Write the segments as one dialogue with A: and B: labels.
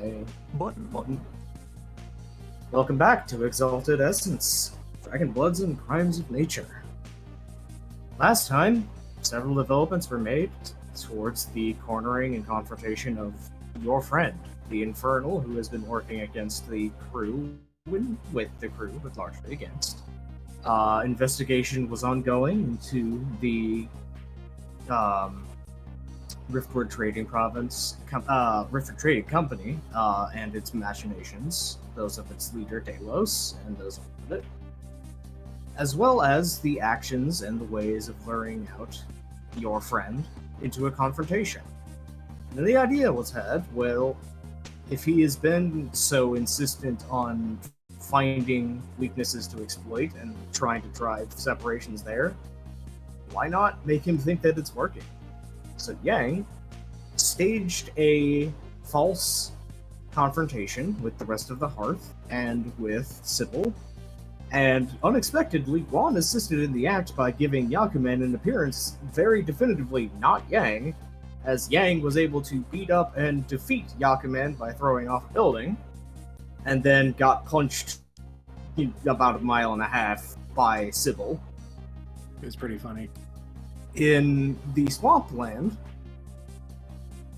A: A
B: Button.
A: button. Welcome back to Exalted Essence, Dragon Bloods and Crimes of Nature. Last time, several developments were made towards the cornering and confrontation of your friend, the Infernal, who has been working against the crew, with the crew, but largely against. Investigation was ongoing into the Riftwood Trading Riftwood Trading Company, and its machinations, those of its leader Delos and those around it, as well as the actions and the ways of luring out your friend into a confrontation. And the idea was had, well, if he has been so insistent on finding weaknesses to exploit and trying to drive separations there, why not make him think that it's working? So Yang staged a false confrontation with the rest of the Hearth and with Sybil, and unexpectedly, Guan assisted in the act by giving Yakumen an appearance very definitively not Yang, as Yang was able to beat up and defeat Yakumen by throwing off a building, and then got punched about a mile and a half by Sybil.
B: It was pretty funny.
A: In the swampland,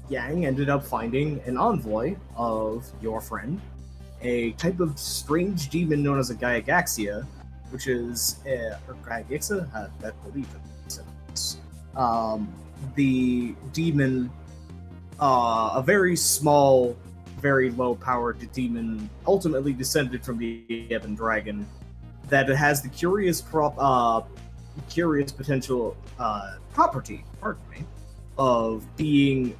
A: Yang ended up finding an envoy of your friend, a type of strange demon known as a Gyagaxia, which is or Gyagaxa? I believe it's the demon, a very small, very low-powered demon, ultimately descended from the Ebon Dragon, that it has the curious potential property, of being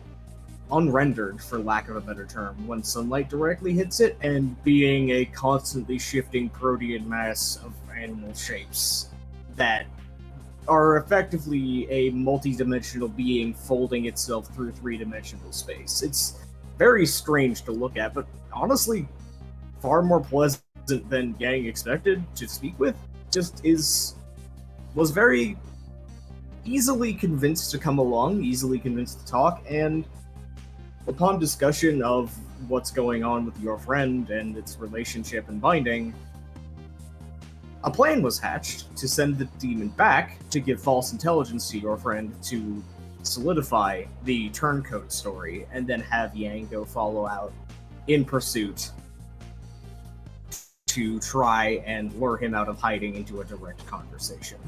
A: unrendered, for lack of a better term, when sunlight directly hits it, and being a constantly shifting protean mass of animal shapes that are effectively a multi-dimensional being folding itself through three-dimensional space. It's very strange to look at, but honestly far more pleasant than Yang expected to speak with. Was very easily convinced to come along, easily convinced to talk, and upon discussion of what's going on with your friend and its relationship and binding, a plan was hatched to send the demon back to give false intelligence to your friend to solidify the turncoat story, and then have Yang go follow out in pursuit to try and lure him out of hiding into a direct conversation.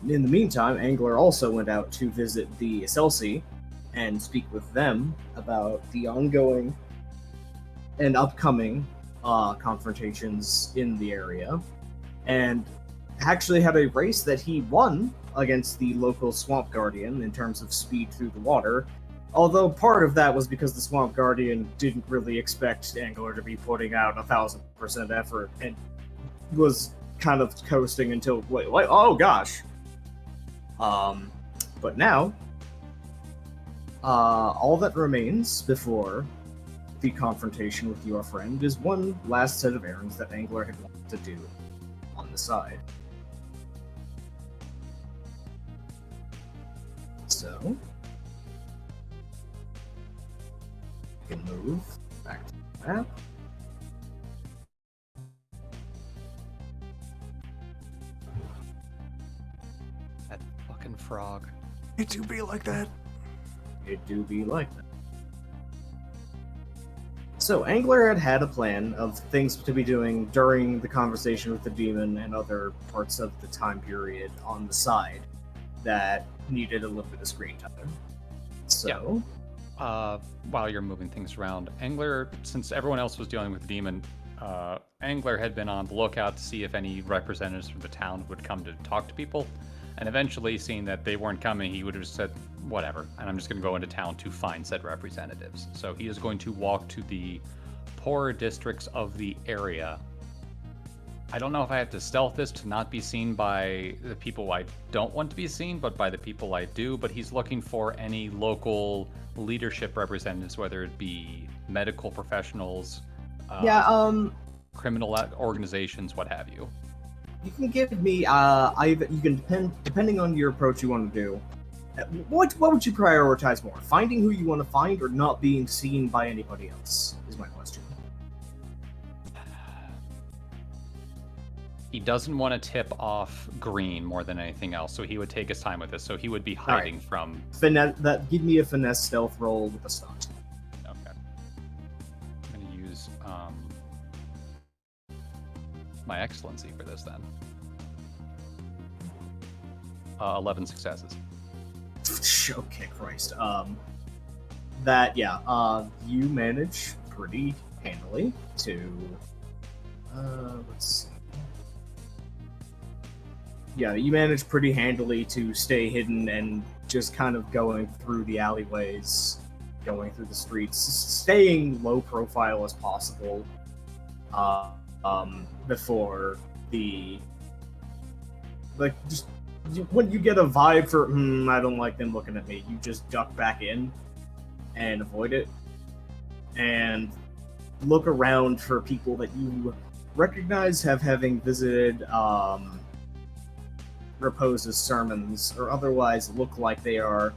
A: In the meantime, Angler also went out to visit the Excelsi and speak with them about the ongoing and upcoming confrontations in the area, and actually had a race that he won against the local Swamp Guardian in terms of speed through the water, although part of that was because the Swamp Guardian didn't really expect Angler to be putting out 1,000% effort and was kind of coasting until oh gosh. But now, all that remains before the confrontation with your friend is one last set of errands that Angler had wanted to do on the side. So, we can move back to the map.
C: That fucking frog.
B: It do be like that.
A: It do be like that. So, Angler had a plan of things to be doing during the conversation with the demon and other parts of the time period on the side that needed a little bit of screen time. So,
C: While you're moving things around, Angler, since everyone else was dealing with the demon, Angler had been on the lookout to see if any representatives from the town would come to talk to people. And eventually, seeing that they weren't coming, he would have said, whatever, and I'm just going to go into town to find said representatives. So he is going to walk to the poorer districts of the area. I don't know if I have to stealth this to not be seen by the people I don't want to be seen, but by the people I do. But he's looking for any local leadership representatives, whether it be medical professionals, criminal organizations, what have you.
A: You can give me, depending on your approach you want to do, What would you prioritize more? Finding who you want to find, or not being seen by anybody else? Is my question.
C: He doesn't want to tip off Green more than anything else, so he would take his time with this. So he would be hiding from.
A: Give me a finesse stealth roll with a stunt.
C: Okay. I'm going to use my excellency for this then. 11 successes.
A: Okay, Christ. You manage pretty handily to. Let's see. Yeah, you manage pretty handily to stay hidden and just kind of going through the alleyways, going through the streets, staying low profile as possible. Before the when you get a vibe for I don't like them looking at me, you just duck back in and avoid it, and look around for people that you recognize having visited Repose's sermons, or otherwise look like they are,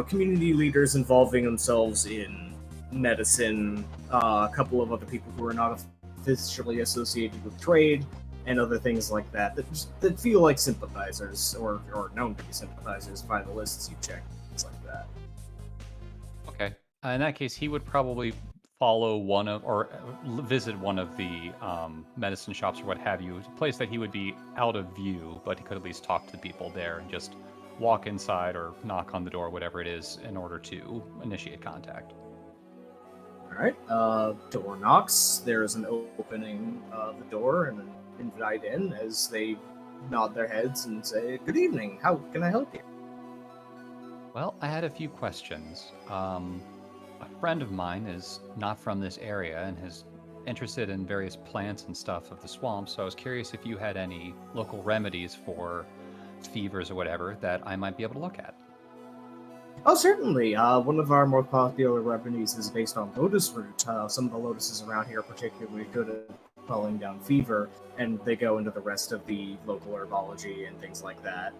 A: community leaders involving themselves in medicine, a couple of other people who are not officially associated with trade, and other things like that that feel like sympathizers, or known to be sympathizers by the lists you check, things like that.
C: Okay. In that case, he would probably follow one of, or visit one of the medicine shops or what have you, a place that he would be out of view, but he could at least talk to the people there and just walk inside or knock on the door, whatever it is, in order to initiate contact.
A: Alright, door knocks. There's an opening of the door and an invite in as they nod their heads and say, "Good evening, how can I help you?"
C: Well, I had a few questions. A friend of mine is not from this area and is interested in various plants and stuff of the swamp, so I was curious if you had any local remedies for fevers or whatever that I might be able to look at.
A: Oh, certainly. One of our more popular remedies is based on lotus root. Some of the lotuses around here are particularly good at quelling down fever, and they go into the rest of the local herbology and things like that.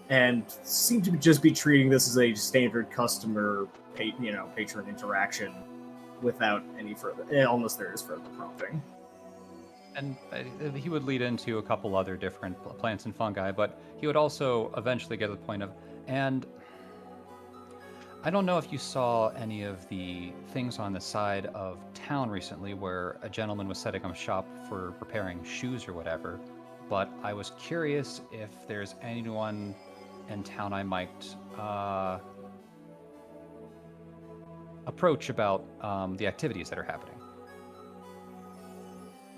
A: And seem to just be treating this as a standard customer, patron interaction, without any further, unless there is further prompting.
C: And he would lead into a couple other different plants and fungi, but he would also eventually get to the point of, and I don't know if you saw any of the things on the side of town recently where a gentleman was setting up a shop for repairing shoes or whatever, but I was curious if there's anyone in town I might approach about the activities that are happening.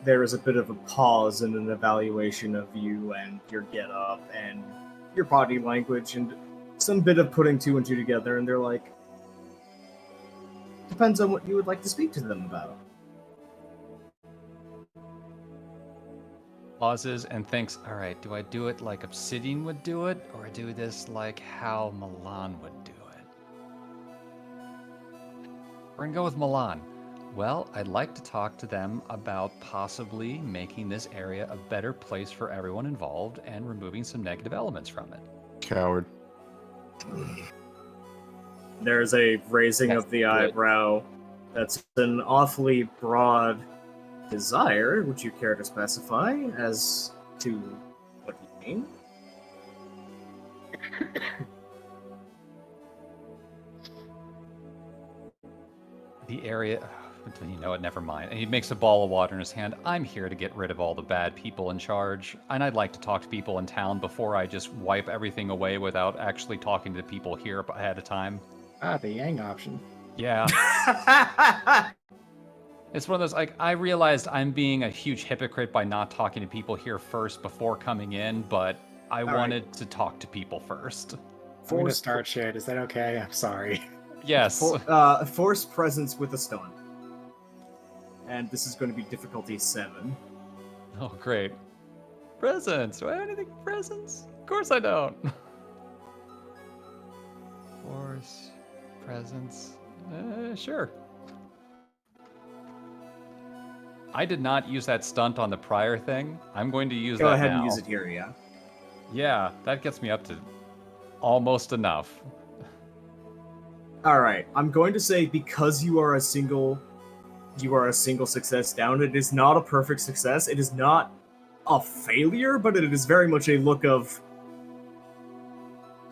A: There is a bit of a pause and an evaluation of you and your get-up and your body language and some bit of putting two and two together, and they're like, depends on what you would like to speak to them about.
C: Pauses and thinks, all right, do I do it like Obsidian would do it, or do this like how Milan would do it? We're gonna go with Milan. Well, I'd like to talk to them about possibly making this area a better place for everyone involved and removing some negative elements from it.
B: Coward.
A: There's a raising
C: That's
A: of the
C: good.
A: eyebrow. That's an awfully broad desire. Would you care to specify as to what you mean?
C: The area, never mind. And he makes a ball of water in his hand. I'm here to get rid of all the bad people in charge, and I'd like to talk to people in town before I just wipe everything away without actually talking to the people here ahead of time.
B: The Yang option.
C: Yeah. It's one of those, like, I realized I'm being a huge hypocrite by not talking to people here first before coming in, but I wanted to talk to people first.
B: I'm gonna start shit. Is that okay? I'm sorry.
C: Yes.
A: Force presence with a stun. And this is going to be difficulty 7.
C: Oh, great. Presents. Do I have anything for presents? Of course I don't. Force, presents. Sure. I did not use that stunt on the prior thing. I'm going to use that now.
A: Go ahead and use it here, yeah.
C: Yeah, that gets me up to almost enough.
A: All right, I'm going to say because you are a single success down. It is not a perfect success. It is not a failure, but it is very much a look of.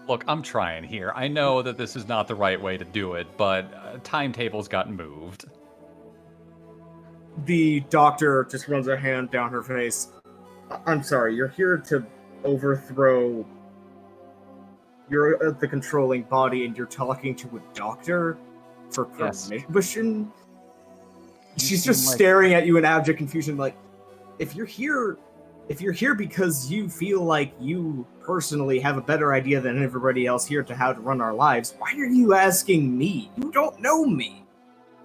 C: Look, I'm trying here. I know that this is not the right way to do it, but timetables got moved.
A: The doctor just runs her hand down her face. I'm sorry, you're here to overthrow. You're the controlling body, and you're talking to a doctor for
C: Yes.
A: permission. She's
C: seem
A: just
C: like-
A: staring at you in abject confusion, like, if you're here because you feel like you personally have a better idea than everybody else here to how to run our lives, why are you asking me? You don't know me.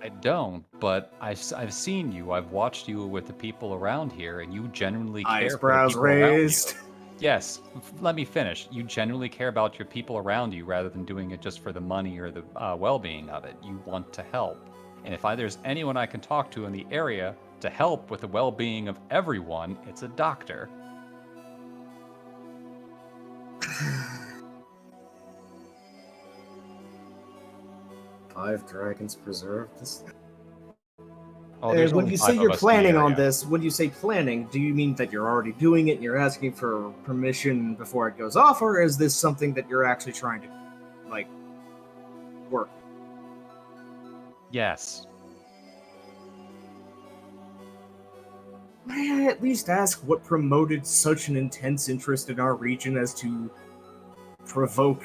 C: I don't, but I've seen you. I've watched you with the people around here, and you genuinely care for the
A: Eyebrows
C: people around
A: raised.
C: you. Yes, let me finish. You genuinely care about your people around you rather than doing it just for the money or the well-being of it. You want to help. And if there's anyone I can talk to in the area to help with the well-being of everyone, it's a doctor.
A: 5 dragons preserved. This.
C: Oh, there's
A: When
C: only
A: you
C: 5
A: say
C: of
A: you're
C: us in the
A: planning on
C: area.
A: this, when you say planning, do you mean that you're already doing it and you're asking for permission before it goes off, or is this something that you're actually trying to, like, work?
C: Yes.
A: May I at least ask what promoted such an intense interest in our region as to provoke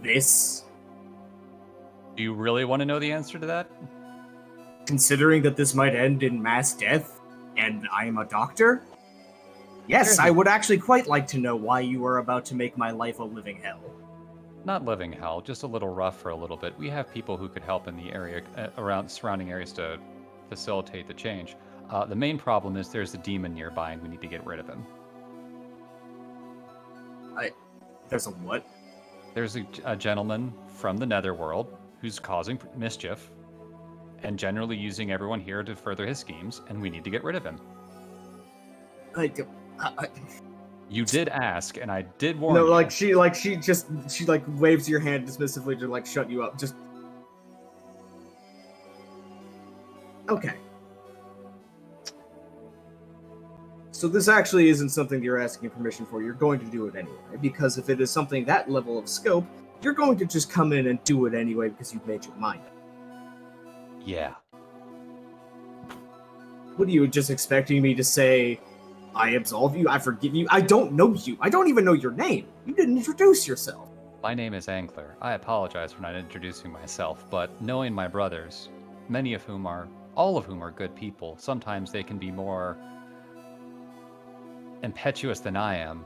A: this?
C: Do you really want to know the answer to that?
A: Considering that this might end in mass death, and I am a doctor? Yes,
C: There's
A: I
C: a-
A: would actually quite like to know why you are about to make my life a living hell.
C: Not living hell, just a little rough for a little bit. We have people who could help in the area, around surrounding areas to facilitate the change. The main problem is there's a demon nearby and we need to get rid of him.
A: There's a what?
C: There's a gentleman from the netherworld who's causing mischief and generally using everyone here to further his schemes, and we need to get rid of him. You did ask, and I did warn
A: No,
C: you.
A: she waves your hand dismissively to like shut you up. Just okay. So this actually isn't something you're asking permission for. You're going to do it anyway, because if it is something that level of scope, you're going to just come in and do it anyway because you've made your mind up.
C: Yeah.
A: What are you just expecting me to say? I absolve you. I forgive you. I don't know you. I don't even know your name. You didn't introduce yourself.
C: My name is Angler. I apologize for not introducing myself, but knowing my brothers, all of whom are good people, sometimes they can be more impetuous than I am,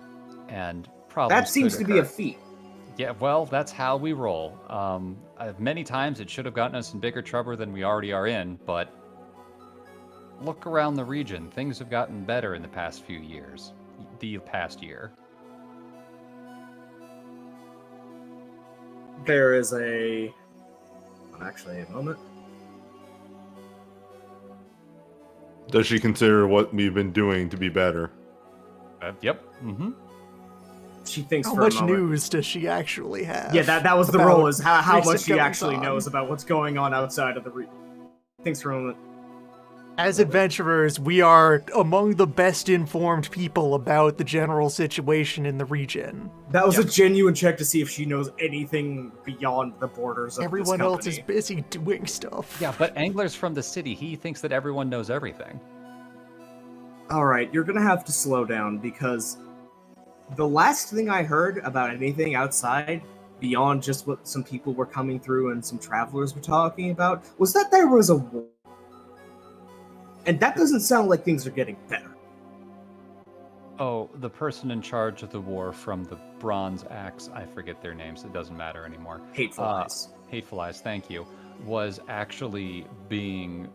C: and problems
A: That seems to
C: could
A: be a
C: occur.
A: feat.
C: Yeah, well, that's how we roll. Many times it should have gotten us in bigger trouble than we already are in, but look around the region. Things have gotten better in the past few years. The past year.
A: There is a moment.
D: Does she consider what we've been doing to be better?
C: Yep. Mm-hmm.
A: She thinks
E: How
A: for
E: much
A: a moment.
E: news does she actually have?
A: Yeah, that was the
E: about
A: role, is how much
E: recent
A: she actually
E: goings-on?
A: knows about what's going on outside of the region. Thinks for a moment.
E: As adventurers, we are among the best informed people about the general situation in the region.
A: That was
C: Yep.
A: a genuine check to see if she knows anything beyond the borders of
E: Everyone
A: this
E: else is
A: company.
E: busy doing stuff.
C: Yeah, but Angler's from the city. He thinks that everyone knows everything.
A: Alright, you're gonna have to slow down, because the last thing I heard about anything outside, beyond just what some people were coming through and some travelers were talking about, was that there was a war. And that doesn't sound like things are getting better.
C: Oh, the person in charge of the war from the Bronze Axe, I forget their names, it doesn't matter anymore.
A: Hateful eyes.
C: Hateful Eyes, thank you, was actually being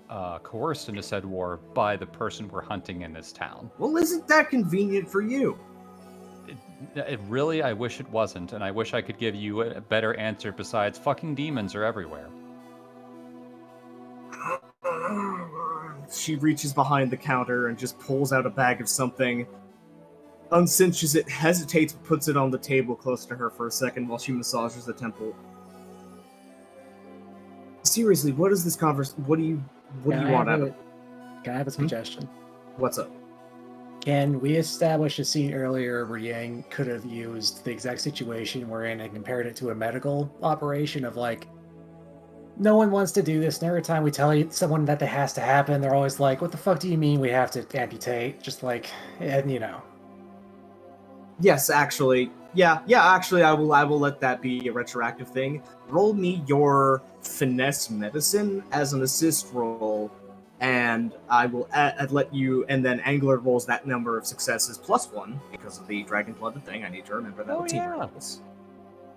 C: coerced into said war by the person we're hunting in this town.
A: Well, isn't that convenient for you?
C: It really, I wish it wasn't, and I wish I could give you a better answer besides fucking demons are everywhere.
A: She reaches behind the counter and just pulls out a bag of something. uncinches it, hesitates, puts it on the table close to her for a second while she massages the temple. Seriously, what is this conversation? What do you want out of it?
B: Can I have a suggestion?
A: What's up?
B: Can we establish a scene earlier where Yang could have used the exact situation we're in and compared it to a medical operation of like, no one wants to do this, and every time we tell someone that has to happen, they're always like, what the fuck do you mean we have to amputate? Just like, and you know.
A: Yes, actually. Yeah, actually, I will let that be a retroactive thing. Roll me your finesse medicine as an assist roll, and I will let you, and then Angler rolls that number of successes +1, because of the dragon-blooded thing. I need to remember that with team rolls.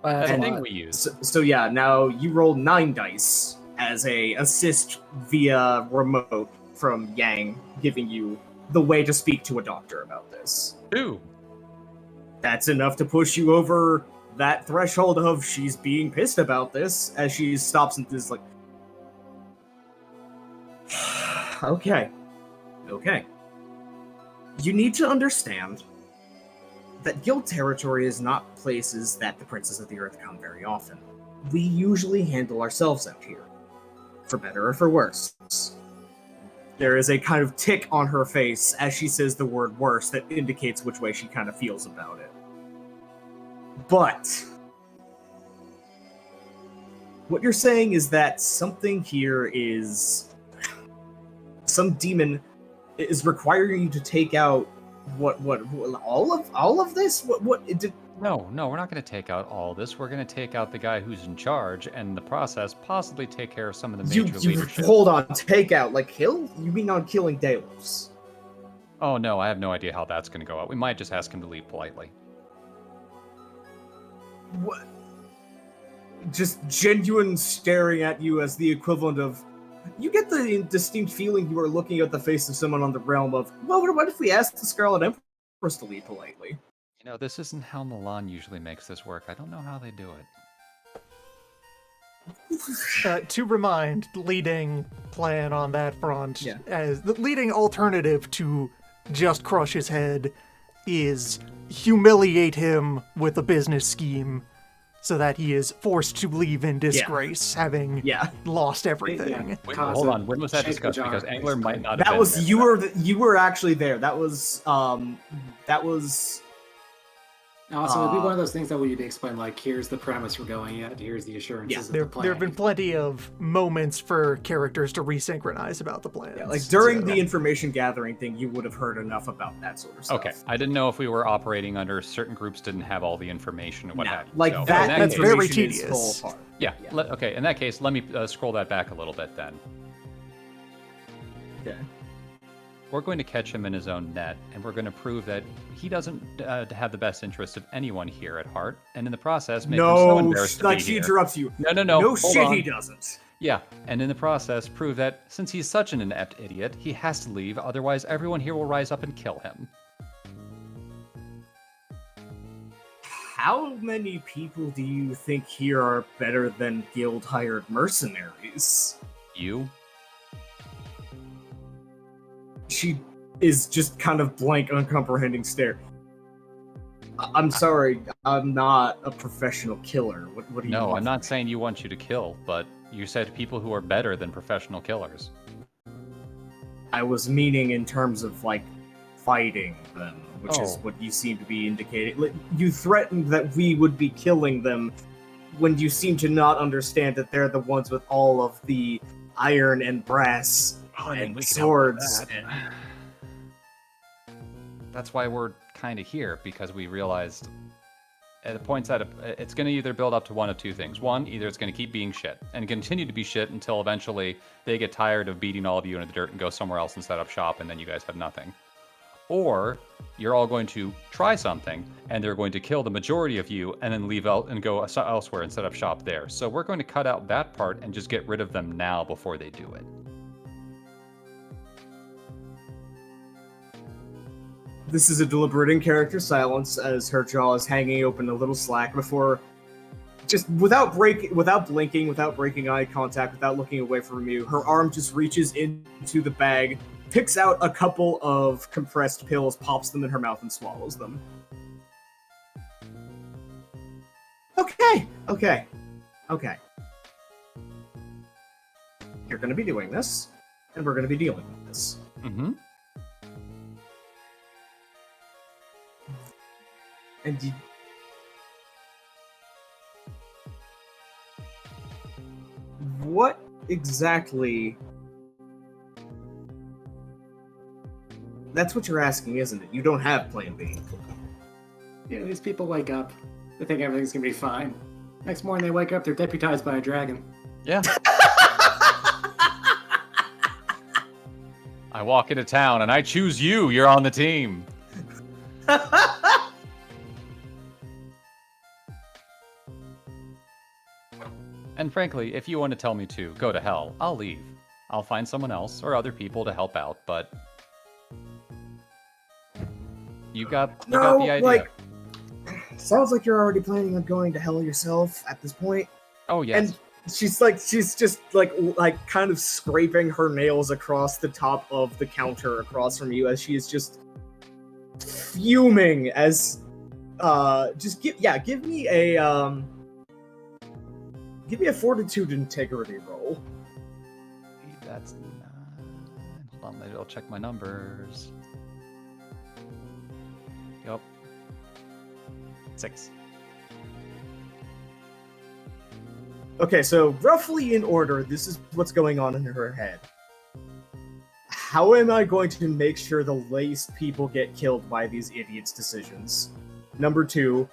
C: That's
A: And-
C: a thing we use.
A: So yeah, now you roll 9 dice as a assist via remote from Yang, giving you the way to speak to a doctor about this.
C: Ooh.
A: That's enough to push you over that threshold of she's being pissed about this, as she stops and is like, okay. You need to understand that guild territory is not places that the princes of the earth come very often. We usually handle ourselves out here, for better or for worse. There is a kind of tick on her face as she says the word worse that indicates which way she kind of feels about it. But what you're saying is that something here is... some demon is requiring you to take out what all of this? What did...
C: No, we're not going to take out all this. We're going to take out the guy who's in charge, and in the process, possibly take care of some of the major leadership.
A: Hold on, take out, like kill? You mean on killing Delos?
C: Oh no, I have no idea how that's going to go out. We might just ask him to leave politely.
A: What? Just genuine staring at you as the equivalent of... You get the distinct feeling you are looking at the face of someone on the realm of, well, what if we asked the Scarlet Empress to leave politely?
C: You know, this isn't how Milan usually makes this work. I don't know how they do it.
E: To remind, leading plan on that front,
A: Yeah.
E: as the leading alternative to just crush his head is humiliate him with a business scheme so that he is forced to leave in disgrace, having lost everything.
C: Wait, hold on, when was that discussed? Because Angler might not have
A: That
C: been
A: was...
C: there.
A: You were actually there. That was...
B: Also, it'd be one of those things that would be explained, like, here's the premise we're going at, here's the assurances of the plan.
E: There have been plenty of moments for characters to resynchronize about the plan.
A: Yeah, like during the information gathering thing, you would have heard enough about that sort of stuff.
C: Okay, I didn't know if we were operating under certain groups didn't have all the information and what have you.
A: Like
C: So,
A: that,
C: in that
E: that's
C: case-
E: very
A: information is
E: tedious.
A: full apart.
C: Yeah. Okay. In that case, let me scroll that back a little bit then.
A: Okay.
C: We're going to catch him in his own net, and we're going to prove that he doesn't have the best interest of anyone here at heart, and in the process, make him so embarrassed to
A: like
C: be
A: she
C: here.
A: interrupts you.
C: No.
A: No
C: hold
A: shit,
C: on.
A: he doesn't.
C: Yeah, and in the process, prove that since he's such an inept idiot, he has to leave. Otherwise, everyone here will rise up and kill him.
A: How many people do you think here are better than guild-hired mercenaries?
C: You?
A: She is just kind of blank, uncomprehending stare. I'm sorry, I'm not a professional killer. What do you
C: No,
A: want
C: I'm not
A: from
C: saying you want you to kill, but you said people who are better than professional killers.
A: me? I was meaning in terms of, like, fighting them, which is
C: Oh.
A: what you seem to be indicating. Like, you threatened that we would be killing them when you seem to not understand that they're the ones with all of the iron and brass and swords.
C: That's why we're kind of here, because we realized at the points that it's going to either build up to one of two things. One, either it's going to keep being shit and continue to be shit until eventually they get tired of beating all of you into the dirt and go somewhere else and set up shop, and then you guys have nothing. Or you're all going to try something and they're going to kill the majority of you and then leave out and go elsewhere and set up shop there. So we're going to cut out that part and just get rid of them now before they do it.
A: This is a deliberate in-character silence as her jaw is hanging open a little slack before, just without blinking, without breaking eye contact, without looking away from you, her arm just reaches into the bag, picks out a couple of compressed pills, pops them in her mouth, and swallows them. Okay. You're going to be doing this, and we're going to be dealing with this.
C: Mm-hmm.
A: And what exactly... That's what you're asking, isn't it? You don't have Plan B.
B: Yeah, these people wake up. They think everything's gonna be fine. Next morning they wake up, they're deputized by a dragon.
C: Yeah. I walk into town and I choose you. You're on the team. And frankly, if you want to tell me to go to hell, I'll leave. I'll find someone else or other people to help out, but you got the idea.
A: Like, sounds like you're already planning on going to hell yourself at this point.
C: Oh yes.
A: And she's just kind of scraping her nails across the top of the counter across from you as she is just fuming as give me a fortitude integrity roll.
C: That's 9. Hold on, maybe I'll check my numbers. Yep. 6.
A: Okay, so roughly in order, this is what's going on in her head. How am I going to make sure the least people get killed by these idiots' decisions? Number 2,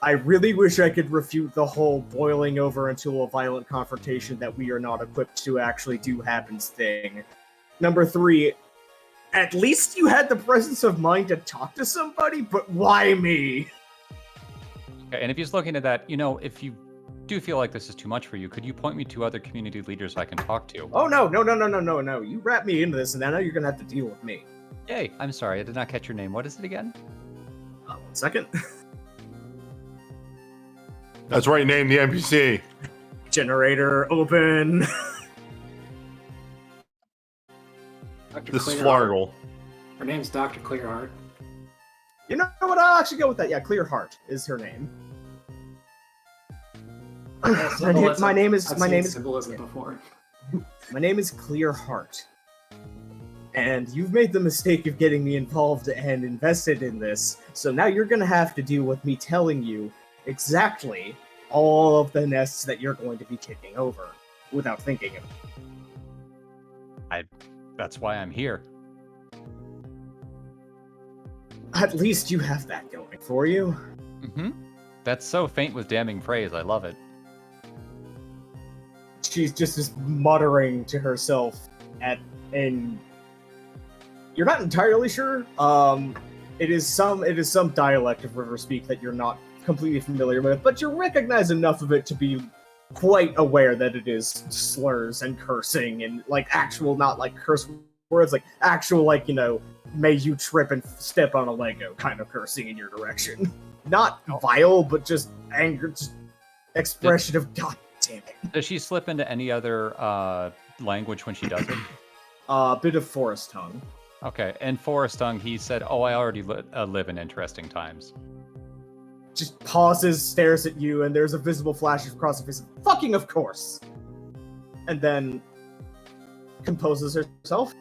A: I really wish I could refute the whole boiling over into a violent confrontation that we are not equipped to actually do happens thing. Number 3, at least you had the presence of mind to talk to somebody, but why me?
C: Okay, and if he's looking at that, if you do feel like this is too much for you, could you point me to other community leaders I can talk to?
A: Oh, no. You wrap me into this, and now you're going to have to deal with me.
C: Yay, I'm sorry, I did not catch your name. What is it again?
A: 1 second.
D: That's right, name the NPC.
A: Generator open.
D: This is Flargle.
B: Her name's Dr. Clearheart.
A: You know what? I'll actually go with that. Yeah, Clearheart is her name. My name is
B: symbolism before.
A: My name is Clearheart. And you've made the mistake of getting me involved and invested in this, so now you're gonna have to deal with me telling you exactly all of the nests that you're going to be taking over without thinking of it.
C: That's why I'm here.
A: At least you have that going for you.
C: Mm-hmm. That's so faint with damning praise. I love it.
A: She's just muttering to herself and you're not entirely sure. It is some dialect of River Speak that you're not completely familiar with, but you recognize enough of it to be quite aware that it is slurs and cursing and actual, not curse words, actual may you trip and step on a Lego kind of cursing in your direction. Not vile, but just anger, just expression of God damn it.
C: Does she slip into any other language when she does it?
A: A bit of forest tongue.
C: Okay, and forest tongue, he said, "Oh, I already live in interesting times."
A: Just pauses, stares at you, and there's a visible flash across her face. Fucking of course! And then composes herself.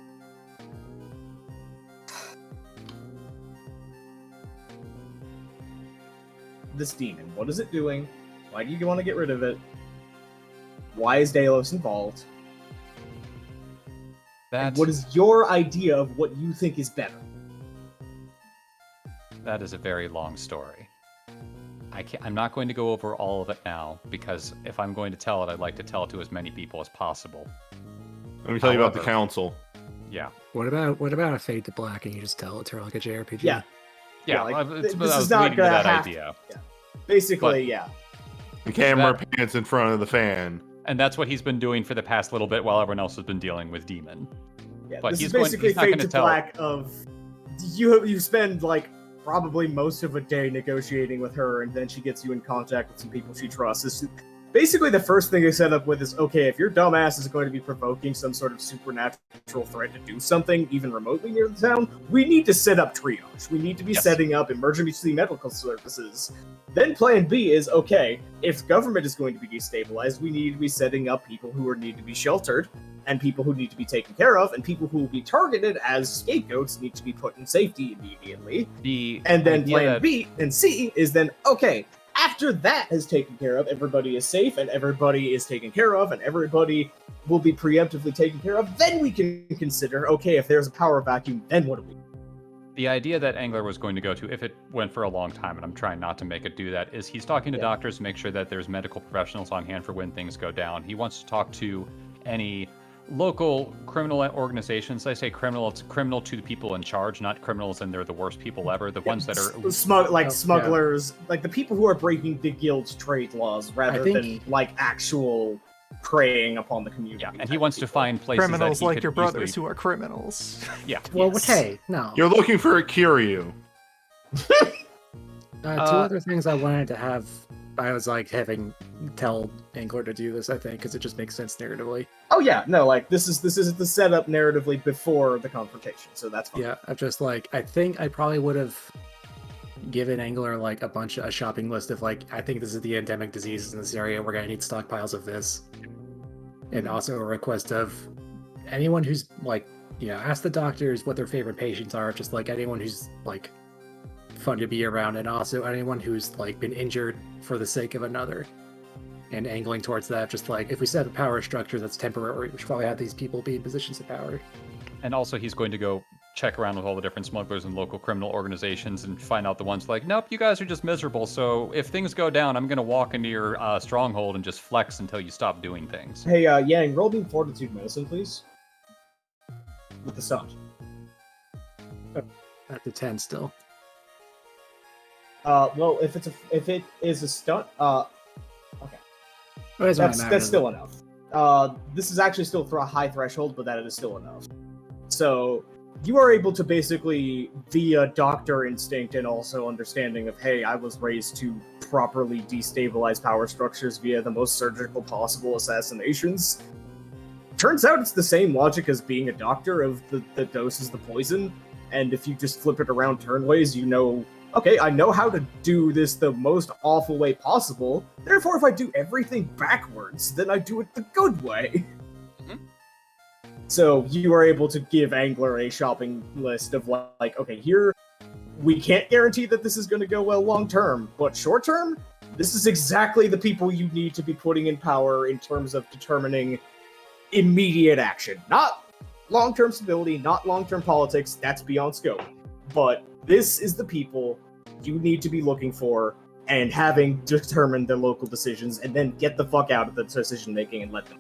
A: This demon, what is it doing? Why do you want to get rid of it? Why is Delos involved? And what is your idea of what you think is better?
C: That is a very long story. I'm not going to go over all of it now, because if I'm going to tell it, I'd like to tell it to as many people as possible.
D: Let me tell you about the council.
C: Yeah.
B: What about a Fade to Black and you just tell it to her like a JRPG?
A: Yeah.
C: This
A: is
C: is
A: not
C: leading to
A: gonna
C: that idea.
A: Yeah. Basically, yeah.
D: The camera pans in front of the fan.
C: And that's what he's been doing for the past little bit while everyone else has been dealing with Demon.
A: Yeah,
C: but
A: this
C: he's
A: is basically
C: he's not
A: Fade
C: going
A: to
C: to tell.
A: Black of you spend probably most of a day negotiating with her, and then she gets you in contact with some people she trusts. basically the first thing they set up with is, okay, if your dumbass is going to be provoking some sort of supernatural threat to do something, even remotely near the town, we need to set up triage. We need to be setting up emergency medical services. Then plan B is, okay, if government is going to be destabilized, we need to be setting up people who need to be sheltered, and people who need to be taken care of, and people who will be targeted as scapegoats need to be put in safety immediately. And then plan B and C is then, okay, after that is taken care of, everybody is safe, and everybody is taken care of, and everybody will be preemptively taken care of, then we can consider, okay, if there's a power vacuum, then what do we do?
C: The idea that Angler was going to go to, if it went for a long time, and I'm trying not to make it do that, is he's talking to doctors to make sure that there's medical professionals on hand for when things go down. He wants to talk to any local criminal organizations. I say criminal, it's criminal to the people in charge, not criminals and they're the worst people ever. The ones that are
A: smugglers, like the people who are breaking the guild's trade laws rather than like actual preying upon the community.
C: Yeah, and he wants to find places
E: criminals
C: that he
E: like
C: could
E: your brothers
C: easily...
E: who are criminals.
C: Yeah.
B: Well, hey, no.
D: You're looking for a Kiryu.
B: Two other things I wanted to have. I was like tell Angler to do this, I think, because it just makes sense narratively.
A: Oh yeah, no, like this is the setup narratively before the confrontation, so that's fine.
B: Yeah, I'm just like, I think I probably would have given Angler like a shopping list of like, I think this is the endemic diseases in this area. We're gonna need stockpiles of this, and also a request of anyone who's like, ask the doctors what their favorite patients are. Just like anyone who's like fun to be around, and also anyone who's like been injured for the sake of another, and angling towards that. Just like, if we set up a power structure that's temporary, we should probably have these people be in positions of power.
C: And also he's going to go check around with all the different smugglers and local criminal organizations and find out the ones like, nope, you guys are just miserable, so if things go down, I'm gonna walk into your stronghold and just flex until you stop doing things.
A: Hey, Yang, roll me Fortitude Medicine, please. With the stunt.
B: At the 10 still.
A: Well, if it is a stunt, okay. That's still enough. This is actually still a high threshold, but that is still enough. So you are able to basically, via doctor instinct and also understanding of, hey, I was raised to properly destabilize power structures via the most surgical possible assassinations. Turns out it's the same logic as being a doctor of the dose is the poison, and if you just flip it around turnways, okay, I know how to do this the most awful way possible, therefore if I do everything backwards, then I do it the good way. Mm-hmm. So you are able to give Angler a shopping list of like, okay, here, we can't guarantee that this is going to go well long term, but short term, this is exactly the people you need to be putting in power in terms of determining immediate action. Not long-term stability, not long-term politics, that's beyond scope. But this is the people you need to be looking for and having determined the local decisions, and then get the fuck out of the decision-making and let them.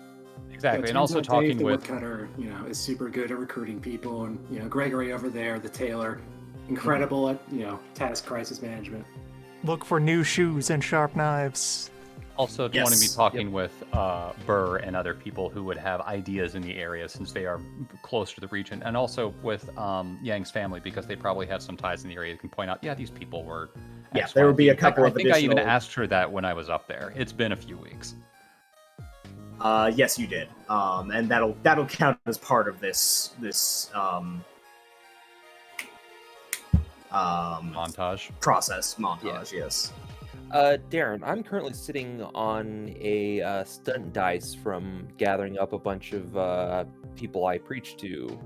C: Exactly, and also talking
B: the
C: with...
B: woodcutter, is super good at recruiting people, and, Gregory over there, the tailor, incredible at, task crisis management.
E: Look for new shoes and sharp knives.
C: Also, want to be talking with Burr and other people who would have ideas in the area since they are close to the region, and also with Yang's family because they probably have some ties in the area that can point out, these people were...
A: Yeah, there would be a couple of additional...
C: I think I even asked her that when I was up there. It's been a few weeks.
A: Yes, you did. And that'll count as part of this
C: montage.
A: Montage, yes.
F: Darren, I'm currently sitting on a stunt dice from gathering up a bunch of people I preached to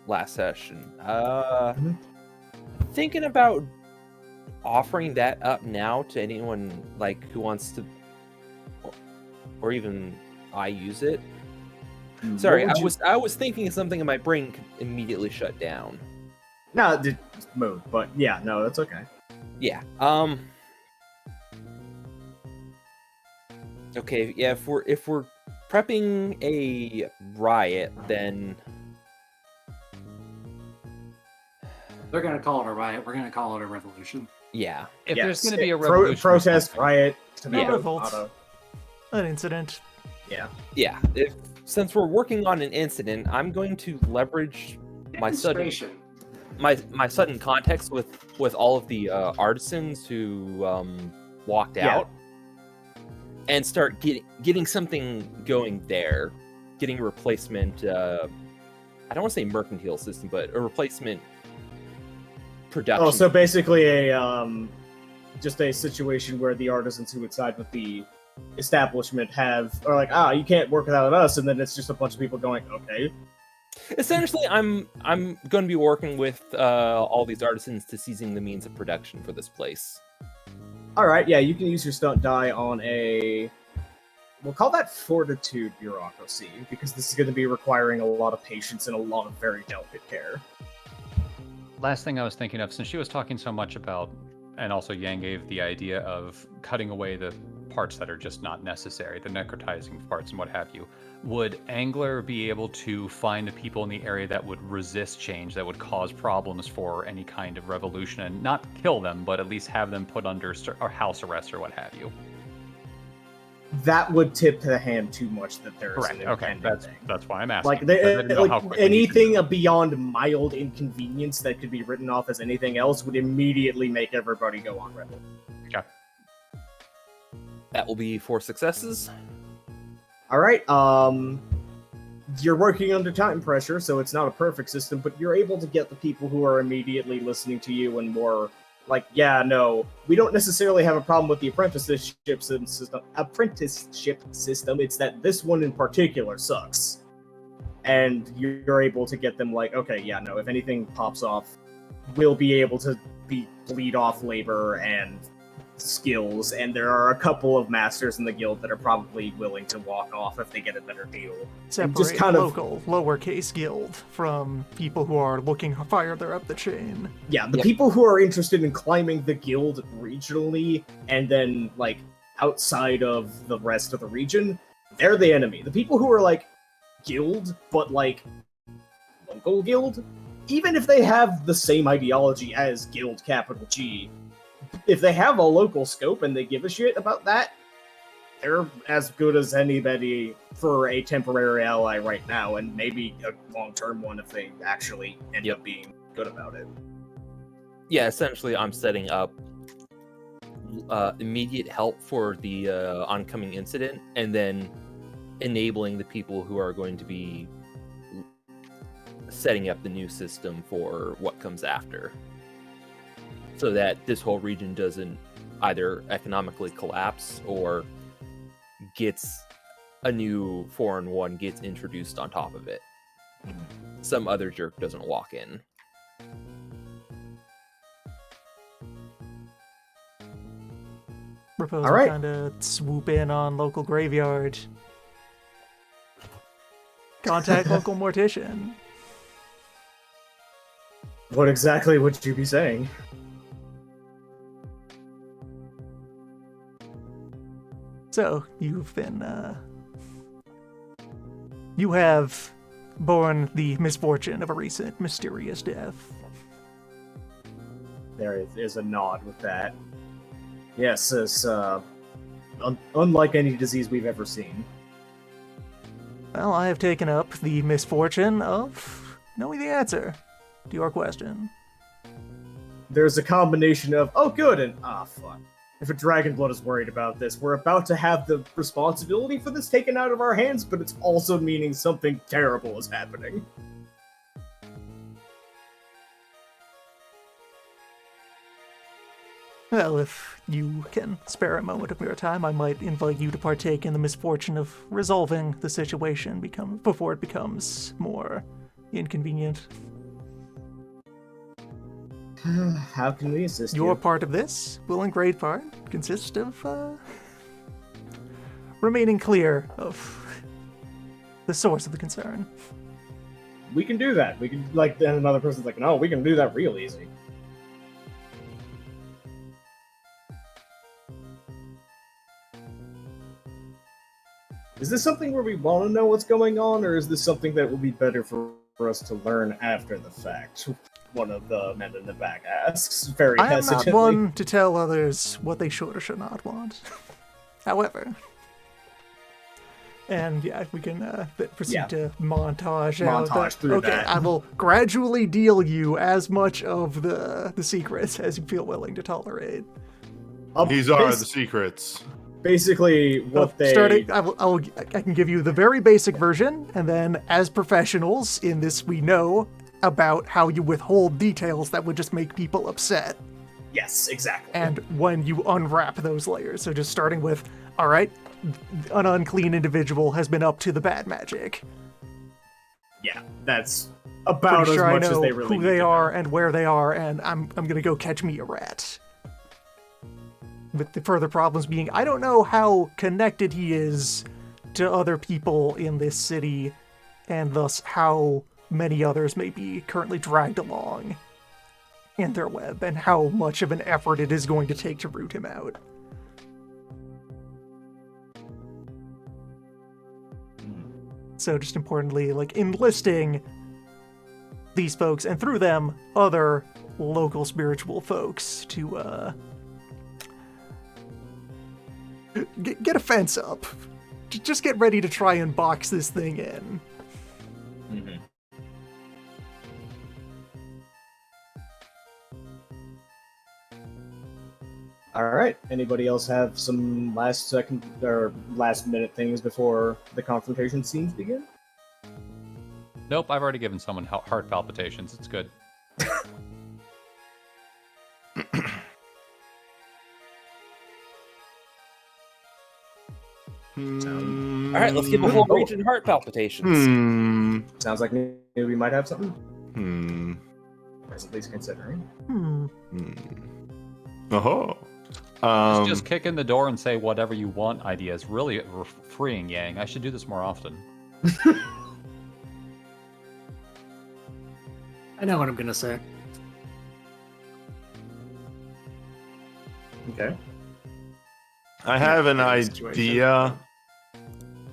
F: last session. Thinking about offering that up now to anyone who wants to, or even I use it. Sorry, I was thinking of something and my brain immediately shut down.
A: No, it just moved, but yeah, no, that's okay.
F: Yeah. Okay, yeah, if we're prepping a riot, then
B: they're gonna call it a riot. We're gonna call it a revolution.
F: Yeah.
C: If there's gonna be a revolution,
A: protest, riot,
E: revolt, an incident.
A: Yeah.
F: Yeah. Since we're working on an incident, I'm going to leverage my sudden context with all of the artisans who walked out. and start getting something going there, getting a replacement. I don't want to say mercantile system, but a replacement production.
A: Oh, so basically just a situation where the artisans who would side with the establishment are like, you can't work without us, and then it's just a bunch of people going, okay.
F: Essentially, I'm going to be working with all these artisans to seizing the means of production for this place.
A: All right, yeah, you can use your stunt die on we'll call that fortitude bureaucracy, because this is going to be requiring a lot of patience and a lot of very delicate care.
C: Last thing I was thinking of, since she was talking so much about, and also Yang gave the idea of cutting away the parts that are just not necessary, the necrotizing parts and what have you, would Angler be able to find people in the area that would resist change, that would cause problems for any kind of revolution, and not kill them, but at least have them put under house arrest or what have you?
A: That would tip the hand too much that there's an impending thing.
C: That's why I'm asking.
A: Like anything beyond mild inconvenience that could be written off as anything else would immediately make everybody go on rebel.
C: Okay.
F: That will be 4 successes.
A: All right. You're working under time pressure, so it's not a perfect system, but you're able to get the people who are immediately listening to you and more like, yeah, no, we don't necessarily have a problem with the apprenticeship system. It's that this one in particular sucks. And you're able to get them like, okay, yeah, no, if anything pops off, we'll be able to bleed off labor and skills, and there are a couple of masters in the guild that are probably willing to walk off if they get a better deal.
E: Separate
A: just kind
E: local, lowercase guild from people who are looking farther up the chain.
A: Yeah, the people who are interested in climbing the guild regionally and then, like, outside of the rest of the region, they're the enemy. The people who are, like, guild, but, like, local guild, even if they have the same ideology as guild, capital G, if they have a local scope and they give a shit about that, they're as good as anybody for a temporary ally right now, and maybe a long-term one if they actually end up being good about it.
F: Yeah, essentially I'm setting up immediate help for the oncoming incident, and then enabling the people who are going to be setting up the new system for what comes after, so that this whole region doesn't either economically collapse or gets a new foreign one gets introduced on top of it. Some other jerk doesn't walk in.
E: Propose
A: All right.
E: kind of swoop in on local graveyard. Contact local mortician.
A: What exactly would you be saying?
E: So, you've been, you have borne the misfortune of a recent mysterious death.
A: There is a nod with that. Yes, it's unlike any disease we've ever seen.
E: Well, I have taken up the misfortune of knowing the answer to your question.
A: There's a combination of, oh good, and fuck. If a Dragonblood is worried about this, we're about to have the responsibility for this taken out of our hands, but it's also meaning something terrible is happening.
E: Well, if you can spare a moment of your time, I might invite you to partake in the misfortune of resolving the situation before it becomes more inconvenient.
A: How can we assist
E: Your
A: you?
E: part of this will in great part consist of remaining clear of the source of the concern.
A: We can do that. We can, like, then another person's like, no, we can do that real easy. Is this something where we want to know what's going on, or is this something that will be better for us to learn after the fact? One of the men in the back asks, very
E: I am
A: hesitantly.
E: not one to tell others what they should or should not want. However, and yeah, we can proceed to montage
A: through
E: okay,
A: that.
E: I will gradually deal you as much of the secrets as you feel willing to tolerate.
D: These are the secrets.
A: basically what they
E: Starting, I can give you the very basic version, and then as professionals in this, we know about how you withhold details that would just make people upset.
A: Yes, exactly.
E: And when you unwrap those layers. So just starting with, all right, an unclean individual has been up to the bad magic.
A: Yeah, that's about
E: Pretty
A: as
E: sure I
A: much
E: know
A: as they really
E: who
A: need
E: they
A: to
E: are
A: know.
E: and where they are, and I'm gonna go catch me a rat. With the further problems being, I don't know how connected he is to other people in this city, and thus how many others may be currently dragged along in their web, and how much of an effort it is going to take to root him out. So just importantly, like enlisting these folks, and through them, other local spiritual folks to get a fence up. Just get ready to try and box this thing in.
A: Mhm. All right. Anybody else have some last second or last minute things before the confrontation scenes begin?
C: Nope, I've already given someone heart palpitations. It's good.
F: All right, let's give a whole region heart palpitations.
A: Sounds like maybe we might have something. At least considering.
C: Just kick in the door and say whatever you want idea is really freeing, Yang. I should do this more often.
B: I know what I'm gonna say.
A: Okay.
D: I have an
B: Yeah, situation.
D: idea.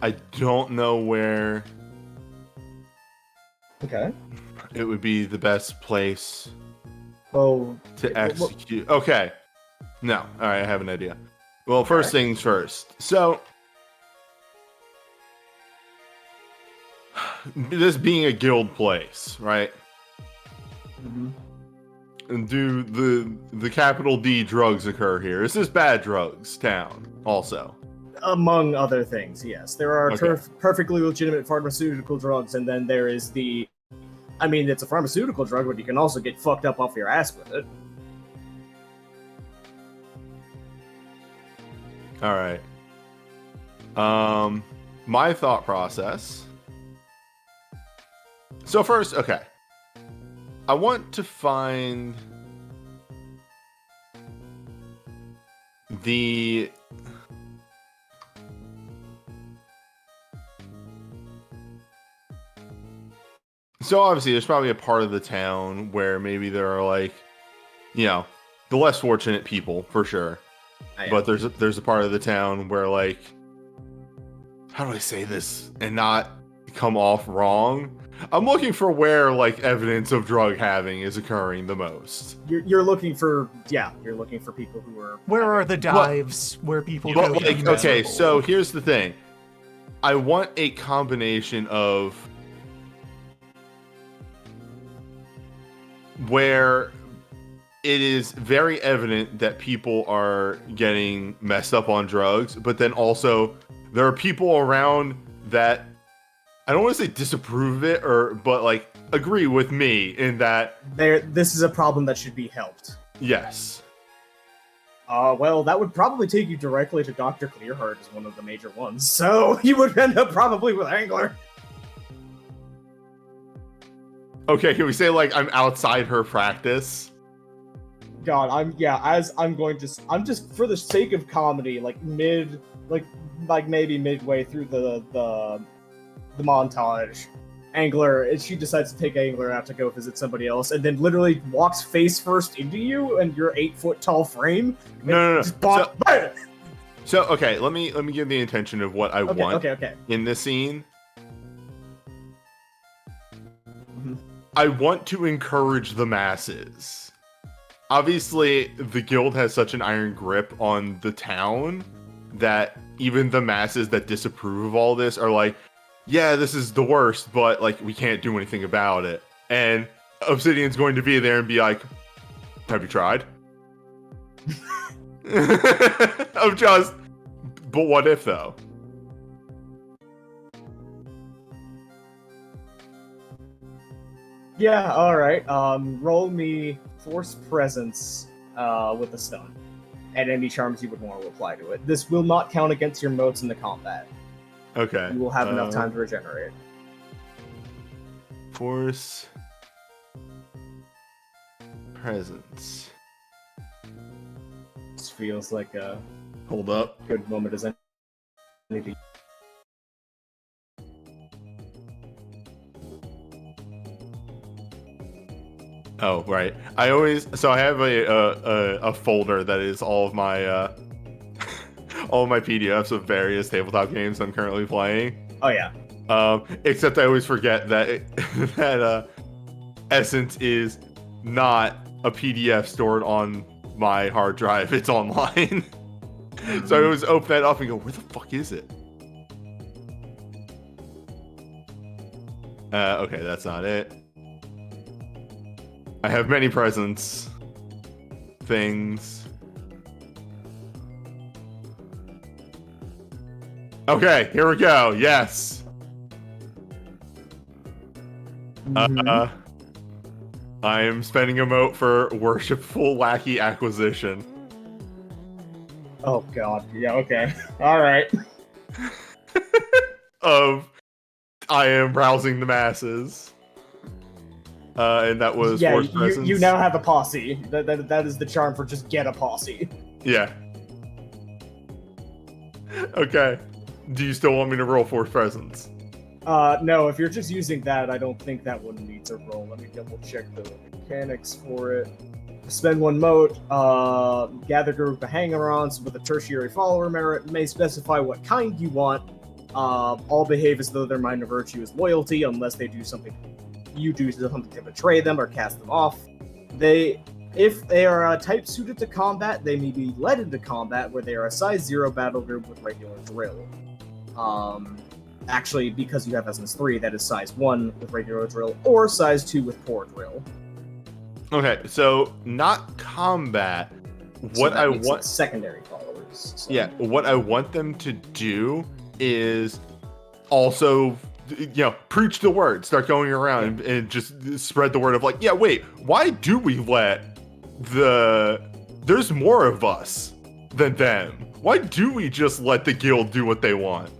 D: I don't know where
A: Okay.
D: it would be the best place
A: Well,
D: to
A: well,
D: execute. Okay. No. All right, I have an idea. Well, first things first. So, this being a guild place, right?
A: mhm.
D: And do the capital D drugs occur here? Is this bad drugs town also?
A: Among other things, yes. There are
D: Okay.
A: perfectly legitimate pharmaceutical drugs, and then there is the... I mean, it's a pharmaceutical drug, but you can also get fucked up off your ass with it.
D: All right. My thought process. So first, okay. I want to find the So obviously there's probably a part of the town where maybe there are like, you know, the less fortunate people for sure. But there's a part of the town where like, how do I say this and not come off wrong? I'm looking for where like evidence of drug having is occurring the most.
A: You're looking for... Yeah, you're looking for people who are...
E: Where are the dives where people go
D: But
E: to be
D: like, okay,
E: miserable?
D: so here's the thing. I want a combination of where it is very evident that people are getting messed up on drugs, but then also there are people around that I don't want to say disapprove of it but like agree with me in that
A: This is a problem that should be helped.
D: yes.
A: Well, that would probably take you directly to Dr. Clearheart as one of the major ones, so you would end up probably with Angler.
D: Okay, can we say like I'm outside her practice?
A: God, I'm just for the sake of comedy, like maybe midway through the montage, Angler, she decides to take Angler out to go visit somebody else, and then literally walks face first into you and your 8-foot tall frame.
D: No.
A: Just bam!
D: So okay, let me give the intention of what I want
A: Okay.
D: in this scene.
A: Mhm.
D: I want to encourage the masses. Obviously, the guild has such an iron grip on the town that even the masses that disapprove of all this are like, yeah, this is the worst, but like we can't do anything about it. And Obsidian's going to be there and be like, have you tried? Of just But what if though?
A: Yeah, alright. Roll me Force Presence with a stun. And any charms you would want to apply to it. This will not count against your motes in the combat.
D: Okay.
A: You will have enough time to regenerate.
D: Force Presence.
A: This feels like a
D: Hold up.
A: good moment as anything.
D: Oh, right. I have a folder that is all of my all of my PDFs of various tabletop games I'm currently playing.
A: Oh yeah.
D: Except I always forget that that Essence is not a PDF stored on my hard drive. It's online. So I always open that up and go, where the fuck is it? Okay, that's not it. I have many presents. Things. Okay, here we go. Yes. I am spending a mote for Worshipful Lackey Acquisition.
A: Oh god. Yeah, okay. Alright.
D: I am rousing the masses. And that was
A: yeah,
D: Force Presence.
A: you now have a posse. That is the charm for just get a posse.
D: Yeah. Okay. Do you still want me to roll Force Presence?
A: No, if you're just using that, I don't think that one needs a roll. Let me double check the mechanics for it. Spend one mote, gather a group of hang-arounds with a tertiary follower merit, may specify what kind you want. All behave as though their minor virtue is loyalty, unless they do something you do something to betray them or cast them off. If they are a type suited to combat, they may be led into combat where they are a size 0 battle group with regular drill. Actually, because you have Essence 3, that is size 1 with regular drill, or size 2 with poor drill.
D: Okay, so not combat. What
A: So
D: I
A: makes it
D: want,
A: secondary followers. So.
D: yeah, what I want them to do is also, preach the word, start going around and just spread the word of like, yeah, wait, why do we let there's more of us than them? Why do we just let the guild do what they want?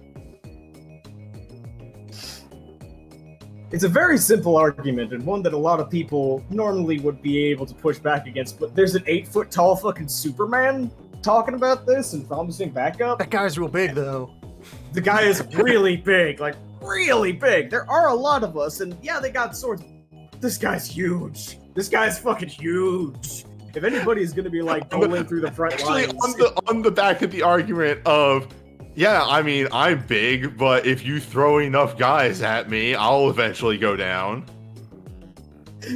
A: It's a very simple argument, and one that a lot of people normally would be able to push back against, but there's an 8-foot tall fucking Superman talking about this and promising backup.
E: That guy's real big, though.
A: The guy is really big, like, really big. There are a lot of us, and yeah, they got swords. This guy's huge. This guy's fucking huge. If anybody's gonna be, like, bowling through the front lines...
D: on the back of the argument of, yeah, I mean, I'm big, but if you throw enough guys at me, I'll eventually go down.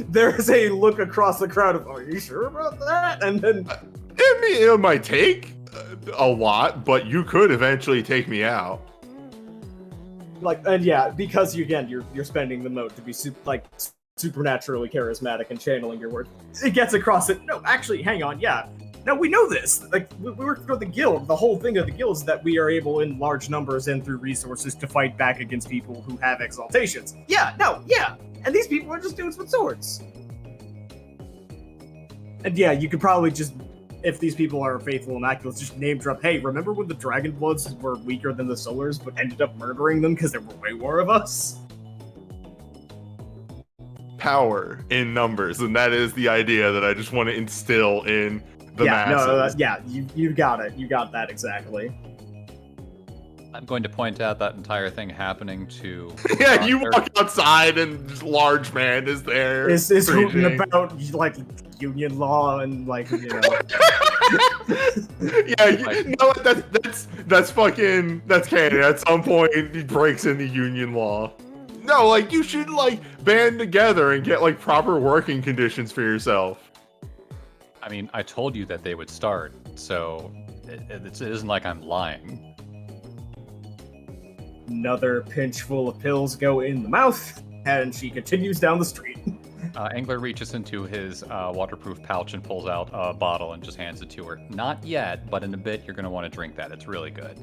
A: There's a look across the crowd of, are you sure about that? And then...
D: I mean, it might take a lot, but you could eventually take me out.
A: Like, and yeah, because you're spending the mote to be supernaturally charismatic and channeling your words. It gets across it. No, actually, hang on, yeah. No, we know this. Like, we work for the guild. The whole thing of the guild is that we are able, in large numbers and through resources, to fight back against people who have exaltations. Yeah, no, yeah. And these people are just dudes with swords. And yeah, you could probably just, if these people are faithful and accurate, just name drop, hey, remember when the Dragon Bloods were weaker than the Solars, but ended up murdering them because there were way more of us?
D: Power in numbers, and that is the idea that I just want to instill in the masses.
A: You got it. You got that exactly.
C: I'm going to point out that entire thing happening to...
D: Yeah, you walk outside and this large man is there.
A: Is hooting about, like, union law and, like, you know...
D: that's fucking... That's canon. At some point, he breaks into union law. No, like, you should, like, band together and get, like, proper working conditions for yourself.
C: I mean, I told you that they would start, so it isn't like I'm lying.
A: Another pinch full of pills go in the mouth, and she continues down the street.
C: Angler reaches into his waterproof pouch and pulls out a bottle and just hands it to her. Not yet, but in a bit you're going to want to drink that. It's really good.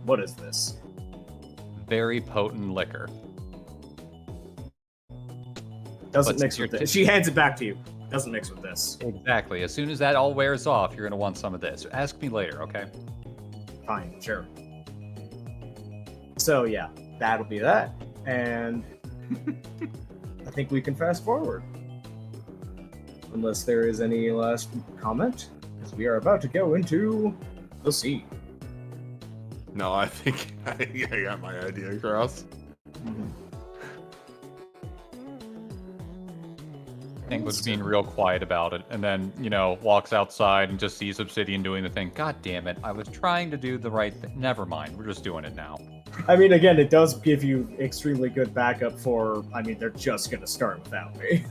A: What is this?
C: Very potent liquor.
A: Doesn't
C: But
A: mix with this. She hands it back to you. Doesn't mix with this.
C: Exactly. As soon as that all wears off, you're going to want some of this. Ask me later, okay?
A: Fine, sure. So yeah, that'll be that. And I think we can fast forward. Unless there is any last comment, because we are about to go into the scene.
D: No, I think I got my idea across.
C: Angler's being real quiet about it, and then, walks outside and just sees Obsidian doing the thing. God damn it, I was trying to do the right thing. Never mind, we're just doing it now.
A: I mean, again, it does give you extremely good backup for, they're just going to start without me.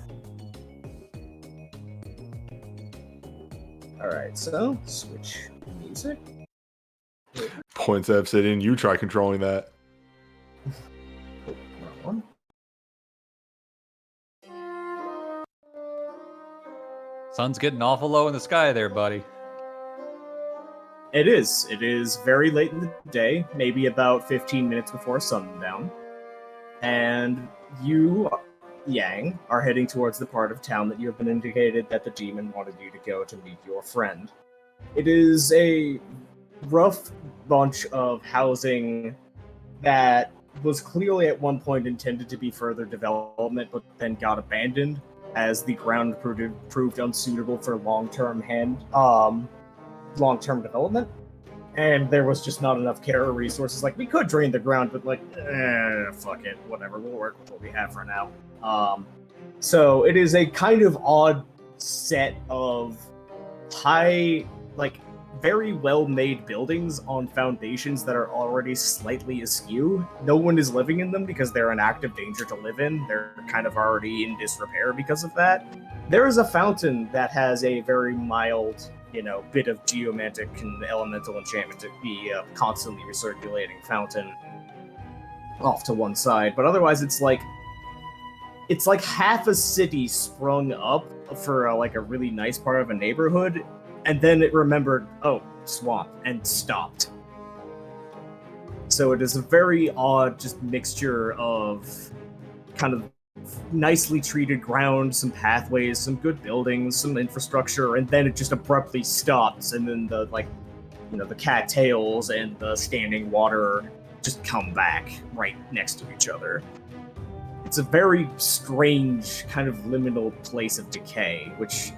A: Alright, so, switch music.
D: Points at Obsidian, you try controlling that.
A: Wrong one.
C: Sun's getting awful low in the sky there, buddy.
A: It is. It is very late in the day, maybe about 15 minutes before sundown. And you, Yang, are heading towards the part of town that you have been indicated that the demon wanted you to go to meet your friend. It is a rough bunch of housing that was clearly at one point intended to be further development, but then got abandoned as the ground proved unsuitable for long-term development. And there was just not enough care or resources. Like, we could drain the ground, but fuck it, whatever, we'll work with what we have for now. So it is a kind of odd set of high, very well-made buildings on foundations that are already slightly askew. No one is living in them because they're an active danger to live in. They're kind of already in disrepair because of that. There is a fountain that has a very mild, bit of geomantic and elemental enchantment to be a constantly recirculating fountain off to one side. But otherwise, it's like half a city sprung up for a really nice part of a neighborhood, and then it remembered, oh, swamp, and stopped. So it is a very odd just mixture of kind of nicely treated ground, some pathways, some good buildings, some infrastructure, and then it just abruptly stops, and then the cattails and the standing water just come back right next to each other. It's a very strange kind of liminal place of decay, which,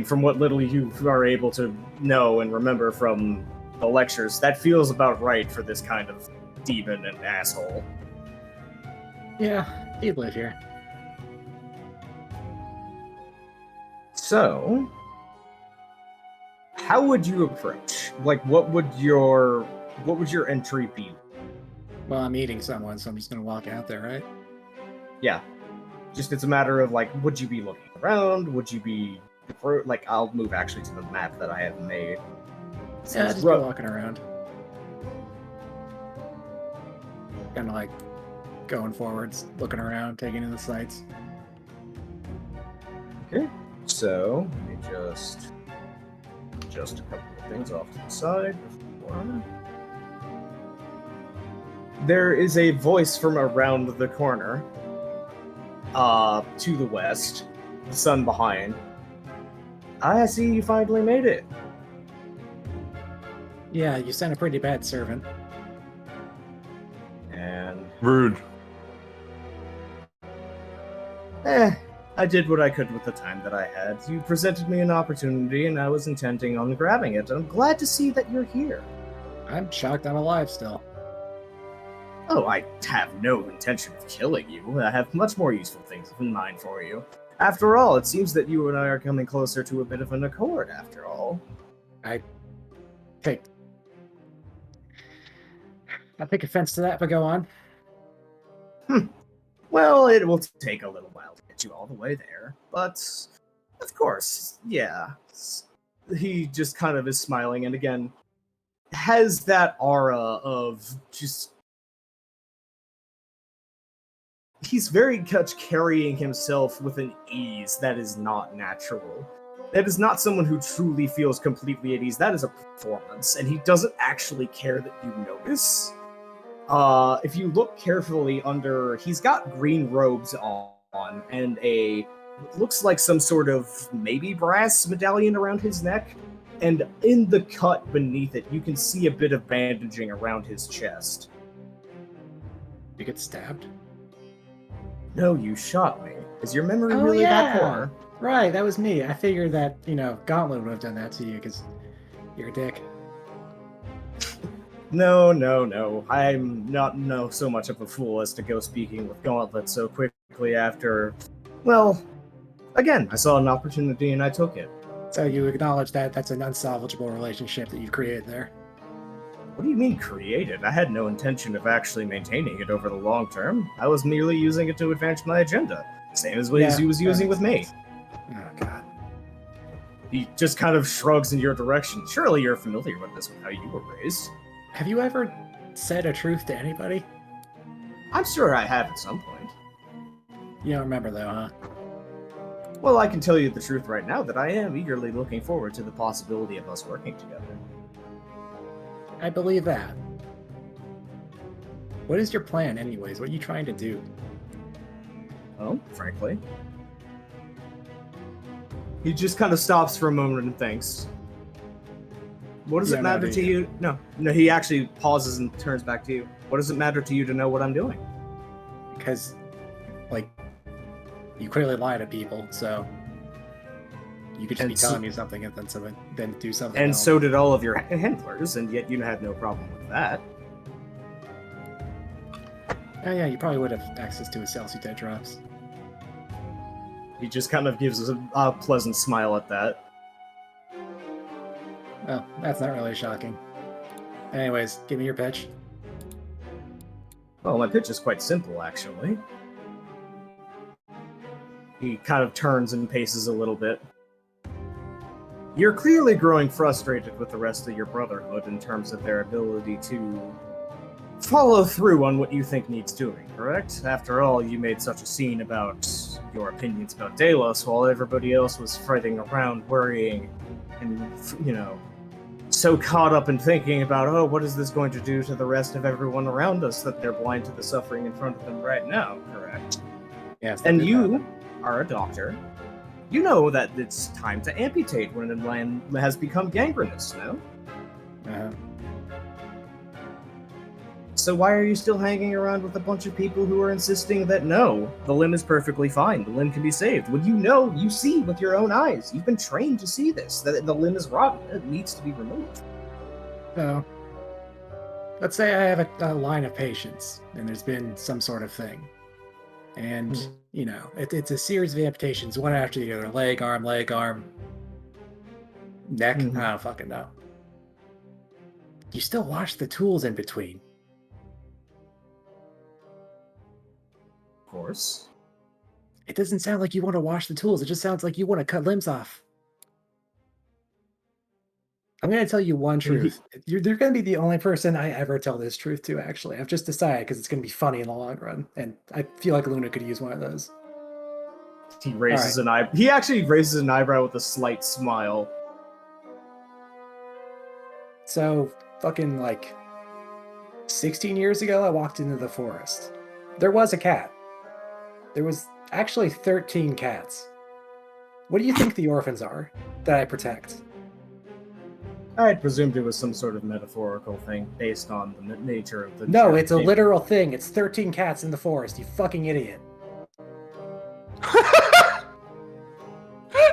A: from what little you are able to know and remember from the lectures, that feels about right for this kind of demon and asshole.
B: Yeah, he'd live here.
A: So, how would you approach? What would your entry be?
B: Well, I'm eating someone, so I'm just gonna walk out there, right?
A: Yeah. Just it's a matter of, would you be looking around? Would you be... I'll move actually to the map that I have made.
B: Yeah, just go walking around. Kind of going forwards, looking around, taking in the sights.
A: Okay, so let me just a couple of things off to the side before. There is a voice from around the corner, to the west, the sun behind. I see you finally made it.
B: Yeah, you sent a pretty bad servant.
A: And
D: Rude.
A: I did what I could with the time that I had. You presented me an opportunity, and I was intending on grabbing it. I'm glad to see that you're here.
B: I'm shocked I'm alive still.
A: Oh, I have no intention of killing you. I have much more useful things in mind for you. After all, it seems that you and I are coming closer to a bit of an accord, after all.
B: I take offense to that, but go on.
A: Well, it will take a little while to get you all the way there, but of course, yeah. He just kind of is smiling, and again, has that aura of just... He's very much carrying himself with an ease that is not natural. That is not someone who truly feels completely at ease. That is a performance, and he doesn't actually care that you notice. If you look carefully under, he's got green robes on and looks like some sort of maybe brass medallion around his neck. And in the cut beneath it, you can see a bit of bandaging around his chest.
B: You get stabbed?
A: No, you shot me. Is your memory really that poor?
B: Right, that was me. I figured that, Gauntlet would have done that to you because you're a dick.
A: No. I'm not so much of a fool as to go speaking with Gauntlet so quickly after. Well, again, I saw an opportunity and I took it.
B: So you acknowledge that that's an unsalvageable relationship that you've created there?
A: What do you mean created? I had no intention of actually maintaining it over the long term. I was merely using it to advance my agenda. Same as what he was using with me.
B: Oh, God.
A: He just kind of shrugs in your direction. Surely you're familiar with this, with how you were raised.
B: Have you ever said a truth to anybody?
A: I'm sure I have at some point.
B: You don't remember, though, huh?
A: Well, I can tell you the truth right now that I am eagerly looking forward to the possibility of us working together.
B: I believe that. What is your plan, anyways? What are you trying to do?
A: Oh, frankly. He just kind of stops for a moment and thinks. What does it matter to you? No, he actually pauses and turns back to you. What does it matter to you to know what I'm doing?
B: Because, you clearly lie to people, so you could just be telling me something and then do something
A: and
B: else.
A: So did all of your handlers, and yet you had no problem with that.
B: Oh yeah, you probably would have access to his Celsi dead drops.
A: He just kind of gives us a pleasant smile at that.
B: Oh, that's not really shocking. Anyways, give me your pitch.
A: Well, my pitch is quite simple, actually. He kind of turns and paces a little bit. You're clearly growing frustrated with the rest of your Brotherhood in terms of their ability to follow through on what you think needs doing, correct? After all, you made such a scene about your opinions about Delos while everybody else was fretting around, worrying, and, so caught up in thinking about, oh, what is this going to do to the rest of everyone around us, that they're blind to the suffering in front of them right now, correct?
B: Yes.
A: And you are a doctor. You know that it's time to amputate when a limb has become gangrenous, no?
B: Uh-huh.
A: So why are you still hanging around with a bunch of people who are insisting that no, the limb is perfectly fine, the limb can be saved, when you see with your own eyes, you've been trained to see this, that the limb is rotten, it needs to be removed.
B: So, let's say I have a line of patients, and there's been some sort of thing. And, it's a series of amputations, one after the other. Leg, arm, neck, I don't fucking know. You still wash the tools in between.
A: Of course.
B: It doesn't sound like you want to wash the tools. It just sounds like you want to cut limbs off. I'm going to tell you one truth. You're going to be the only person I ever tell this truth to, actually. I've just decided because it's going to be funny in the long run. And I feel like Luna could use one of those.
A: He raises an eyebrow. He actually raises an eyebrow with a slight smile.
B: So, fucking 16 years ago, I walked into the forest. There was a cat. There was actually 13 cats. What do you think the orphans are that I protect?
A: I had presumed it was some sort of metaphorical thing based on the nature of the...
B: No, it's a literal thing. It's 13 cats in the forest, you fucking idiot.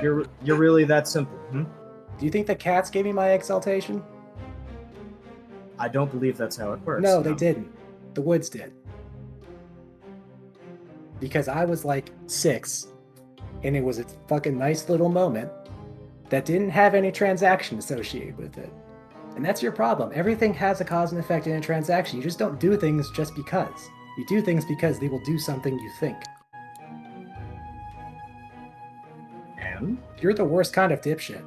A: You're really that simple,
B: Do you think the cats gave me my exaltation?
A: I don't believe that's how it works.
B: No, they didn't. The woods did. Because I was 6, and it was a fucking nice little moment that didn't have any transaction associated with it. And that's your problem. Everything has a cause and effect in a transaction. You just don't do things just because. You do things because they will do something you think.
A: And?
B: You're the worst kind of dipshit.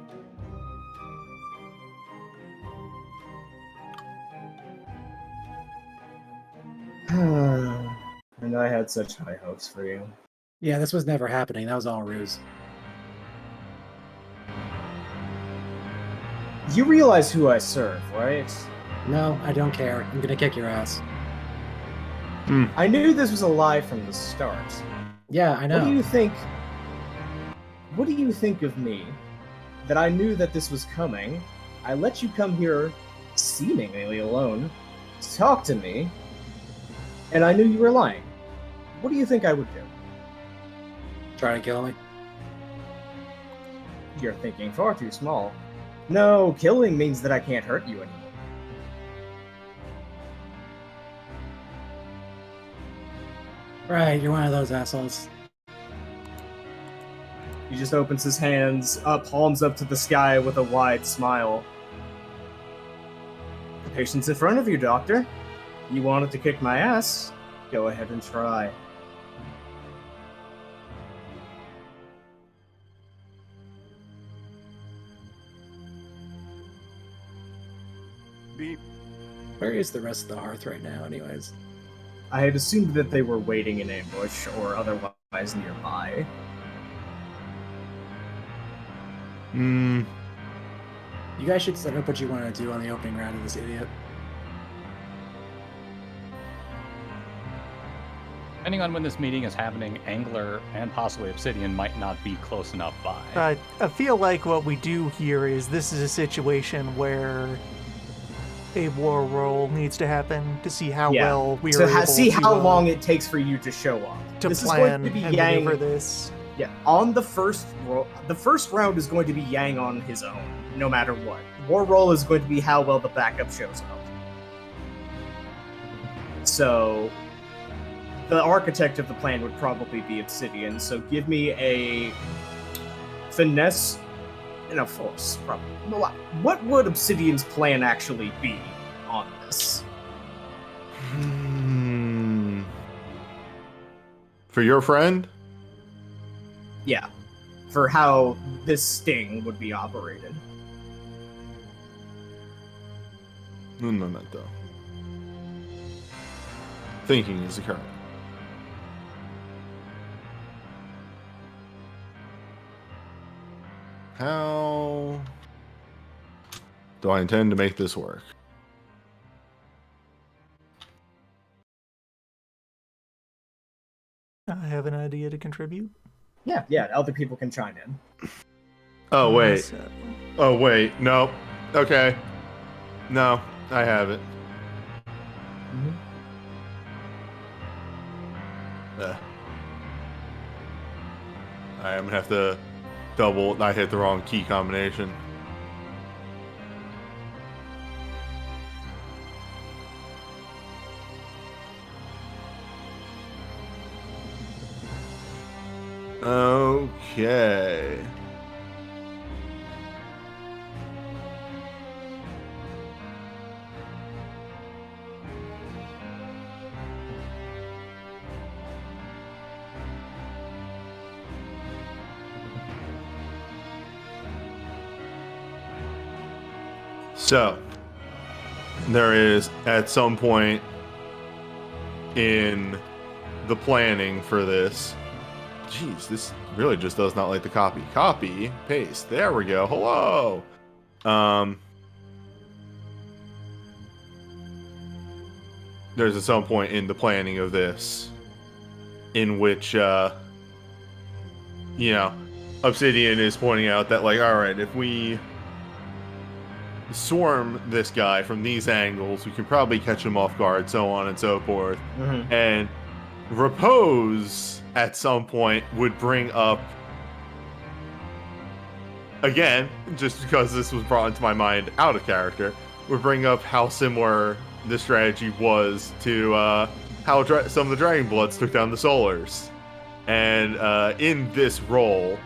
A: And I had such high hopes for you.
B: Yeah, this was never happening. That was all a ruse.
A: You realize who I serve, right?
B: No, I don't care. I'm gonna kick your ass.
A: I knew this was a lie from the start.
B: Yeah, I know.
A: What do you think? What do you think of me? That I knew that this was coming. I let you come here, seemingly alone, to talk to me, and I knew you were lying. What do you think I would do?
B: Try to kill me?
A: You're thinking far too small. No, killing means that I can't hurt you anymore.
B: Right, you're one of those assholes.
A: He just opens his hands up, palms up to the sky with a wide smile. The patient's in front of you, Doctor. You wanted to kick my ass? Go ahead and try.
G: Beep.
B: Where is the rest of the hearth right now, anyways?
A: I had assumed that they were waiting in ambush or otherwise nearby.
B: You guys should set up what you want to do on the opening round of this idiot.
C: Depending on when this meeting is happening, Angler and possibly Obsidian might not be close enough by.
E: I feel like what we do here is this is a situation where a war roll needs to happen to see how well we are able
A: see
E: to
A: how long it takes for you to show up.
E: to
A: This
E: plan
A: is going to be
E: and
A: Yang.
E: maneuver this.
A: Yeah, on the first round is going to be Yang on his own, no matter what. War roll is going to be how well the backup shows up. So, the architect of the plan would probably be Obsidian. So give me a finesse and a force. Probably. What would Obsidian's plan actually be on this?
D: For your friend?
A: Yeah, for how this sting would be operated.
D: Un momento. Thinking is occurring. How do I intend to make this work?
E: I have an idea to contribute.
A: Yeah, other people can chime in.
D: Oh, wait.
E: So-
D: Oh, wait. No. Okay. No, I have it. I'm gonna have to double. I hit the wrong key combination. Okay. So, there is at some point in the planning for this. Jeez, this really just does not like the copy. Copy, paste. There we go. Hello. There's at some point in the planning of this in which, Obsidian is pointing out that, like, all right, if we swarm this guy from these angles, we can probably catch him off guard, so on and so forth.
A: Mm-hmm.
D: And repose at some point would bring up, again, just because this was brought into my mind out of character, would bring up how similar the strategy was to how some of the Dragon Bloods took down the Solars. And in this role,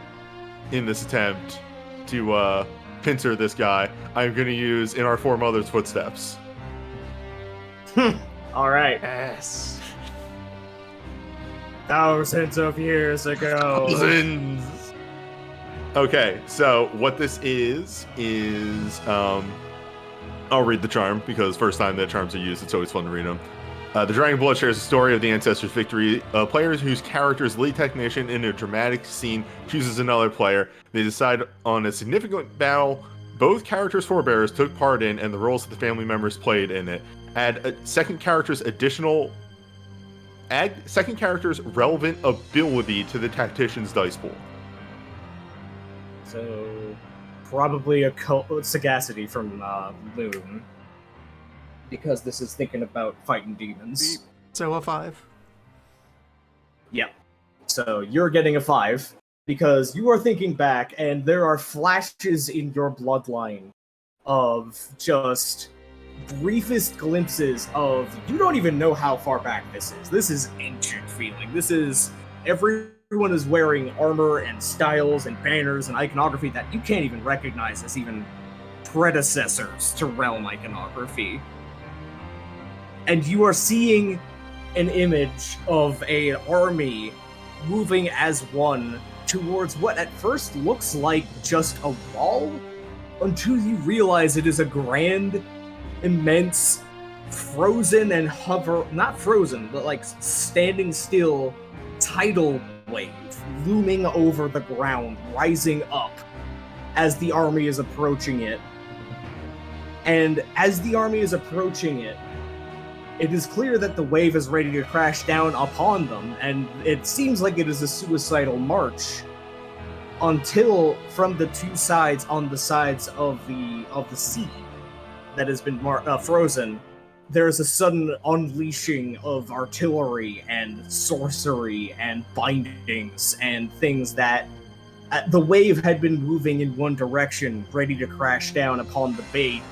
D: in this attempt to pincer this guy, I'm going to use In Our Foremothers' Footsteps.
A: All right.
E: Yes.
A: Thousands of years ago.
D: Thousands. Okay, so what this is I'll read the charm, because first time that charms are used, it's always fun to read them. The Dragon Blood shares the story of the ancestors' victory. Players whose character's lead technician in a dramatic scene chooses another player. They decide on a significant battle both characters' forebears took part in and the roles that the family members played in it. Add second character's relevant ability to the tactician's dice pool.
A: So, probably a sagacity from Loon. Because this is thinking about fighting demons.
E: So a 5.
A: Yep. So you're getting a 5 because you are thinking back, and there are flashes in your bloodline of just briefest glimpses of you don't even know how far back this is. This is ancient feeling. This is everyone is wearing armor and styles and banners and iconography that you can't even recognize as even predecessors to realm iconography. And you are seeing an image of an army moving as one towards what at first looks like just a wall, until you realize it is a grand, immense, frozen and not frozen, but like standing still tidal wave looming over the ground, rising up as the army is approaching it. And as the army is approaching it, it is clear that the wave is ready to crash down upon them, and it seems like it is a suicidal march until from the two sides, on the sides of the sea that has been frozen, there is a sudden unleashing of artillery and sorcery and bindings and things that the wave had been moving in one direction, ready to crash down upon the bait,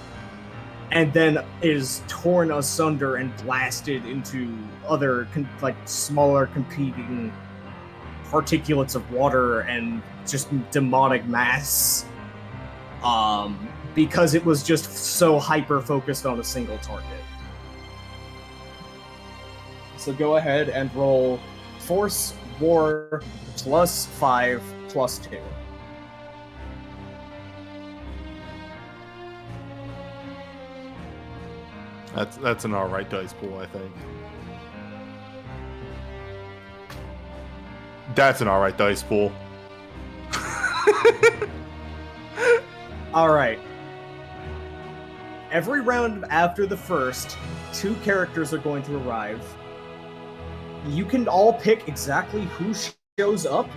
A: and then is torn asunder and blasted into other smaller competing particulates of water and just demonic mass, because it was just so hyper focused on a single target. So go ahead and roll Force War +5 +2.
D: That's an alright dice pool, I think. That's an alright dice pool.
A: Alright. Every round after the first, 2 characters are going to arrive. You can all pick exactly who shows up,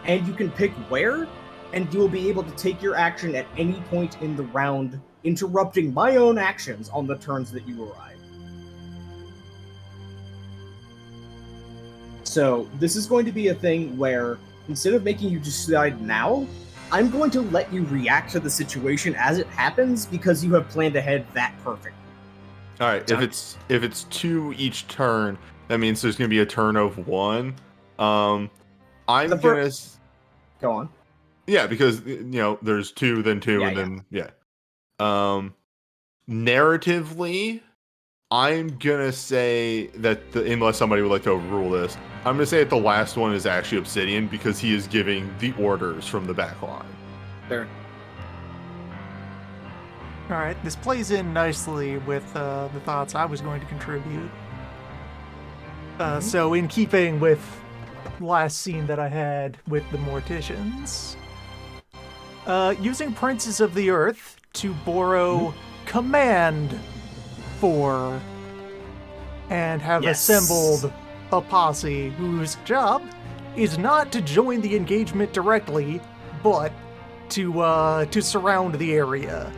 A: and you can pick where, and you will be able to take your action at any point in the round, interrupting my own actions on the turns that you arrive. So, this is going to be a thing where, instead of making you decide now, I'm going to let you react to the situation as it happens, because you have planned ahead that perfect.
D: Alright, if it's 2 each turn, that means there's going to be a turn of 1. Go
A: on.
D: Yeah, because, there's 2, then 2,
A: Yeah,
D: and then, narratively, I'm gonna say that unless somebody would like to overrule this, I'm gonna say that the last one is actually Obsidian because he is giving the orders from the back line.
A: Sure.
E: All right, this plays in nicely with the thoughts I was going to contribute. So in keeping with last scene that I had with the Morticians, using Princes of the Earth to borrow Command 4 and have assembled a posse whose job is not to join the engagement directly, but to surround the area,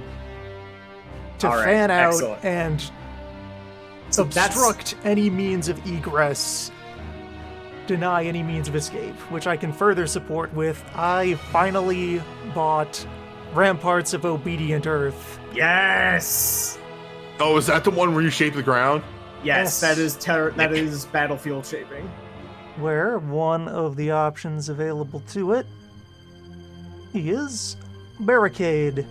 E: to fan out
A: excellent.
E: and obstruct any means of egress, deny any means of escape, which I can further support with I finally bought Ramparts of Obedient Earth.
A: Yes!
D: Oh, is that the one where you shape the ground?
A: Yes, that is battlefield shaping.
E: Where one of the options available to it is Barricade.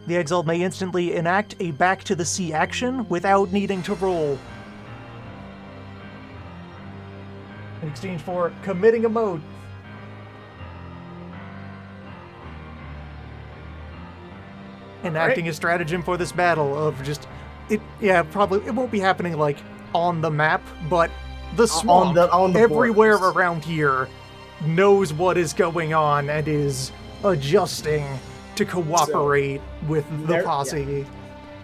E: The Exalt may instantly enact a back to the sea action without needing to roll, in exchange for committing a mode. Enacting a stratagem for this battle of just it won't be happening like on the map, but the swamp
A: on the
E: everywhere
A: borders
E: around here knows what is going on and is adjusting to cooperate with the
A: there-
E: posse.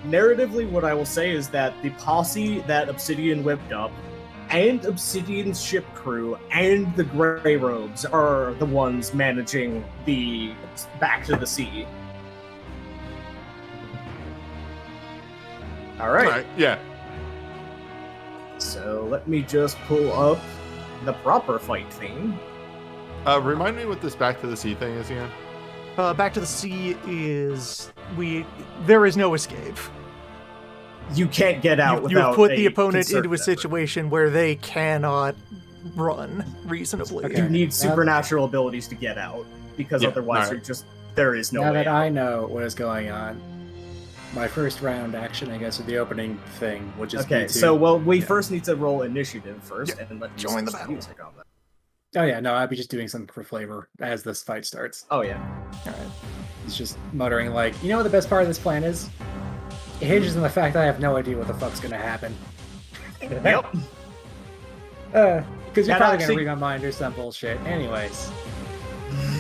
A: Narratively, what I will say is that the posse that Obsidian whipped up, and Obsidian's ship crew, and the Grey Robes are the ones managing the back to the sea. All right.
D: Yeah.
A: So let me just pull up the proper fight theme.
D: Remind me what this back to the sea thing is again.
E: Back to the sea is there is no escape.
A: You can't get out
E: You
A: without
E: have put
A: a
E: the opponent
A: concerted
E: into a
A: effort.
E: situation where they cannot run reasonably.
B: Okay.
A: You need supernatural abilities to get out, because
D: Yeah,
A: otherwise
D: alright.
A: there is no
B: Now
A: way
B: that
A: out.
B: I know what is going on, my first round action, I guess, with the opening thing, would just be
A: Okay,
B: to...
A: so we
E: yeah.
A: first need to roll initiative first,
E: Yeah.
A: and let me
E: Join the
A: switch
E: battle.
A: music on that.
B: Oh yeah, no, I'd be just doing something for flavor as this fight starts.
A: Oh yeah.
E: Alright.
B: He's just muttering like, you know what the best part of this plan is? It hinges on the fact that I have no idea what the fuck's gonna happen.
A: Yep.
B: Because you're
A: That
B: probably
A: actually-
B: gonna read my mind or some bullshit. Anyways,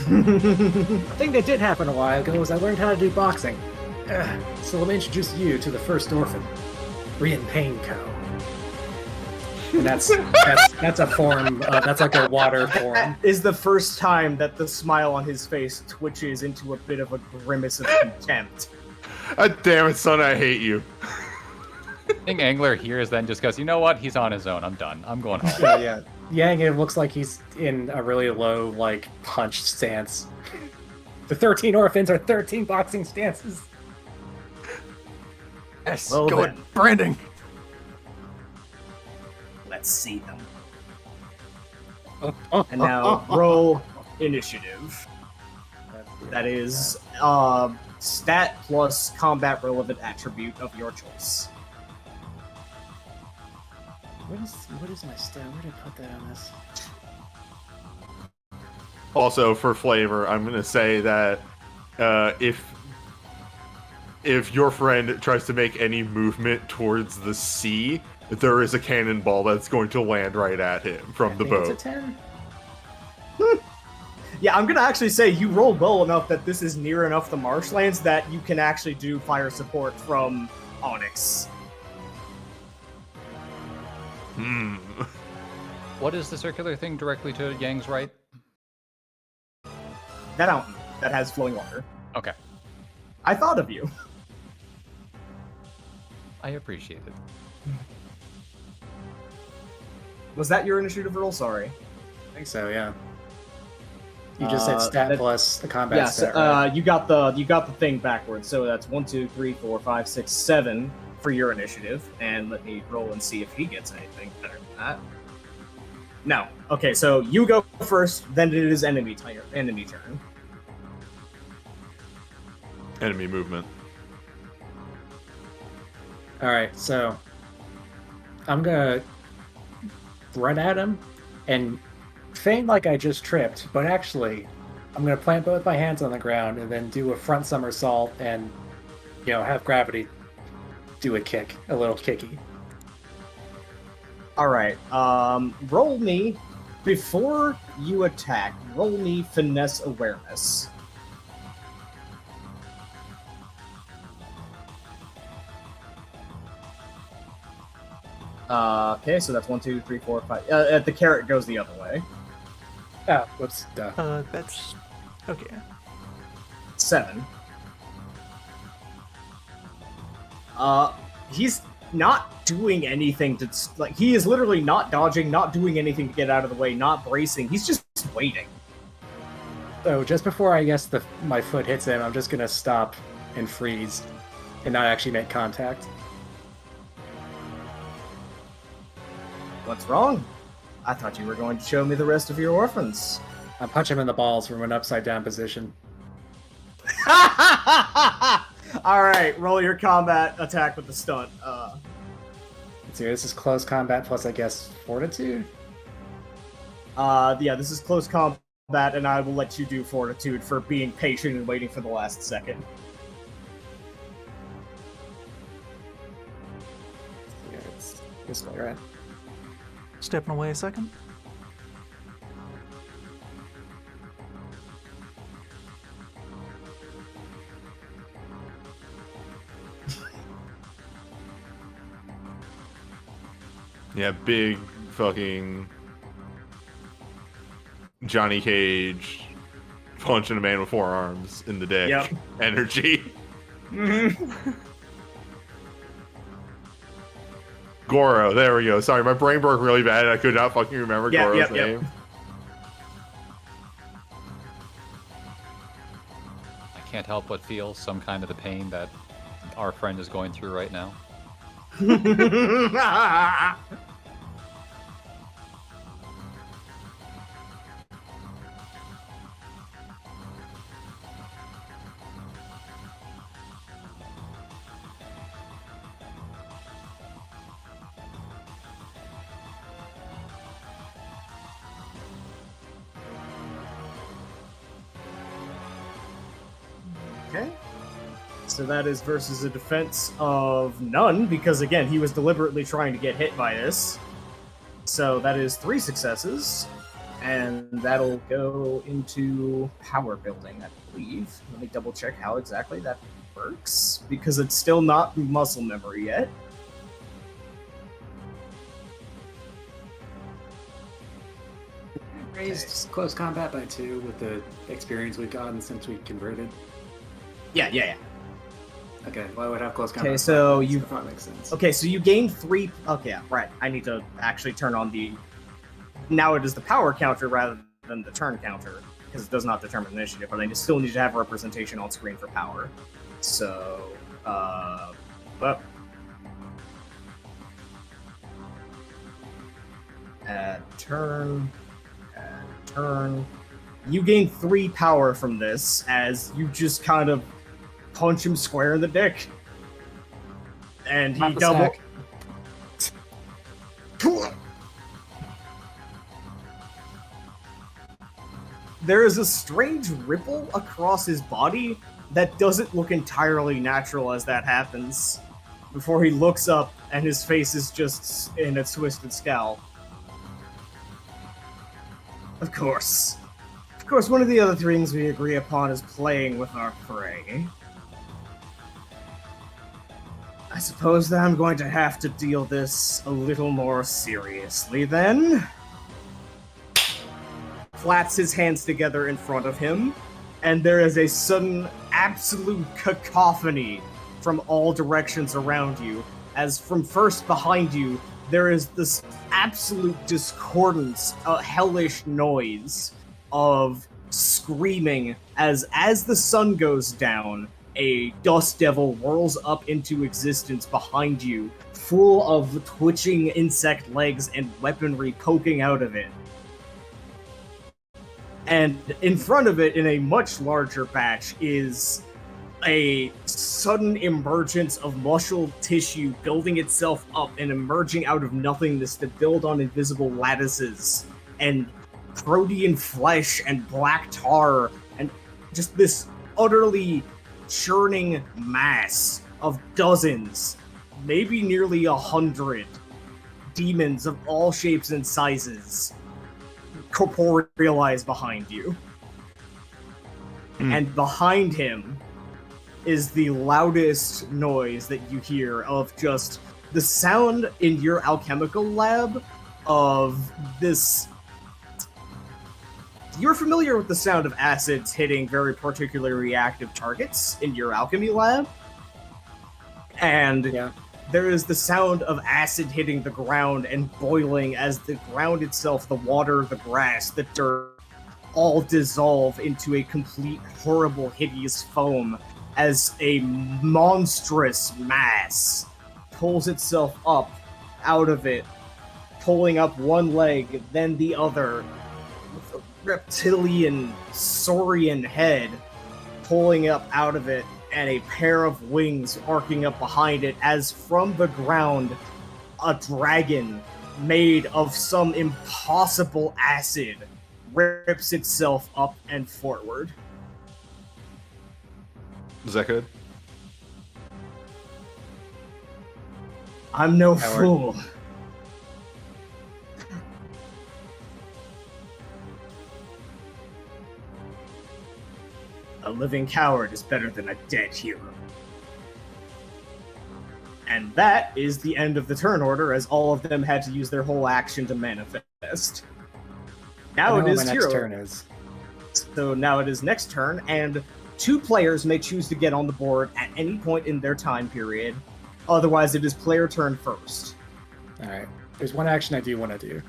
B: the thing that did happen a while ago was I learned how to do boxing. So let me introduce you to the first orphan, Rian Pain Co. And that's a form. That's like a water form.
A: Is the first time that the smile on his face twitches into a bit of a grimace of contempt.
D: Damn it, son, I hate you.
C: I think Angler hears then just goes, you know what? He's on his own. I'm done. I'm going home.
B: So yeah, Yang, it looks like he's in a really low, like, hunched stance. The 13 orphans are 13 boxing stances.
E: Yes,
A: Well
E: go
A: then.
E: ahead. Branding.
A: Let's see them. And now roll initiative. That is stat plus combat relevant attribute of your choice.
B: What is my stat? Where did I put that on this?
D: Also, for flavor, I'm gonna say that if your friend tries to make any movement towards the sea, there is a cannonball that's going to land right at him from the
B: I think
D: boat.
B: it's a 10.
A: Yeah, I'm gonna actually say you rolled well enough that this is near enough the marshlands that you can actually do fire support from Onyx.
D: Hmm.
C: What is the circular thing directly to Yang's right?
A: That fountain that has flowing water.
C: Okay.
A: I thought of you.
C: I appreciate it.
A: Was that your initiative roll? Sorry.
B: I think so, yeah. You just said stat
A: that-
B: plus the combat
A: Yes,
B: stat, right?
A: you got the thing backwards. So that's 1, 2, 3, 4, 5, 6, 7 for your initiative. And let me roll and see if he gets anything better than that. No. Okay, so you go first. Then it is enemy turn.
D: Enemy movement.
B: Alright, so I'm gonna run at him and feign like I just tripped, but actually I'm gonna plant both my hands on the ground and then do a front somersault and, have gravity do a kick, a little kicky.
A: All right. Roll me before you attack. Roll me finesse awareness. Okay, so that's 1, 2, 3, 4, 5. The carrot goes the other way.
B: Oh, whoops, duh.
E: That's okay.
A: 7. He's not doing anything to he is literally not dodging, not doing anything to get out of the way, not bracing. He's just waiting.
B: So just before I guess my foot hits him, I'm just gonna stop and freeze and not actually make contact.
A: What's wrong? I thought you were going to show me the rest of your orphans.
B: I punch him in the balls from an upside down position.
A: All right, roll your combat attack with the stunt.
B: Let's see, this is close combat plus, I guess, fortitude?
A: Yeah, this is close combat, and I will let you do fortitude for being patient and waiting for the last second.
B: Yeah, it's this way, right?
E: Stepping away a second.
D: Yeah, big fucking Johnny Cage punching a man with 4 arms in the dick.
A: Yep.
D: Energy.
A: Mm-hmm.
D: Goro, there we go. Sorry, my brain broke really bad. I could not fucking remember Goro's name.
C: I can't help but feel some kind of the pain that our friend is going through right now.
A: Okay. So that is versus a defense of none, because again, he was deliberately trying to get hit by this. So that is 3 successes, and that'll go into power building, I believe. Let me double check how exactly that works, because it's still not muscle memory yet.
B: Raised close combat by 2 with the experience we've gotten since we converted.
A: Yeah.
B: Okay, well, I would have close combat.
A: Okay, so
B: if
A: you.
B: that makes sense.
A: Okay, so you gain 3. Okay, yeah, right. I need to actually turn on the. Now it is the power counter rather than the turn counter, because it does not determine initiative, but I still need to have representation on screen for power. So, well. Turn. You gain 3 power from this as you just kind of punch him square in the dick. And he double. There is a strange ripple across his body that doesn't look entirely natural as that happens. Before he looks up and his face is just in a twisted scowl. Of course, one of the other things we agree upon is playing with our prey. I suppose that I'm going to have to deal this a little more seriously then. Claps his hands together in front of him, and there is a sudden absolute cacophony from all directions around you, as from first behind you, there is this absolute discordance, a hellish noise of screaming as the sun goes down, a dust devil whirls up into existence behind you, full of twitching insect legs and weaponry poking out of it. And in front of it, in a much larger batch, is a sudden emergence of muscle tissue building itself up and emerging out of nothingness to build on invisible lattices, and protean flesh and black tar, and just this utterly churning mass of dozens, maybe nearly 100 demons of all shapes and sizes corporealize behind you. And behind him is the loudest noise that you hear of just the sound in your alchemical lab of this. You're familiar with the sound of acids hitting very particularly reactive targets in your alchemy lab? And there is the sound of acid hitting the ground and boiling as the ground itself, the water, the grass, the dirt, all dissolve into a complete, horrible, hideous foam as a monstrous mass pulls itself up out of it, pulling up one leg, then the other, with a reptilian, saurian head pulling up out of it, and a pair of wings arcing up behind it as from the ground, a dragon made of some impossible acid rips itself up and forward.
D: Is that good?
A: I'm no fool. A living coward is better than a dead hero. And that is the end of the turn order, as all of them had to use their whole action to manifest. Now it is
B: my next turn is.
A: So now it is next turn, and 2 players may choose to get on the board at any point in their time period. Otherwise, it is player turn first.
B: Alright. There's one action I do want to do.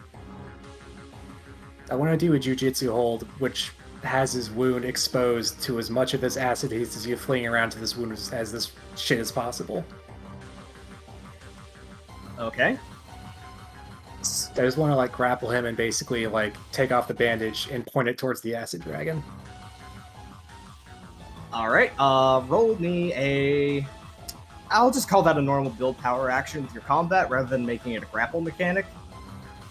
B: I want to do a Jujitsu hold, which has his wound exposed to as much of his acid haze as you fleeing around to this wound as this shit as possible.
A: Okay.
B: I just want to like grapple him and basically like take off the bandage and point it towards the acid dragon.
A: Alright, roll me a... I'll just call that a normal build power action with your combat rather than making it a grapple mechanic.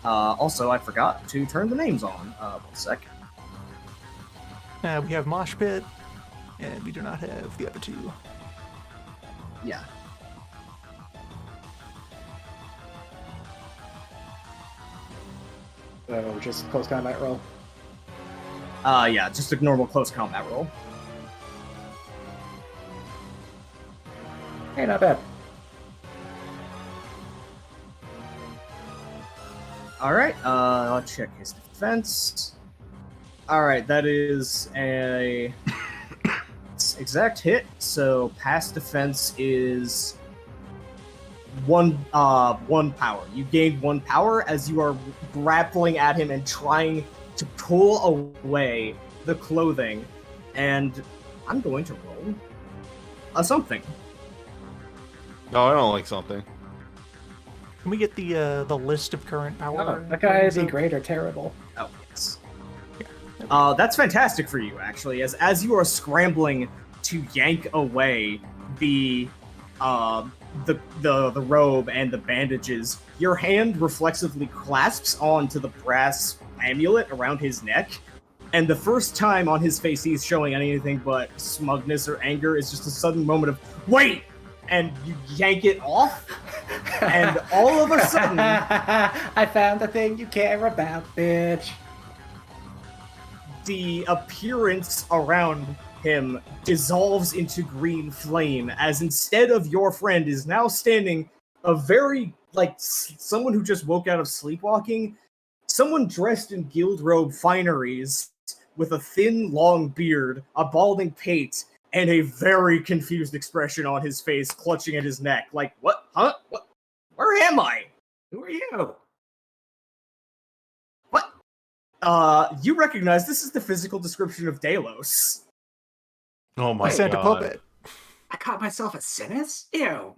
A: Also, I forgot to turn the names on. 1 sec.
E: We have Mosh Pit, and we do not have the other 2.
A: Yeah.
B: So just close combat roll.
A: Yeah, just a normal close combat roll.
B: Hey, not bad.
A: Alright, I'll check his defense. Alright, that is a exact hit, so past defense is one power. You gain 1 power as you are grappling at him and trying to pull away the clothing, and I'm going to roll a something.
D: No, I don't like something.
E: Can we get the list of current power?
B: That guy is he great or terrible?
A: Oh, yes. That's fantastic for you, actually, as you are scrambling to yank away the robe and the bandages, your hand reflexively clasps onto the brass amulet around his neck, and the first time on his face he's showing anything but smugness or anger is just a sudden moment of, wait! And you yank it off, and all of a sudden...
B: I found the thing you care about, bitch.
A: The appearance around him dissolves into green flame, as instead of your friend is now standing a very, like, someone who just woke out of sleepwalking, someone dressed in guild robe fineries, with a thin, long beard, a balding pate, and a very confused expression on his face, clutching at his neck. Like, what? Huh? What? Where am I?
B: Who are you?
A: What? You recognize this is the physical description of Delos.
D: Oh my
E: I sent a
D: god.
E: puppet.
B: I caught myself at Sinus? Ew.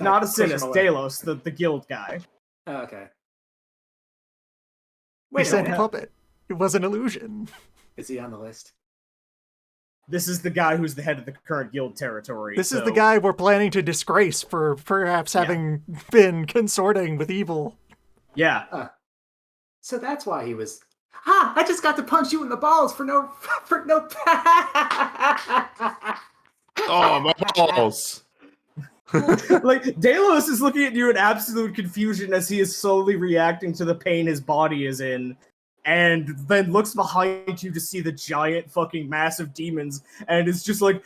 A: Not a Sinus, Delos, the guild guy.
B: Oh, okay.
E: We sent a puppet. It was an illusion.
B: Is he on the list?
A: This is the guy who's the head of the current guild territory.
E: This is the guy we're planning to disgrace for perhaps having been consorting with evil.
A: Yeah.
B: So that's why he was... I just got to punch you in the balls for no...
D: Oh, my balls.
A: Like, Delos is looking at you in absolute confusion as he is slowly reacting to the pain his body is in, and then looks behind you to see the giant fucking massive demons, and is just like,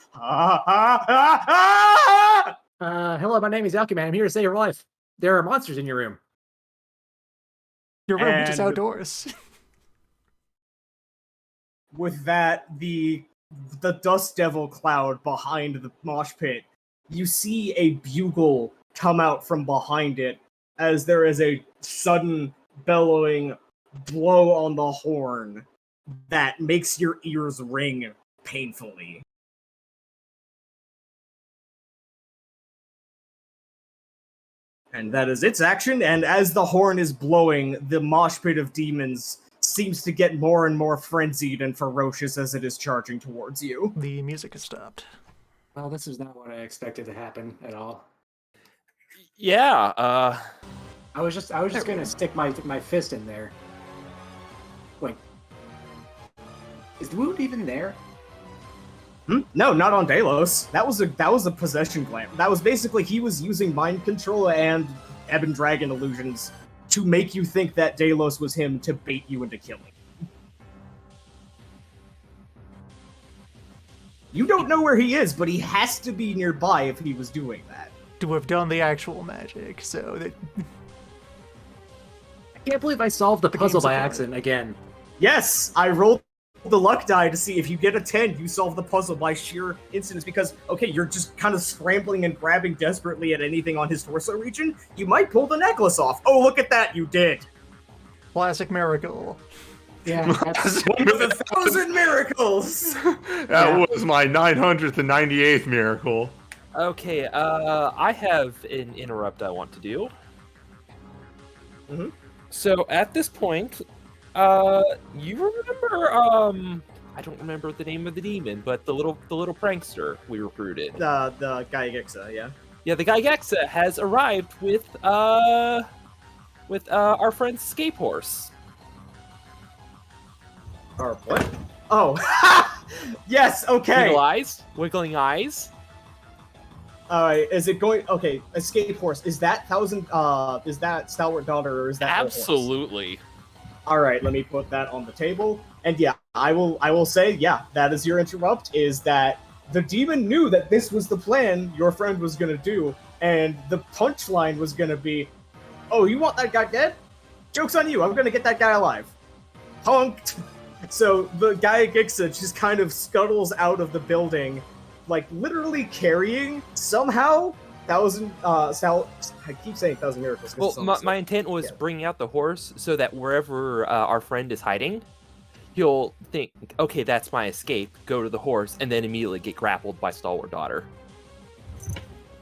B: hello, my name is Alchemy. I'm here to save your life. There are monsters in your room.
E: Your room, which is
A: And-
E: outdoors.
A: With that, the dust devil cloud behind the mosh pit, you see a bugle come out from behind it as there is a sudden bellowing blow on the horn that makes your ears ring painfully. And that is its action, and as the horn is blowing, the mosh pit of demons seems to get more and more frenzied and ferocious as it is charging towards you.
E: The music has stopped.
B: Well, this is not what I expected to happen at all.
F: Yeah,
B: I was just gonna stick my fist in there. Wait. Is the wound even there?
A: No, not on Delos. That was a possession glam. That was basically he was using mind control and Ebon Dragon illusions to make you think that Delos was him to bait you into killing. You don't know where he is, but he has to be nearby if he was doing that.
E: to have done the actual magic. So that
B: I can't believe I solved the puzzle
E: game's
B: by
E: apart.
B: accident again.
A: Yes, I rolled the luck die to see if you get a 10, you solve the puzzle by sheer incidence because, okay, you're just kind of scrambling and grabbing desperately at anything on his torso region. You might pull the necklace off. Oh, look at that, you did.
E: classic miracle.
B: Yeah, that's,
A: One of 1,000 miracles.
D: That was my 998th miracle.
F: Okay, I have an interrupt I want to do.
A: Mm-hmm.
F: So at this point, you remember, I don't remember the name of the demon, but the little prankster we recruited.
A: The Gaigixa, yeah.
F: Yeah, the guy Gexa has arrived with our friend's escape horse.
A: Or what? Oh, yes. Okay.
F: Wiggling eyes.
A: All right. Is it going? Okay. Escape horse. Is that Is that Stalwart Daughter or is that her horse?
F: Absolutely.
A: All right. Let me put that on the table. And yeah, I will say, yeah, that is your interrupt. Is that the demon knew that this was the plan your friend was gonna do, and the punchline was gonna be, "Oh, you want that guy dead? Joke's on you. I'm gonna get that guy alive." Punked. So the guy Gixa just kind of scuttles out of the building, like literally carrying somehow I keep saying 1,000 miracles.
F: Well, my intent was bringing out the horse so that wherever our friend is hiding, he'll think, okay, that's my escape, go to the horse, and then immediately get grappled by Stalwart Daughter.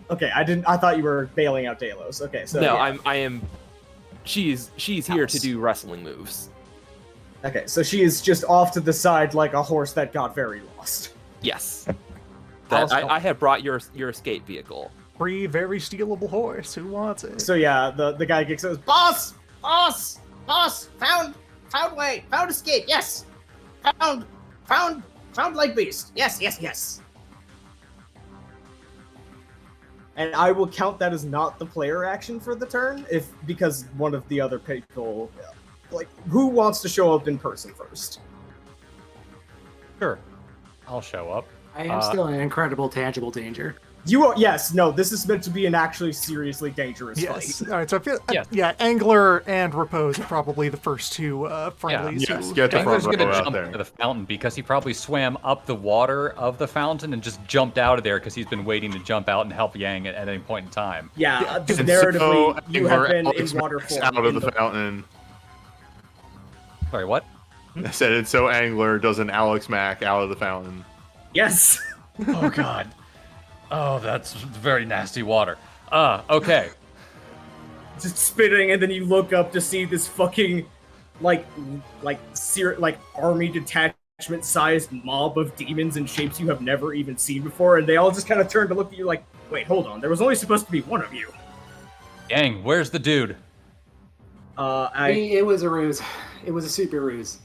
A: Okay, I thought you were bailing out Delos. Okay, so
F: no,
A: yeah.
F: I am. She's here to do wrestling moves.
A: Okay, so she is just off to the side like a horse that got very lost.
F: Yes. I have brought your escape vehicle.
E: Free, very stealable horse. Who wants it?
A: So yeah, the guy says, "Boss, found way, found escape. Yes, found leg beast. Yes. And I will count that as not the player action for the turn, because one of the other people, like, who wants to show up in person first?
C: Sure. I'll show up.
B: I am still in incredible tangible danger.
A: You are, yes, no, this is meant to be an actually seriously dangerous
E: Yes.
A: fight.
E: All right. So I feel
C: Yes.
E: yeah, Angler and Repose are probably the first two friendlies.
D: Yes,
E: who-
D: get the
C: Angler's
D: front
C: gonna
D: row out
C: jump
D: there.
C: into the fountain because he probably swam up the water of the fountain and just jumped out of there because he's been waiting to jump out and help Yang at any point in time.
A: Yeah, just
D: And
A: narratively,
D: so
A: you have been
D: Alex
A: in water
D: Max
A: form.
D: out of the fountain.
C: Sorry, what?
D: I said it's so Angler does an Alex Mack out of the fountain.
A: Yes.
C: Oh God. Oh, that's very nasty water. Okay.
A: Just spitting, and then you look up to see this fucking, like army detachment-sized mob of demons in shapes you have never even seen before, and they all just kind of turn to look at you like, wait, hold on, there was only supposed to be one of you.
C: Yang, where's the dude?
B: It was a ruse. It was a super ruse.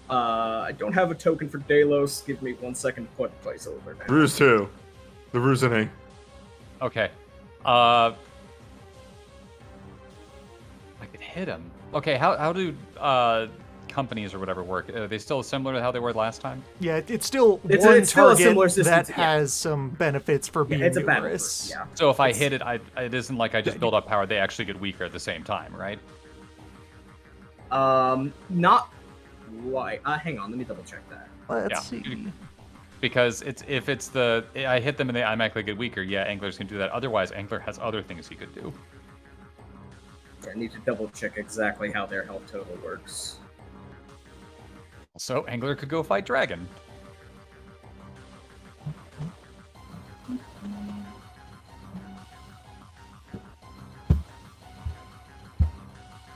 A: I don't have a token for Delos. Give me 1 second to put placeholder down.
D: Ruse 2. The Rusening.
C: Okay. I can hit him. Okay, how do companies or whatever work? Are they still similar to how they were last time?
E: Yeah, it's still
A: It's
E: one
A: still a
E: target
A: similar system,
E: that
A: yeah.
E: has some benefits for being
A: It's a battle
E: numerous.
A: first, yeah.
C: So if I hit it, it isn't like I just build up power. They actually get weaker at the same time, right?
A: Not quite. Hang on, let me double check that.
E: Let's
C: Yeah.
E: see.
C: Because if it's I hit them and they automatically get weaker, yeah, Angler's can do that. Otherwise, Angler has other things he could do.
A: I need to double check exactly how their health total works.
C: Also, Angler could go fight Dragon.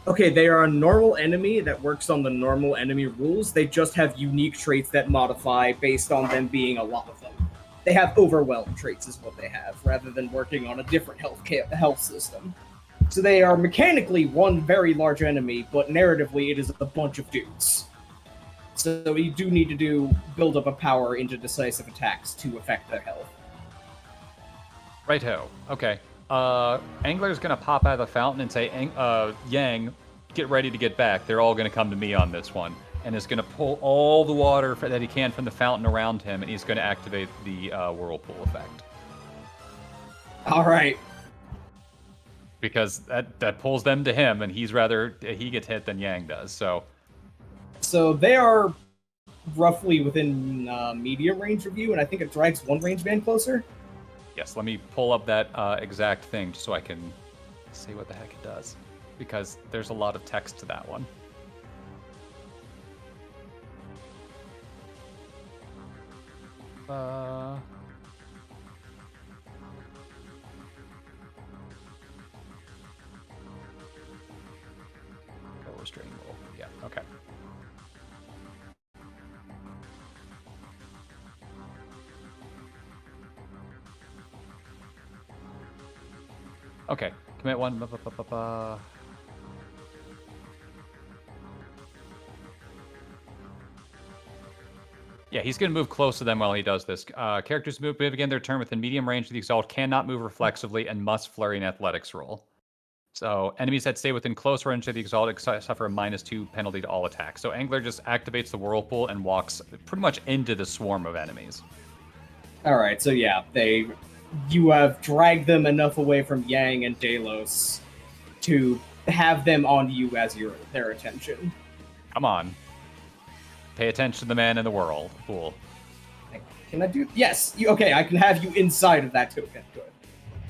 A: Okay, they are a normal enemy that works on the normal enemy rules. They just have unique traits that modify based on them being a lot of them. They have overwhelm traits is what they have, rather than working on a different health system. So they are mechanically one very large enemy, but narratively it is a bunch of dudes. So you do need to build up a power into decisive attacks to affect their health.
C: Righto. Okay. Angler's gonna pop out of the fountain and say, Yang, get ready to get back. They're all gonna come to me on this one. And is gonna pull all the water that he can from the fountain around him, and he's gonna activate the whirlpool effect.
A: All right.
C: Because that pulls them to him, and he gets hit than Yang does.
A: So they are roughly within medium range of you, and I think it drags one range band closer.
C: Yes, let me pull up that exact thing just so I can see what the heck it does, because there's a lot of text to that one. Go restrain roll. Yeah, okay. Okay, commit one. Yeah, he's going to move close to them while he does this. Characters move begin their turn within medium range of the Exalt cannot move reflexively and must flurry an athletics roll. So enemies that stay within close range of the Exalt suffer a -2 penalty to all attacks. So Angler just activates the Whirlpool and walks pretty much into the swarm of enemies.
A: All right, so yeah, you have dragged them enough away from Yang and Delos to have them on you as their attention.
C: Come on. Pay attention to the man in the whirlpool.
A: Can I do? Yes. Okay, I can have you inside of that token. Good.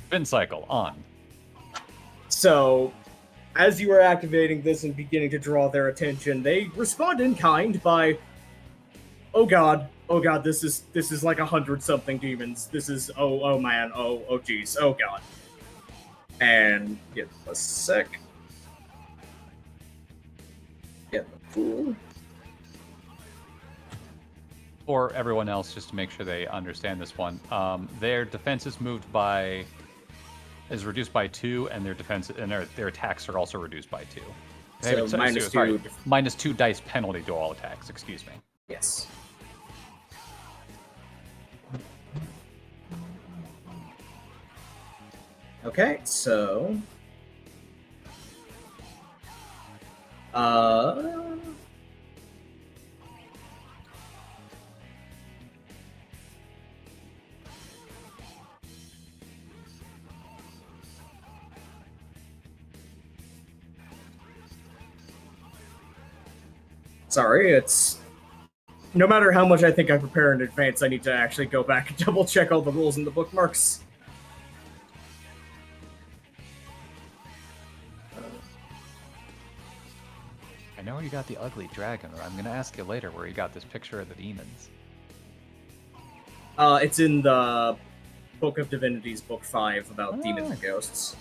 C: Spin cycle on.
A: So, as you are activating this and beginning to draw their attention, they respond in kind by, oh god, this is like 100-something demons. This is oh man, oh geez, oh god. And give a sec. Get the fool.
C: For everyone else, just to make sure they understand this one, their defense is reduced by 2, and their defense and their attacks are also reduced by 2.
A: So -2.
C: -2 dice penalty to all attacks. Excuse me.
A: Yes. Okay, so sorry, it's no matter how much I think I prepare in advance, I need to actually go back and double check all the rules in the bookmarks.
C: I know you got the ugly dragon, but I'm going to ask you later where you got this picture of the demons.
A: It's in the Book of Divinities, Book 5, about demons and ghosts.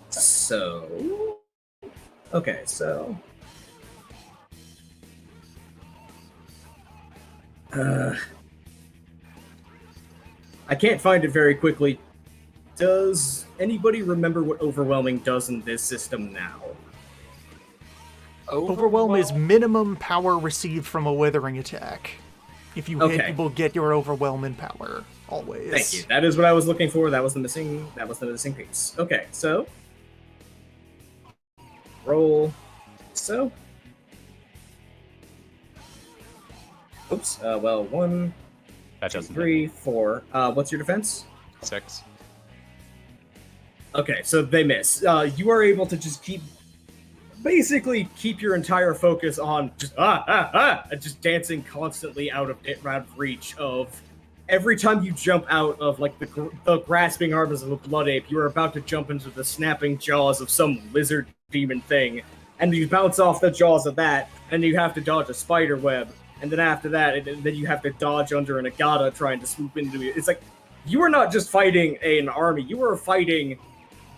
A: So... Okay, so... I can't find it very quickly. Does anybody remember what Overwhelming does in this system now?
E: Overwhelm is minimum power received from a withering attack. If you hit, you will get your overwhelming power always.
A: Thank you. That is what I was looking for. That was the missing piece. Okay, so roll. So. Oops. Well, 1,
C: that
A: 2, 3, 4. What's your defense?
C: 6.
A: Okay, so they miss. You are able to just keep your entire focus on just dancing constantly out of reach of every time you jump out of like the grasping arms of a blood ape, you are about to jump into the snapping jaws of some lizard demon thing, and you bounce off the jaws of that, and you have to dodge a spider web, and then after that, then you have to dodge under an agata trying to swoop into it. It's like you are not just fighting an army; you are fighting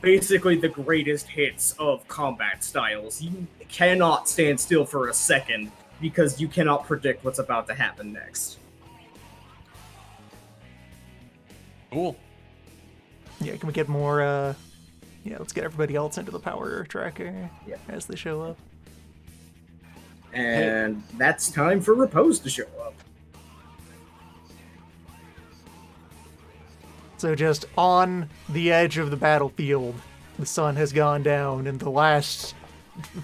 A: basically the greatest hits of combat styles. You cannot stand still for a second because you cannot predict what's about to happen next.
C: Cool.
E: Yeah, can we get more, let's get everybody else into the power tracker as they show up.
A: And that's time for Repose to show up.
E: So just on the edge of the battlefield, the sun has gone down, and the last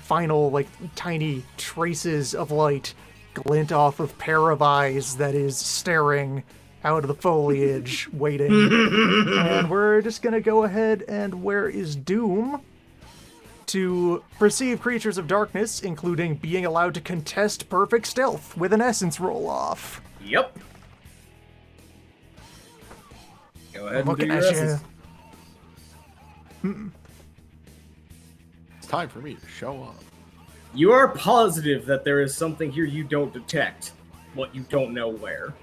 E: final, tiny traces of light glint off of pair of eyes that is staring out of the foliage, waiting. And we're just gonna go ahead and where is Doom to perceive creatures of darkness, including being allowed to contest perfect stealth with an essence roll-off.
A: Yep. Go ahead and
E: Looking
A: do your
E: at
A: essence.
E: you.
D: It's time for me to show up.
A: You are positive that there is something here you don't detect, but you don't know where.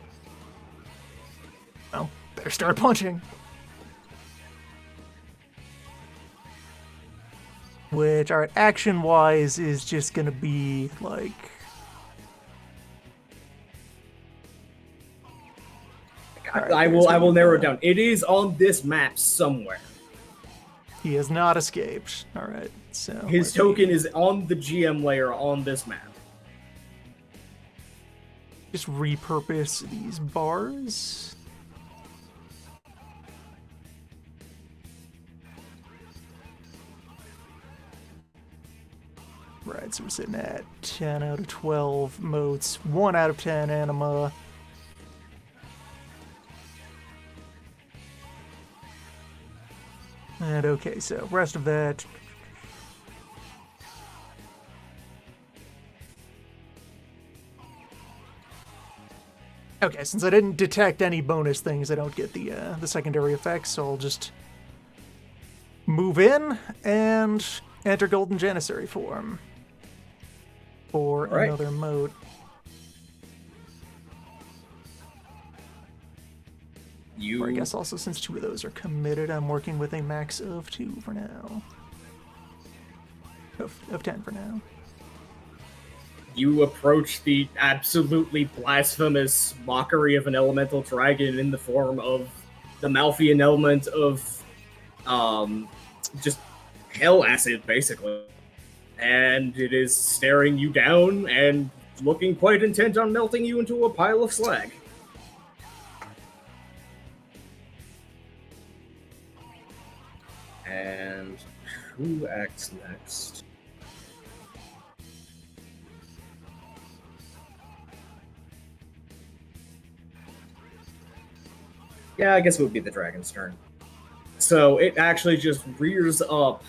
E: Well, better start punching. Which, alright, action-wise is just gonna be, like... Alright,
A: I will narrow it down. It is on this map somewhere.
E: He has not escaped. Alright, so...
A: His token is on the GM layer on this map.
E: Just repurpose these bars. Right, so we're sitting at 10 out of 12 motes, 1 out of 10 anima. And okay, so rest of that. Okay, since I didn't detect any bonus things, I don't get the secondary effects, so I'll just move in and enter Golden Janissary form for another mode. Or I guess also since 2 of those are committed, I'm working with a max of 2 for now. Of 10 for now.
A: You approach the absolutely blasphemous mockery of an elemental dragon in the form of the Malfian element of just hell acid, basically. And it is staring you down and looking quite intent on melting you into a pile of slag. And who acts next? Yeah, I guess it would be the dragon's turn. So it actually just rears up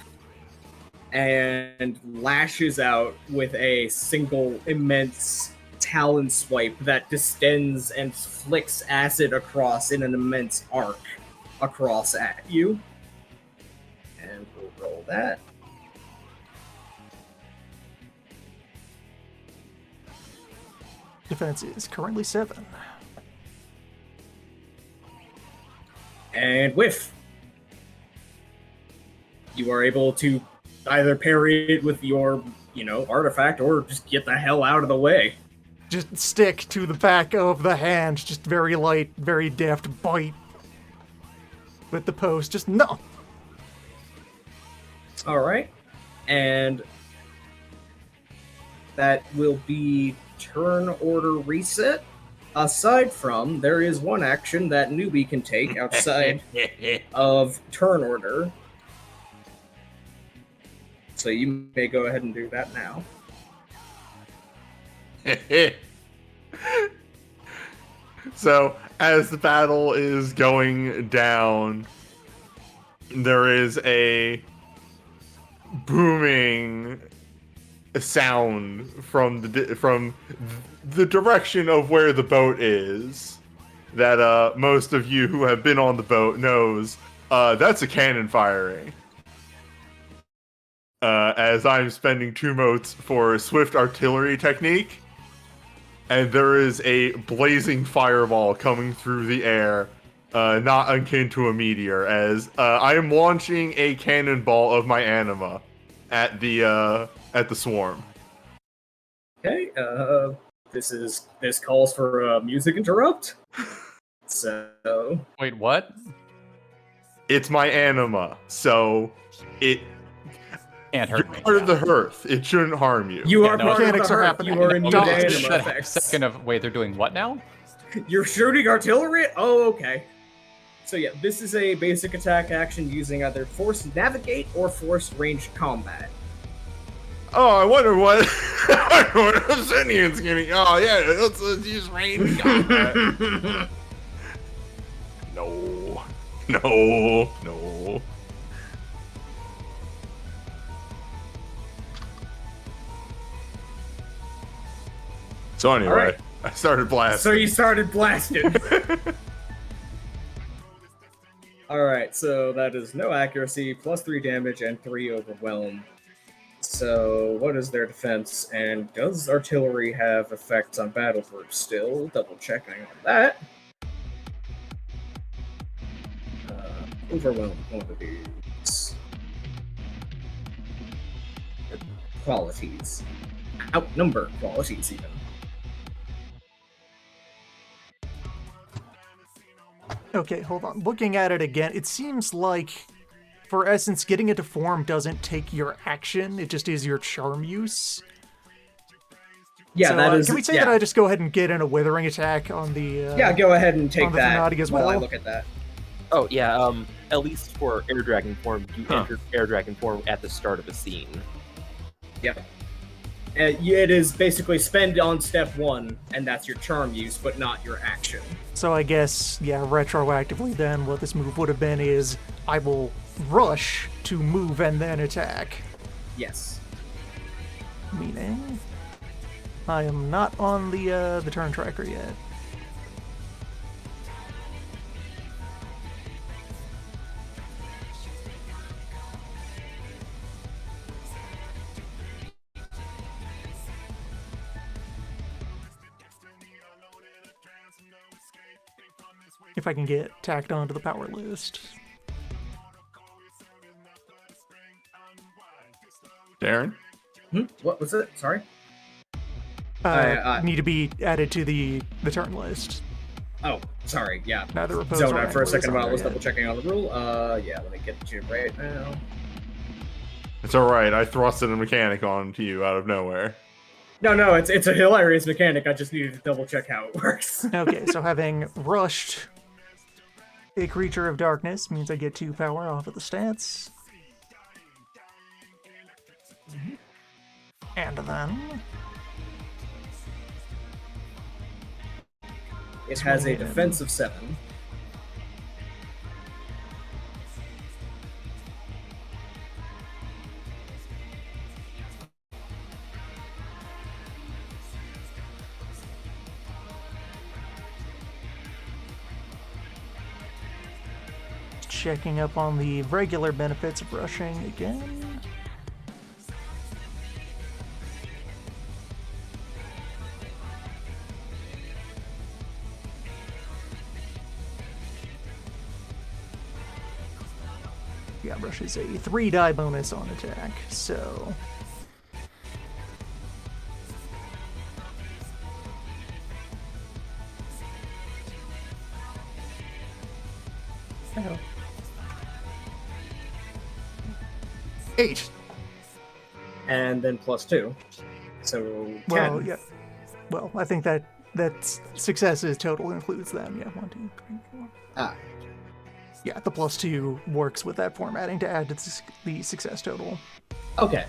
A: and lashes out with a single immense talon swipe that distends and flicks acid across in an immense arc across at you. And we'll roll that.
E: Defense is currently 7.
A: And whiff. You are able to either parry it with your, artifact or just get the hell out of the way.
E: Just stick to the back of the hand, just very light, very deft bite with the post. Just no.
A: Alright. And that will be turn order reset. Aside from, there is one action that newbie can take outside of turn order. So you may go ahead and do that now.
D: So, as the battle is going down, there is a booming sound from the direction of where the boat is that most of you who have been on the boat knows that's a cannon firing. As I'm spending 2 motes for swift artillery technique, and there is a blazing fireball coming through the air, not akin to a meteor, as I am launching a cannonball of my anima at the swarm.
A: Okay, this calls for a music interrupt. So
C: Wait, what?
D: It's my anima, so it
C: Can't
D: you're
C: hurt me.
D: part of the hearth. It shouldn't harm you.
A: you are
C: no,
A: part of
E: mechanics
A: the
E: are
A: herd.
E: happening.
A: You are immune to
E: Don't.
A: anima
C: Shut up.
A: effects.
C: Second of wait, they're doing what now?
A: You're shooting artillery? Oh, okay. So yeah, this is a basic attack action using either forced navigate or forced ranged combat.
D: Oh, I wonder what. I wonder what Obsidian's getting. Oh yeah, let's use range combat. No. So anyway,
A: right.
D: I started blasting.
A: So you started blasting. Alright, so that is no accuracy, +3 damage, and 3 overwhelm. So what is their defense, and does artillery have effects on battle groups still? Double checking on that. Overwhelm quantities. Qualities. Outnumber qualities, even.
E: Okay, hold on. Looking at it again, it seems like for Essence, getting it to form doesn't take your action, it just is your charm use.
A: Yeah,
E: so,
A: that is.
E: Can we say that I just go ahead and get in a withering attack on the?
A: Yeah, go ahead and take that
E: Fnatic as
A: while
E: well.
A: I look at that.
F: Oh yeah, at least for Air Dragon form, you enter Air Dragon form at the start of a scene.
A: Yep. It is basically spend on step 1, and that's your charm use, but not your action.
E: So I guess, yeah, retroactively then, what this move would have been is, I will rush to move and then attack.
A: Yes.
E: Meaning, I am not on the turn tracker yet. If I can get tacked onto the power list.
D: Darren?
A: What was it? Sorry?
E: Need to be added to the turn list.
A: Oh, sorry, yeah.
E: Neither opposed
A: Zoned
E: or
A: out for a
E: anglers
A: second
E: on
A: while I
E: there
A: was
E: yet.
A: double checking on the rule. Yeah, let me get to you right now.
D: It's alright, I thrusted a mechanic onto you out of nowhere.
A: No, it's a hilarious mechanic. I just needed to double check how it works.
E: Okay, so having rushed a creature of darkness means I get 2 power off of the stats. And then
A: It has a defense of 7.
E: checking up on the regular benefits of rushing again. Yeah, rush is a 3-die bonus on attack, so... Oh. 8.
A: And then +2. So 10.
E: Well, yeah. Well, I think that successes total includes them. Yeah, 1, 2, 3, 4.
A: Ah.
E: Yeah, the +2 works with that formatting to add to the success total.
A: Okay.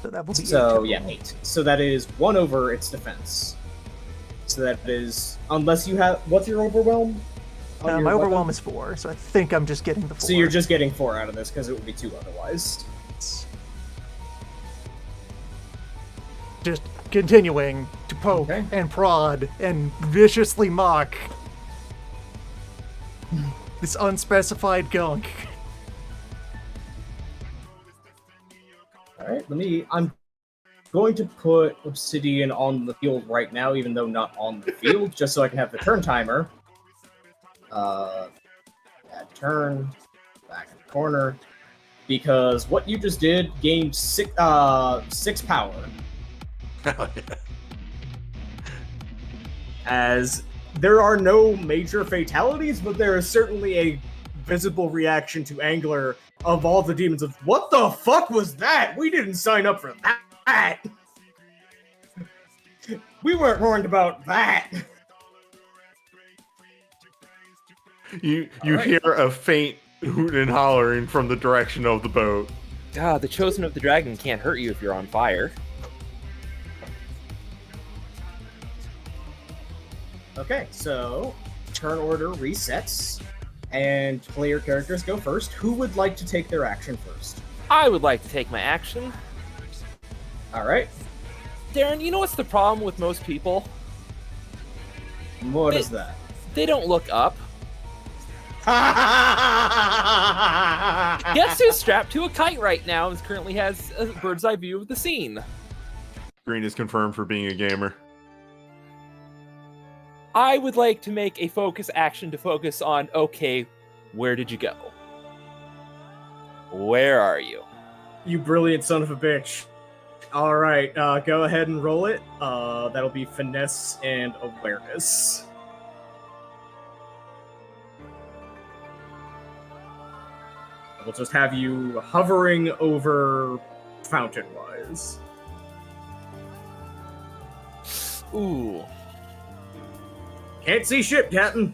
E: So that will be 8
A: So
E: total.
A: yeah, 8. So that is 1 over its defense. So that is, unless you have, what's your overwhelm? On
E: My
A: your
E: overwhelm
A: weapon?
E: is 4, so I think I'm just getting the 4.
A: So you're just getting 4 out of this because it would be 2 otherwise.
E: Just continuing to poke
A: Okay.
E: and prod and viciously mock this unspecified gunk.
A: Alright, I'm going to put Obsidian on the field right now, even though not on the field, just so I can have the turn timer. Add turn, back in the corner. Because what you just did gained 6 power.
D: Hell yeah.
A: As there are no major fatalities, but there is certainly a visible reaction to Angler of all the demons of, what the fuck was that? We didn't sign up for that! We weren't warned about that!
D: You
A: All right.
D: hear a faint hoot and hollering from the direction of the boat.
F: The Chosen of the Dragon can't hurt you if you're on fire.
A: Okay, so turn order resets, and player characters go first. Who would like to take their action first?
F: I would like to take my action.
A: All right.
F: Darren, you know what's the problem with most people?
A: What is that?
F: They don't look up. Guess who's strapped to a kite right now and currently has a bird's eye view of the scene?
D: Green is confirmed for being a gamer.
F: I would like to make a focus action to focus on, okay, where did you go? Where are you?
A: You brilliant son of a bitch. All right, go ahead and roll it. That'll be finesse and awareness. We'll just have you hovering over fountain-wise.
F: Ooh.
A: Can't see shit, Captain.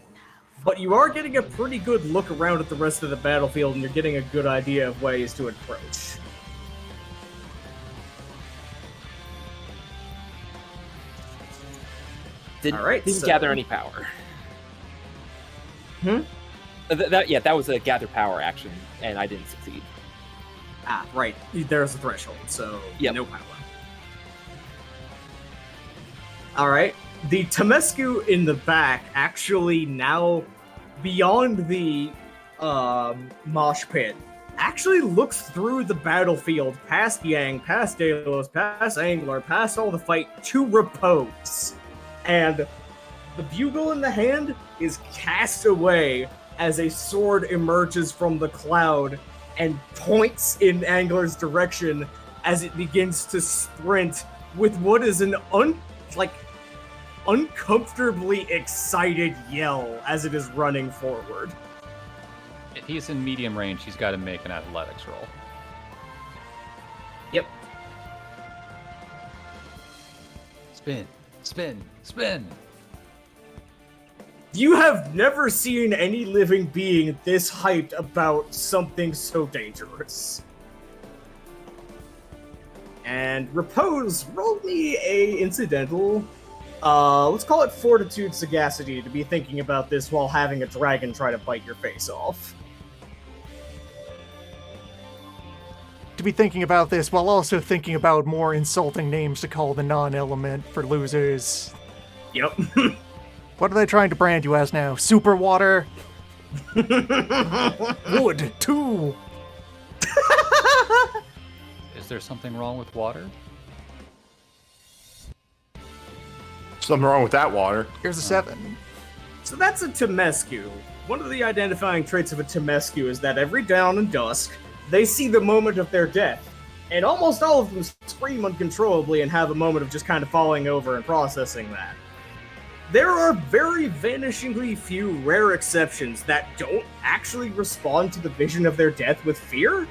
A: But you are getting a pretty good look around at the rest of the battlefield, and you're getting a good idea of ways to approach.
F: Didn't gather any power.
A: Hmm?
F: That was a gather power action, and I didn't succeed.
A: Ah, right. There's a threshold, so no power. Alright. The Temescu in the back actually now, beyond the mosh pit, actually looks through the battlefield, past Yang, past Delos, past Angler, past all the fight, to repose. And the bugle in the hand is cast away as a sword emerges from the cloud and points in Angler's direction as it begins to sprint with what is an uncomfortably excited yell as it is running forward.
C: If he's in medium range, he's got to make an athletics roll.
A: Yep.
C: Spin, spin, spin.
A: You have never seen any living being this hyped about something so dangerous. And Repose, roll me a incidental. Let's call it Fortitude Sagacity to be thinking about this while having a dragon try to bite your face off.
E: To be thinking about this while also thinking about more insulting names to call the non-element for losers.
A: Yep.
E: What are they trying to brand you as now? Super water? Wood, too!
C: Is there something wrong with water?
D: Something wrong with that water.
E: Here's a 7.
A: So that's a Temescu. One of the identifying traits of a Temescu is that every dawn and dusk, they see the moment of their death. And almost all of them scream uncontrollably and have a moment of just kind of falling over and processing that. There are very vanishingly few rare exceptions that don't actually respond to the vision of their death with fear,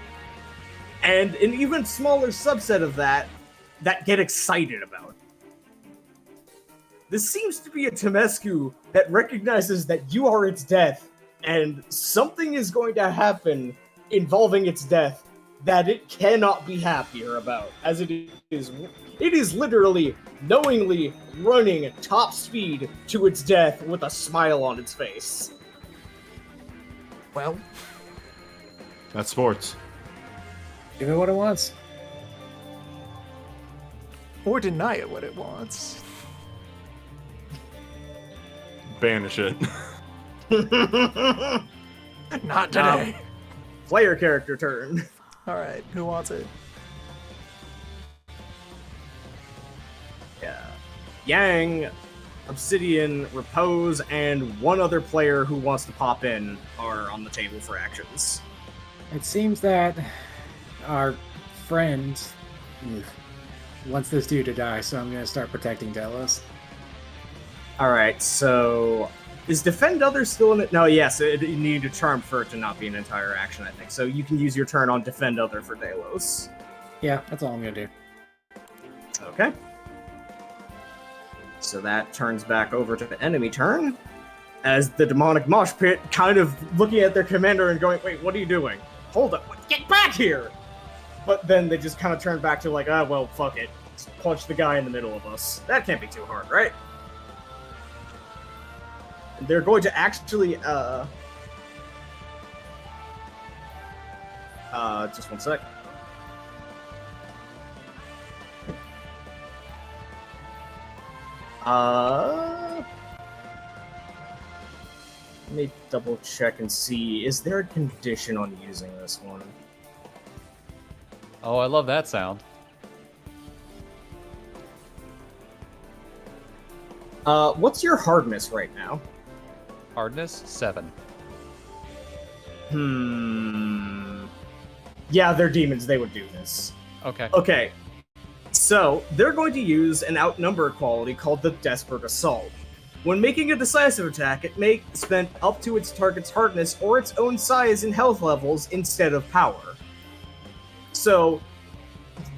A: and an even smaller subset of that get excited about it. This seems to be a Temescu that recognizes that you are its death, and something is going to happen involving its death that it cannot be happier about, as it is literally knowingly running at top speed to its death with a smile on its face.
E: Well,
D: That's sports.
B: Give it what it wants.
E: or deny it what it wants.
D: Banish it.
E: Not today.
A: Player character turn.
E: Alright, who wants it?
A: Yeah. Yang, Obsidian, Repose, and one other player who wants to pop in are on the table for actions.
B: It seems that our friend wants this dude to die, so I'm going to start protecting Delos.
A: Alright, so is Defend Others still in it? No, yes, you need a charm for it to not be an entire action, I think. So you can use your turn on Defend Other for Delos.
B: Yeah, that's all I'm going to do.
A: Okay. So that turns back over to the enemy turn, as the demonic mosh pit kind of looking at their commander and going, wait, what are you doing? Hold up, get back here! But then they just kind of turn back to like, ah, well, fuck it. Just punch the guy in the middle of us. That can't be too hard, right? And they're going to actually, just one sec. Let me double check and see. Is there a condition on using this one?
C: Oh, I love that sound.
A: What's your hardness right now?
C: Hardness 7.
A: Yeah, they're demons. They would do this.
C: Okay.
A: Okay. So, they're going to use an outnumber quality called the Desperate Assault. When making a decisive attack, it may spend up to its target's hardness or its own size and health levels instead of power. So,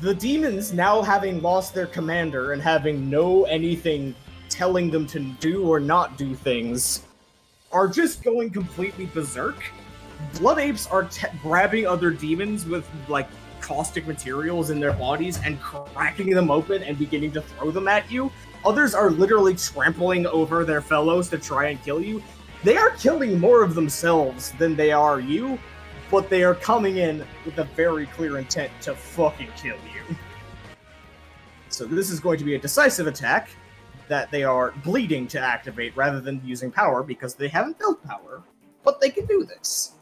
A: the demons, now having lost their commander and having no anything telling them to do or not do things, are just going completely berserk. Blood apes are grabbing other demons with, like, caustic materials in their bodies and cracking them open and beginning to throw them at you. Others are literally trampling over their fellows to try and kill you. They are killing more of themselves than they are you, but they are coming in with a very clear intent to fucking kill you. So this is going to be a decisive attack that they are bleeding to activate rather than using power because they haven't built power. But they can do this.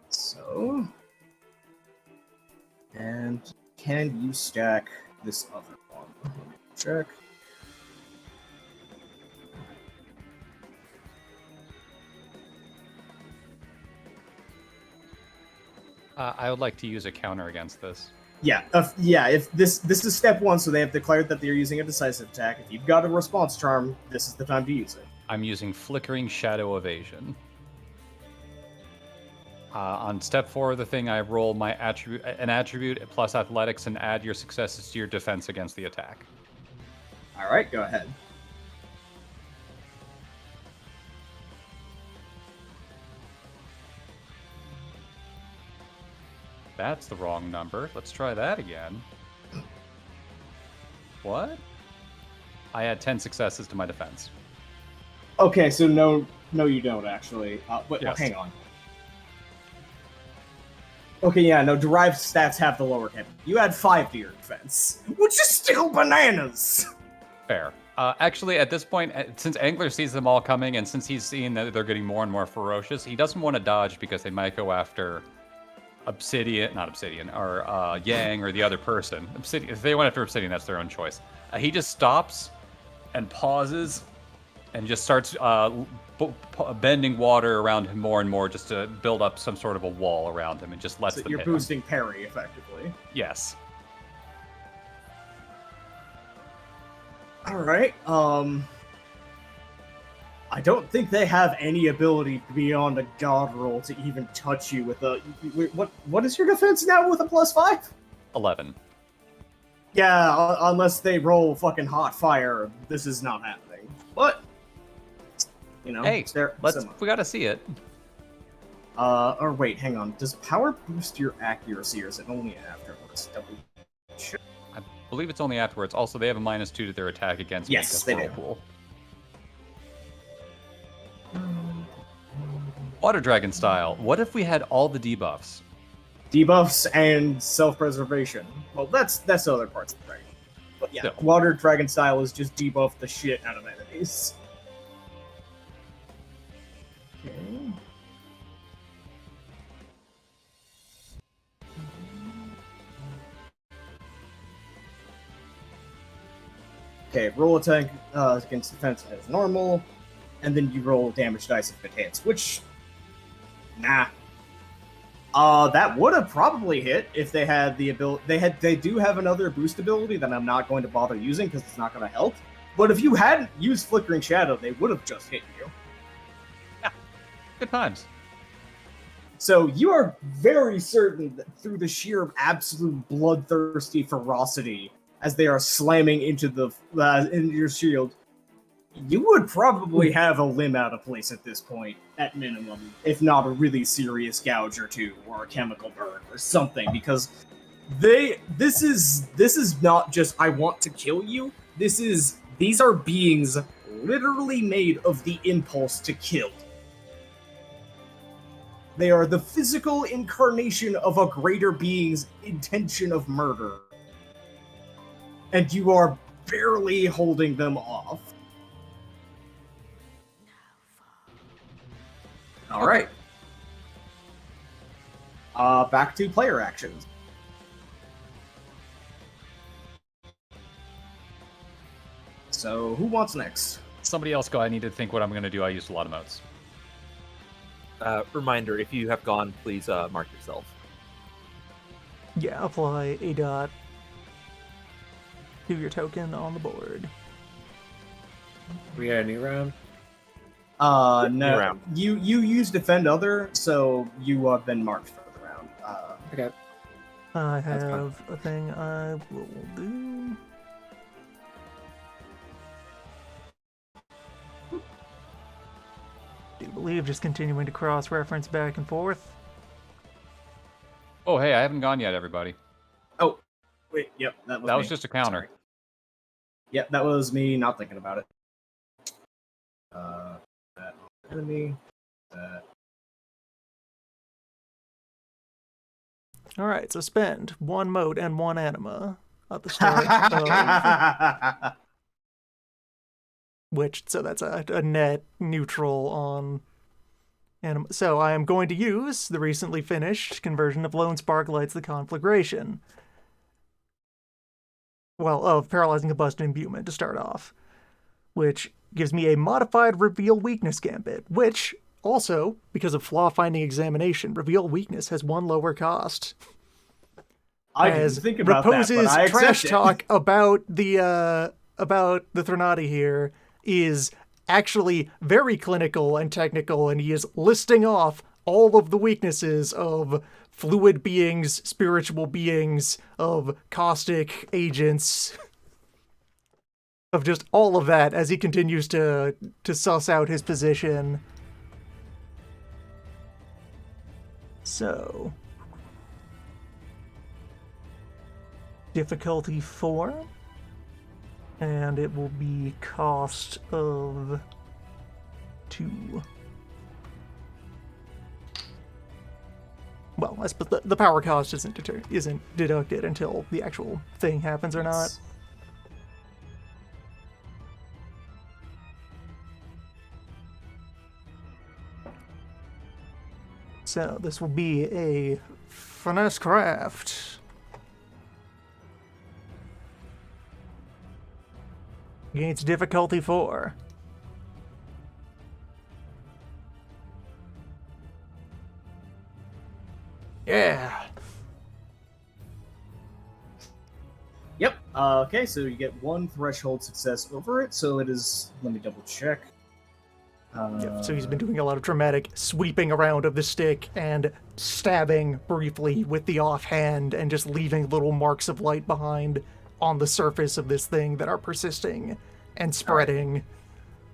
A: So... And can you stack this other one? Check.
C: I would like to use a counter against this.
A: Yeah, if this is step 1, so they have declared that they're using a decisive attack. If you've got a response charm, this is the time to use it.
C: I'm using Flickering Shadow Evasion. On step 4 of the thing, I roll my an attribute plus athletics and add your successes to your defense against the attack.
A: All right, go ahead.
C: That's the wrong number. Let's try that again. What? I add 10 successes to my defense.
A: Okay, so no, you don't actually. But
C: Yes.
A: Hang on. Okay, yeah, no, derived stats have the lower cap. You add 5 to your defense, which is still bananas!
C: Fair. Actually, at this point, since Angler sees them all coming, and since he's seeing that they're getting more and more ferocious, he doesn't want to dodge because they might go after not Obsidian, or Yang, or the other person. Obsidian. If they went after Obsidian, that's their own choice. He just stops and pauses and just starts bending water around him more and more just to build up some sort of a wall around him and just lets them
A: You're
C: hit
A: boosting
C: him.
A: parry, effectively.
C: Yes.
A: Alright, I don't think they have any ability beyond a god roll to even touch you with a... What is your defense now with a +5?
C: 11.
A: Yeah, unless they roll fucking hot fire, this is not happening. But, you know,
C: Hey,
A: let's...
C: we gotta see it.
A: Or wait, hang on. Does power boost your accuracy, or is it only afterwards? Double check.
C: I believe it's only afterwards. Also, they have a -2 to their attack against me.
A: Yes, they do.
C: Whirlpool. Water Dragon style. What if we had all the debuffs?
A: Debuffs and self-preservation. Well, that's other parts of the dragon. But yeah,
C: Still.
A: Water Dragon style is just debuff the shit out of enemies. Okay. Okay, roll attack against defense as normal, and then you roll damage dice if it hits, which... Nah. That would have probably hit if they had the ability. They do have another boost ability that I'm not going to bother using because it's not going to help. But if you hadn't used Flickering Shadow, they would have just hit you.
C: Yeah. Good times.
A: So you are very certain that through the sheer absolute bloodthirsty ferocity as they are slamming into into your shield, You would probably have a limb out of place at this point, at minimum, if not a really serious gouge or two, or a chemical burn or something, because this is not just I want to kill you. These are beings literally made of the impulse to kill. They are the physical incarnation of a greater being's intention of murder. And you are barely holding them off. All right. Back to player actions. So, who wants next?
C: Somebody else go. I need to think what I'm going to do. I used a lot of modes.
F: Reminder, if you have gone, please mark yourself.
E: Yeah, apply a dot to your token on the board.
B: We got a new round?
A: No.
F: Round.
A: You use Defend Other, so you have been marked for the round.
B: Okay.
E: I
A: That's fine.
E: have a thing I will do. Do you believe just continuing to cross-reference back and forth?
C: Oh, hey, I haven't gone yet, everybody.
A: Oh, wait, yep, that was
C: That
A: me.
C: was just a counter.
A: Sorry. Yep, that was me not thinking about it. That enemy, that.
E: Alright, so spend 1 mode and 1 anima at the start of... so that's a net neutral on anima. So I am going to use the recently finished conversion of Lone Spark Lights the Conflagration. Well, of Paralyzing Combustion Imbuement to start off, which gives me a modified Reveal Weakness Gambit, which also, because of flaw-finding examination, Reveal Weakness has 1 lower cost.
A: I didn't think about that,
E: Rapose's
A: but I
E: trash
A: accept it.
E: talk about the Threnody here is actually very clinical and technical, and he is listing off all of the weaknesses of fluid beings, spiritual beings, of caustic agents, of just all of that as he continues to suss out his position. So, difficulty 4, and it will be cost of 2. Well, I suppose the power cost isn't deducted until the actual thing happens or not. So this will be a finesse craft. Against difficulty 4. Yeah.
A: Yep. Okay, so you get 1 threshold success over it, so it is. Let me double check.
E: Yep, so he's been doing a lot of dramatic sweeping around of the stick and stabbing briefly with the offhand and just leaving little marks of light behind on the surface of this thing that are persisting and spreading.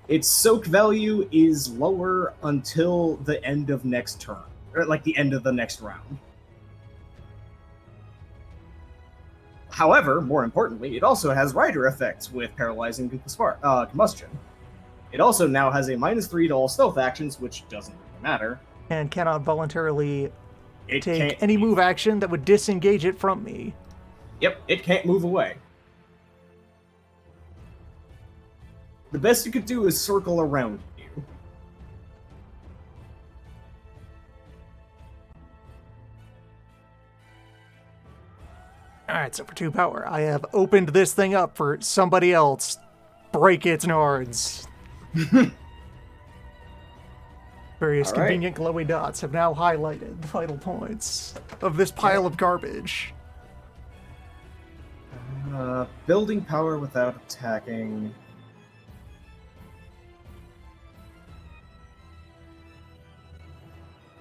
A: Its soak value is lower until the end of next turn, or like the end of the next round. However, more importantly, it also has rider effects with paralyzing combustion. It also now has a -3 to all stealth actions, which doesn't really matter.
E: And cannot voluntarily
A: It
E: take
A: can't.
E: any move action that would disengage it from me.
A: Yep, it can't move away. The best you could do is circle around you.
E: Alright, so for 2 power, I have opened this thing up for somebody else. Break its nards. Various
A: All right.
E: convenient glowy dots have now highlighted the vital points of this pile of garbage.
A: Building power without attacking.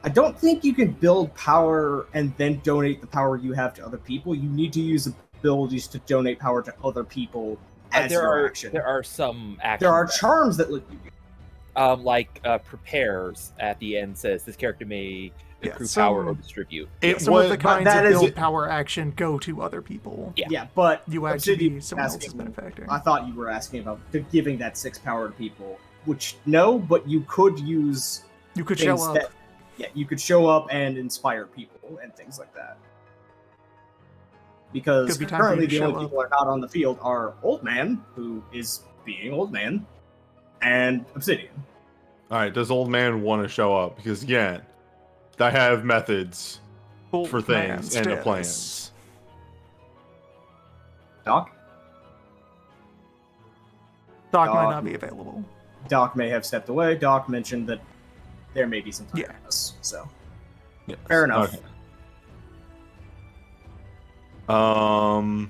A: I don't think you can build power and then donate the power you have to other people. You need to use abilities to donate power to other people as your action.
F: There are some actions.
A: There are charms that let you do.
F: Prepares at the end says this character may accrue
E: some-
F: power or distribute.
E: Some of the kinds
A: that
E: of
A: is
E: build
A: it.
E: power action go to other people.
F: Yeah.
A: But
E: You have to
A: Obsidian
E: be
A: is
E: someone else's
A: asking-
E: benefactor.
A: I thought you were asking about giving that 6 power to people, which no, but you could use
E: You could show
A: things
E: up.
A: that, you could show up and inspire people and things like that. Because
E: Could be time for
A: currently
E: you to
A: the only
E: show up.
A: people that are not on the field are Old Man, who is being Old Man, and Obsidian.
D: All right, does old man want to show up? Because again, I have methods
E: Old
D: for
E: man
D: things and the
E: status.
D: plans.
A: Doc?
E: Doc might
A: Doc.
E: not be available.
A: Doc may have stepped away. Doc mentioned that there may be some time
E: Yeah.
A: for this, so
D: Yes.
A: fair enough.
D: Okay. Um,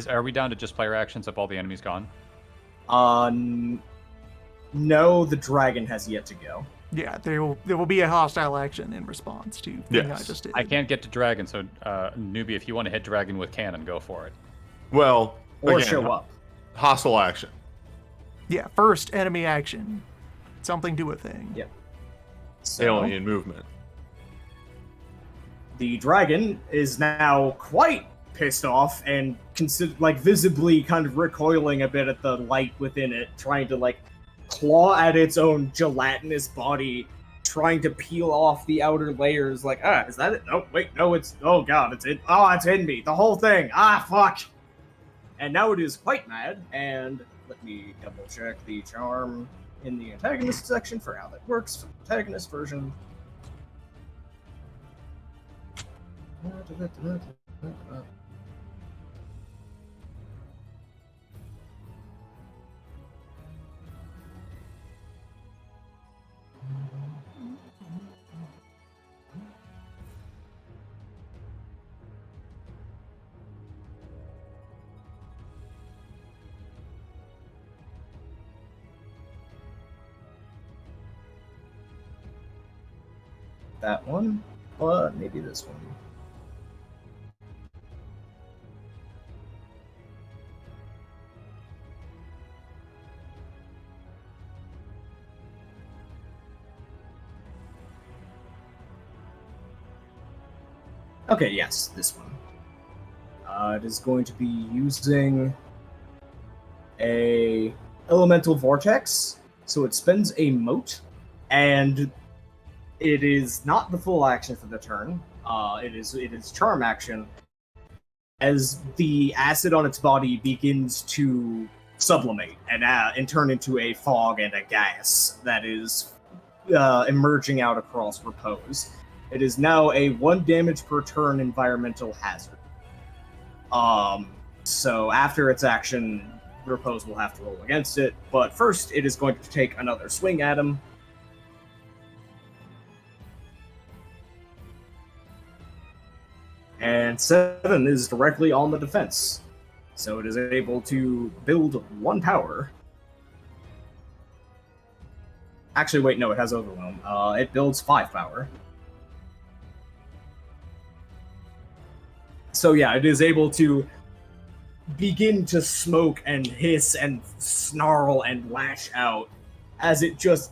C: Are we down to just player actions if all the enemies gone?
A: No, the dragon has yet to go.
E: Yeah, there will be a hostile action in response to the thing I
D: Yes.
E: just did.
C: I can't get to dragon, so newbie, if you want to hit dragon with cannon, go for it.
D: well,
A: Or
D: again,
A: show up.
D: hostile action.
E: Yeah, first enemy action. Something do a thing.
A: Yep. So,
D: Alien movement.
A: the dragon is now quite pissed off and visibly kind of recoiling a bit at the light within it, trying to claw at its own gelatinous body, trying to peel off the outer layers. Is that it? No, wait, no, oh god, it's in me, the whole thing. Fuck. And now it is quite mad, and let me double check the charm in the antagonist section for how that works for the antagonist version. That one, but maybe this one. Okay, yes, this one. It is going to be using a elemental vortex, so it spends a mote, and it is not the full action for the turn. It is charm action, as the acid on its body begins to sublimate and turn into a fog and a gas that is emerging out across Repose. It is now a 1 damage per turn environmental hazard. So after its action, Repose will have to roll against it, but first it is going to take another swing at him. And 7 is directly on the defense. So it is able to build 1 power. Actually, wait, no, it has Overwhelm. It builds 5 power. So yeah, it is able to begin to smoke and hiss and snarl and lash out as it just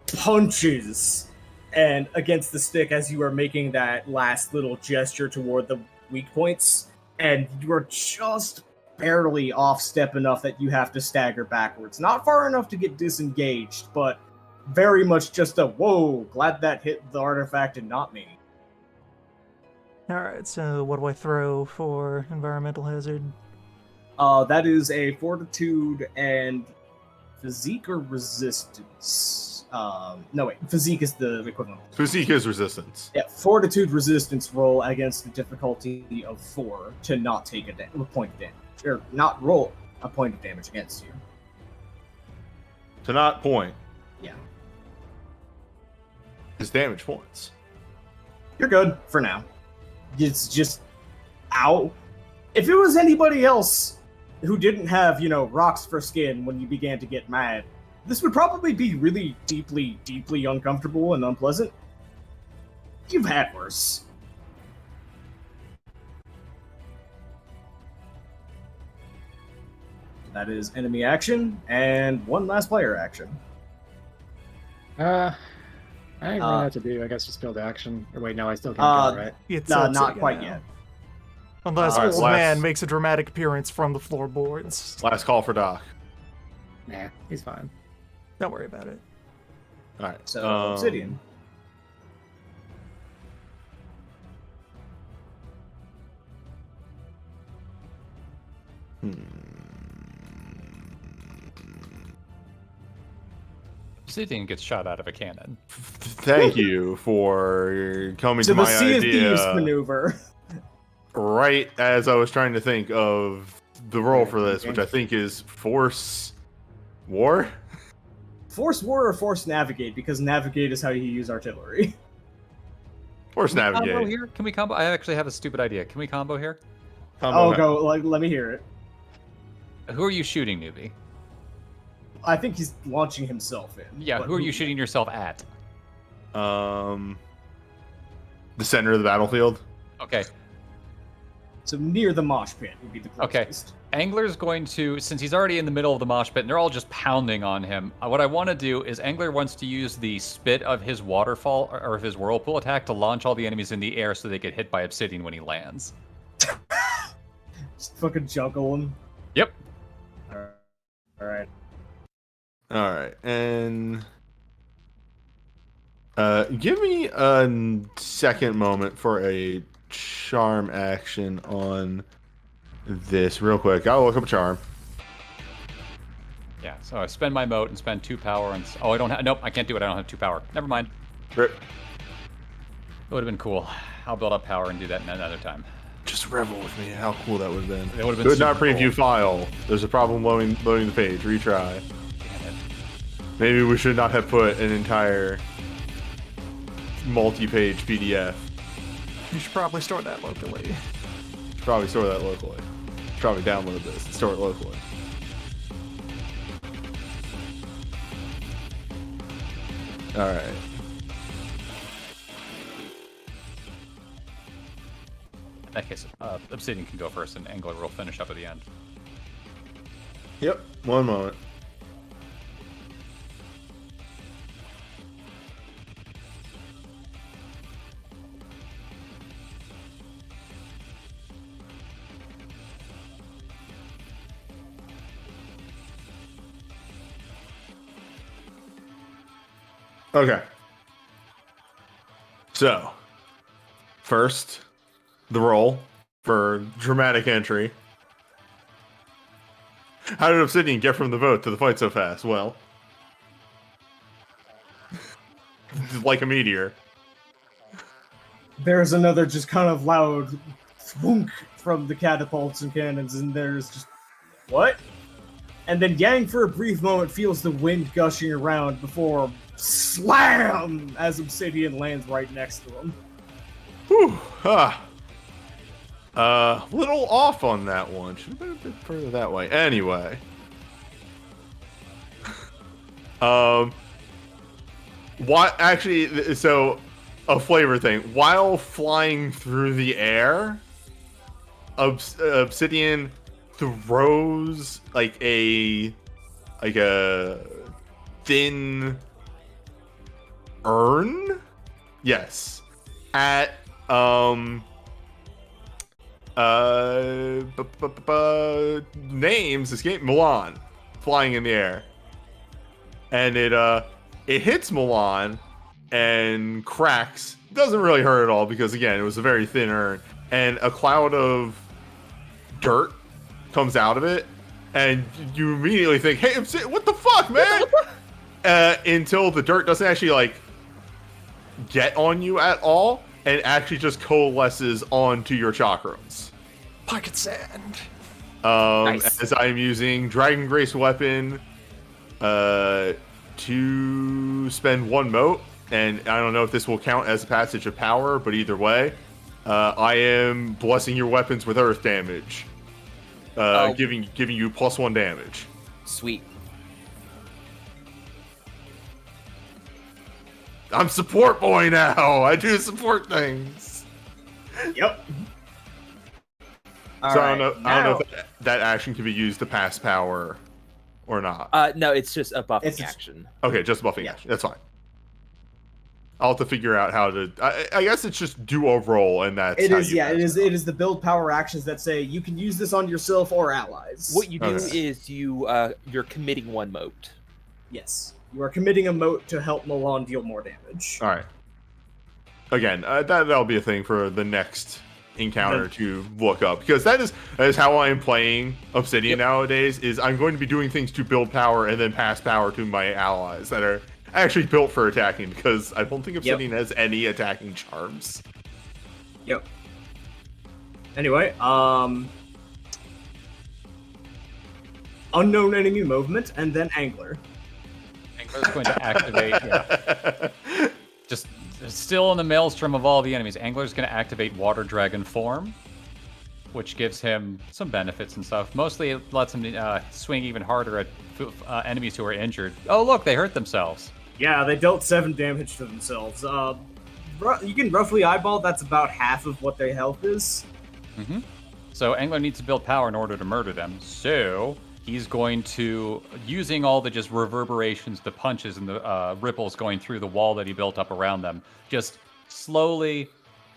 A: punches and against the stick as you are making that last little gesture toward the weak points, and you are just barely off step enough that you have to stagger backwards. Not far enough to get disengaged, but very much just a whoa, glad that hit the artifact and not me.
E: Alright, so what do I throw for environmental hazard?
A: That is a fortitude and physique or resistance. No, wait, physique is the equivalent.
D: Physique is resistance.
A: Yeah, fortitude resistance roll against the difficulty of 4 to not take a point of damage. Or not roll a point of damage against you.
D: To not point
A: Yeah.
D: is damage points.
A: You're good for now. It's just, ow. If it was anybody else who didn't have, rocks for skin when you began to get mad, this would probably be really deeply, deeply uncomfortable and unpleasant. You've had worse. That is enemy action and one last player action.
B: I ain't really have to do. I guess just build action. Or wait, no, I still can't go, right?
E: It's
A: No,
E: up to
A: not
E: you
A: quite
E: now.
A: yet.
E: Unless
A: Alright,
E: Old
D: last-
E: Man makes a dramatic appearance from the floorboards.
D: Last call for Doc.
B: Nah, he's fine.
E: Don't worry about it.
D: All right.
A: So Obsidian.
C: Obsidian gets shot out of a cannon.
D: Thank you for coming
A: To
D: to
A: the
D: my
A: Sea of Thieves
D: idea.
A: maneuver.
D: Right as I was trying to think of the role for this, which I think is Force War.
A: Force War or Force Navigate, because Navigate is how you use artillery.
D: Force
C: Can we combo
D: Navigate.
C: here? Can we combo? I actually have a stupid idea. Can we combo here?
D: Combo
A: Oh, go. Let me hear it.
C: Who are you shooting, newbie?
A: I think he's launching himself in.
C: Yeah,
A: but
C: who are you shooting yourself at?
D: The center of the battlefield.
C: Okay,
A: So near the mosh pit would be the
C: Okay.
A: closest.
C: Angler's going to, since he's already in the middle of the mosh pit and they're all just pounding on him, what I want to do is Angler wants to use the spit of his waterfall or of his whirlpool attack to launch all the enemies in the air so they get hit by Obsidian when he lands.
A: Just fucking juggle him.
C: Yep.
A: Alright.
D: All right, and give me a second moment for a charm action on this real quick. I'll look up a charm.
C: Yeah, so I spend my moat and spend 2 power and... Oh, I don't have... Nope, I can't do it. I don't have 2 power. Never mind.
D: Rip.
C: It would have been cool. I'll build up power and do that another time.
D: Just revel with me. How cool that would have been.
C: It would have been
D: Could not
C: super
D: preview
C: cool.
D: file. There's a problem loading the page. Retry.
C: Damn it.
D: Maybe we should not have put an entire multi-page PDF.
E: You should probably store that locally.
D: Should probably store that locally. Should probably download this and store it locally. All right.
C: In that case, Obsidian can go first and Angler will finish up at the end.
D: Yep. One moment. Okay. So, first, the roll for dramatic entry. How did Obsidian get from the boat to the fight so fast? Well, like a meteor.
A: There's another just kind of loud thwunk from the catapults and cannons, and there's just... What? And then Yang, for a brief moment, feels the wind gushing around before slam as Obsidian lands right next to him.
D: Whew. Little off on that one. Should have been a bit further that way. Anyway. What actually, so a flavor thing. While flying through the air, Obsidian throws like a thin urn, yes, at names escape Milan, flying in the air, and it hits Milan and cracks. Doesn't really hurt at all because again it was a very thin urn, and a cloud of dirt comes out of it, and you immediately think, "Hey, what the fuck, man?" Until the dirt doesn't actually like get on you at all, and actually just coalesces onto your chakrams.
E: Pocket sand.
F: Nice.
D: As I'm using Dragon Grace weapon to spend 1 mote, and I don't know if this will count as a passage of power, but either way, I am blessing your weapons with earth damage, giving you +1 damage.
F: Sweet.
D: I'm support boy now. I do support things.
A: Yep.
D: So I don't know if that action can be used to pass power or not.
F: No, it's just a buffing action.
D: Okay, just buffing action. That's fine. I'll have to figure out how to. I guess it's just do a roll, and that's
A: it is. Yeah, it is. It is the build power actions that say you can use this on yourself or allies.
F: What you do is you're committing one mote.
A: Yes, you are committing a mote to help Milan deal more damage.
D: All right. Again, that'll be a thing for the next encounter to look up, because that is how I am playing Obsidian nowadays. Is I'm going to be doing things to build power and then pass power to my allies that are actually built for attacking, because I don't think Obsidian has any attacking charms.
A: Yep. Anyway, unknown enemy movement, and then Angler.
C: Angler's going to activate. Just still in the maelstrom of all the enemies. Angler's going to activate Water Dragon form, which gives him some benefits and stuff. Mostly, it lets him swing even harder at enemies who are injured. Oh, look, they hurt themselves.
A: Yeah, they dealt 7 damage to themselves. You can roughly eyeball that's about half of what their health is.
C: Mm-hmm. So Angler needs to build power in order to murder them. So he's going to, using all the just reverberations, the punches, and the ripples going through the wall that he built up around them, just slowly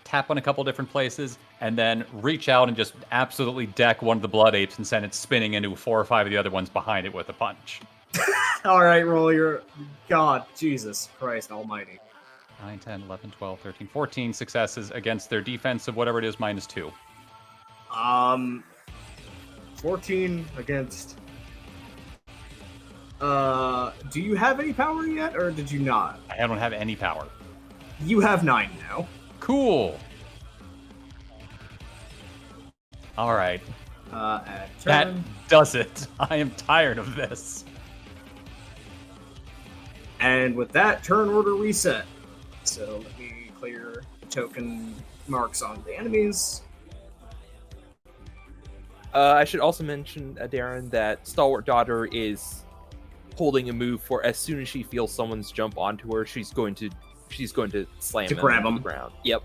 C: tap on a couple different places, and then reach out and just absolutely deck one of the blood apes and send it spinning into 4 or 5 of the other ones behind it with a punch.
A: All right, roll your... God, Jesus Christ almighty.
C: 9, 10, 11, 12, 13, 14 successes against their defense of whatever it is, -2.
A: 14 against... do you have any power yet, or did you not?
C: I don't have any power.
A: You have 9 now.
C: Cool. All right. That does it. I am tired of this.
A: And with that, turn order reset. So let me clear token marks on the enemies.
F: I should also mention, Darren, that Stalwart Daughter is holding a move for as soon as she feels someone's jump onto her, she's going to slam
A: to
F: him
A: grab
F: to
A: him.
F: the ground. Yep.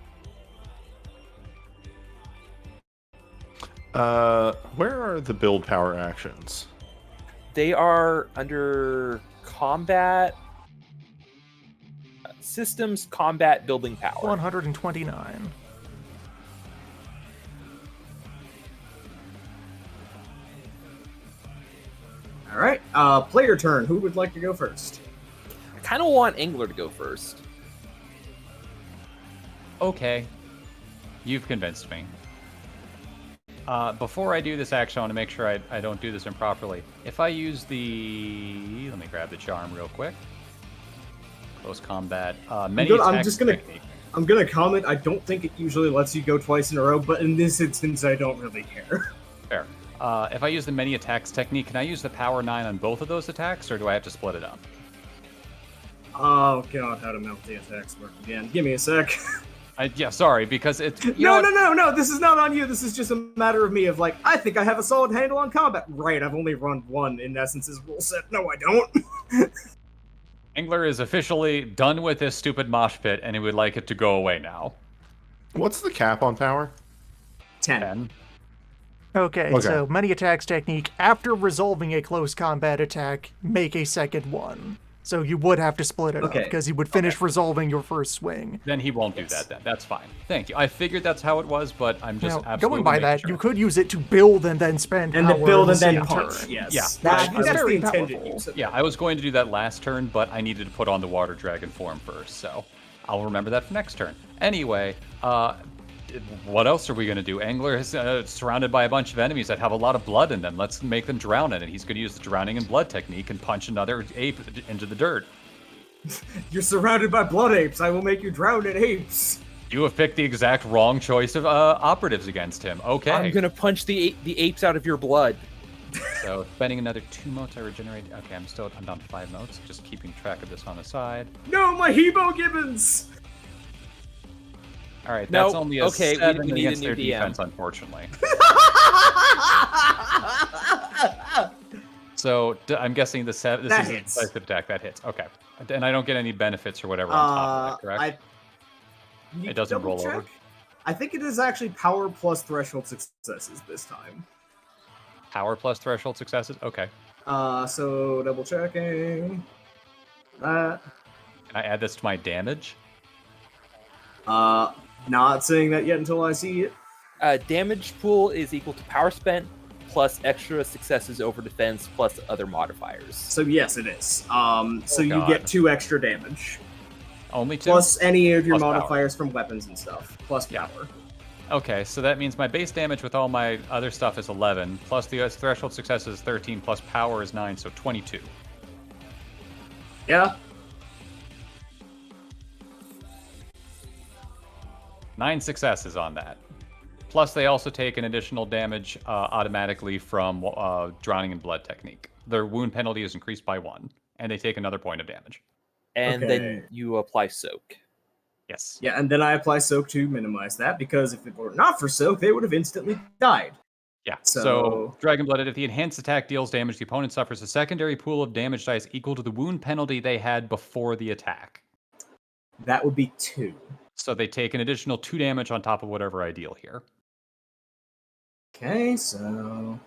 D: Where are the build power actions?
F: They are under combat systems, combat, building power.
E: 129.
A: All right, player turn. Who would like to go first?
F: I kind of want Angler to go first.
C: Okay. You've convinced me. Before I do this action, I want to make sure I don't do this improperly. If I use the... Let me grab the charm real quick. Close combat.
A: I'm gonna comment. I don't think it usually lets you go twice in a row, but in this instance, I don't really care.
C: Fair. If I use the many attacks technique, can I use the power 9 on both of those attacks, or do I have to split it up?
A: Oh god, how to mount the attacks work again. Give me a sec.
C: Yeah, sorry, because it's...
A: No, this is not on you. This is just a matter of me of like, I think I have a solid handle on combat. Right, I've only run one in Essence's rule set. No, I don't.
C: Angler is officially done with this stupid mosh pit, and he would like it to go away now.
D: What's the cap on power?
A: 10.
E: Okay, so many attacks technique. After resolving a close combat attack, make a second one. So you would have to split it up, because you would finish resolving your first swing.
C: Then he won't do that then. That's fine. Thank you. I figured that's how it was, but I'm just absolutely
E: going by that,
C: sure.
E: you could use it to build and then spend
A: and
E: power
A: then build and
E: the
A: then
E: same
A: punch.
E: turn.
A: Yes.
C: Yeah,
A: That's
E: That's
A: the
E: very
A: intended
E: powerful.
A: use of
C: Yeah, I was going to do that last turn, but I needed to put on the Water Dragon form first, so I'll remember that for next turn. Anyway, what else are we going to do? Angler is surrounded by a bunch of enemies that have a lot of blood in them. Let's make them drown in it. He's going to use the drowning in blood technique and punch another ape into the dirt.
A: You're surrounded by blood apes. I will make you drown in apes.
C: You have picked the exact wrong choice of operatives against him. Okay.
F: I'm gonna punch the apes out of your blood.
C: So spending another 2 motes, I regenerate. Okay, I'm down to 5 motes. Just keeping track of this on the side.
A: No, my Hebo Gibbons.
C: All right, that's only a 7
F: we need
C: against
F: a new
C: their
F: DM.
C: defense, unfortunately. So I'm guessing this is a decisive attack. That hits. Okay. And I don't get any benefits or whatever on top of that, correct? It doesn't roll over.
A: I think it is actually power plus threshold successes this time.
C: Power plus threshold successes? Okay.
A: So double checking. That.
C: Can I add this to my damage?
A: Not saying that yet until I see it.
F: Damage pool is equal to power spent plus extra successes over defense plus other modifiers.
A: So yes, it is. So you
C: God.
A: get 2 extra damage.
C: Only 2?
A: Plus any of your
C: Plus power.
A: modifiers from weapons and stuff. Plus
C: Yeah.
A: power.
C: Okay, so that means my base damage with all my other stuff is 11, plus the threshold success is 13, plus power is 9, so 22.
A: Yeah.
C: 9 successes on that. Plus, they also take an additional damage automatically from Drowning in Blood technique. Their wound penalty is increased by 1, and they take another point of damage.
F: And
A: Okay.
F: then you apply soak.
C: Yes.
A: Yeah, and then I apply soak to minimize that, because if it were not for soak, they would have instantly died.
C: Yeah.
A: So-
C: So Dragon Blooded, if the enhanced attack deals damage, the opponent suffers a secondary pool of damage dice equal to the wound penalty they had before the attack.
A: That would be 2.
C: So they take an additional 2 damage on top of whatever I deal here.
A: Okay, so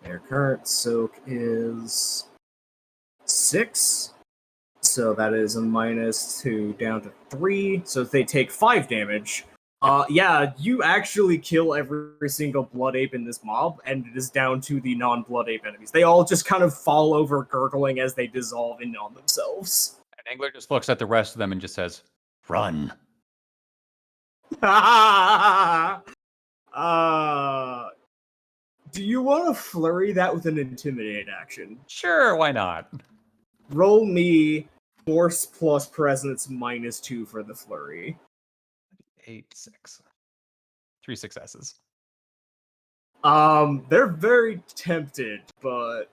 A: their current soak is 6. So that is a -2 down to 3. So if they take 5 damage, yeah, you actually kill every single blood ape in this mob, and it is down to the non-blood ape enemies. They all just kind of fall over gurgling as they dissolve in on themselves.
C: And Angler just looks at the rest of them and just says, "Run."
A: Do you want to flurry that with an intimidate action?
C: Sure, why not?
A: Roll me force plus presence -2 for the flurry.
C: 8, 6. 3 successes.
A: They're very tempted, but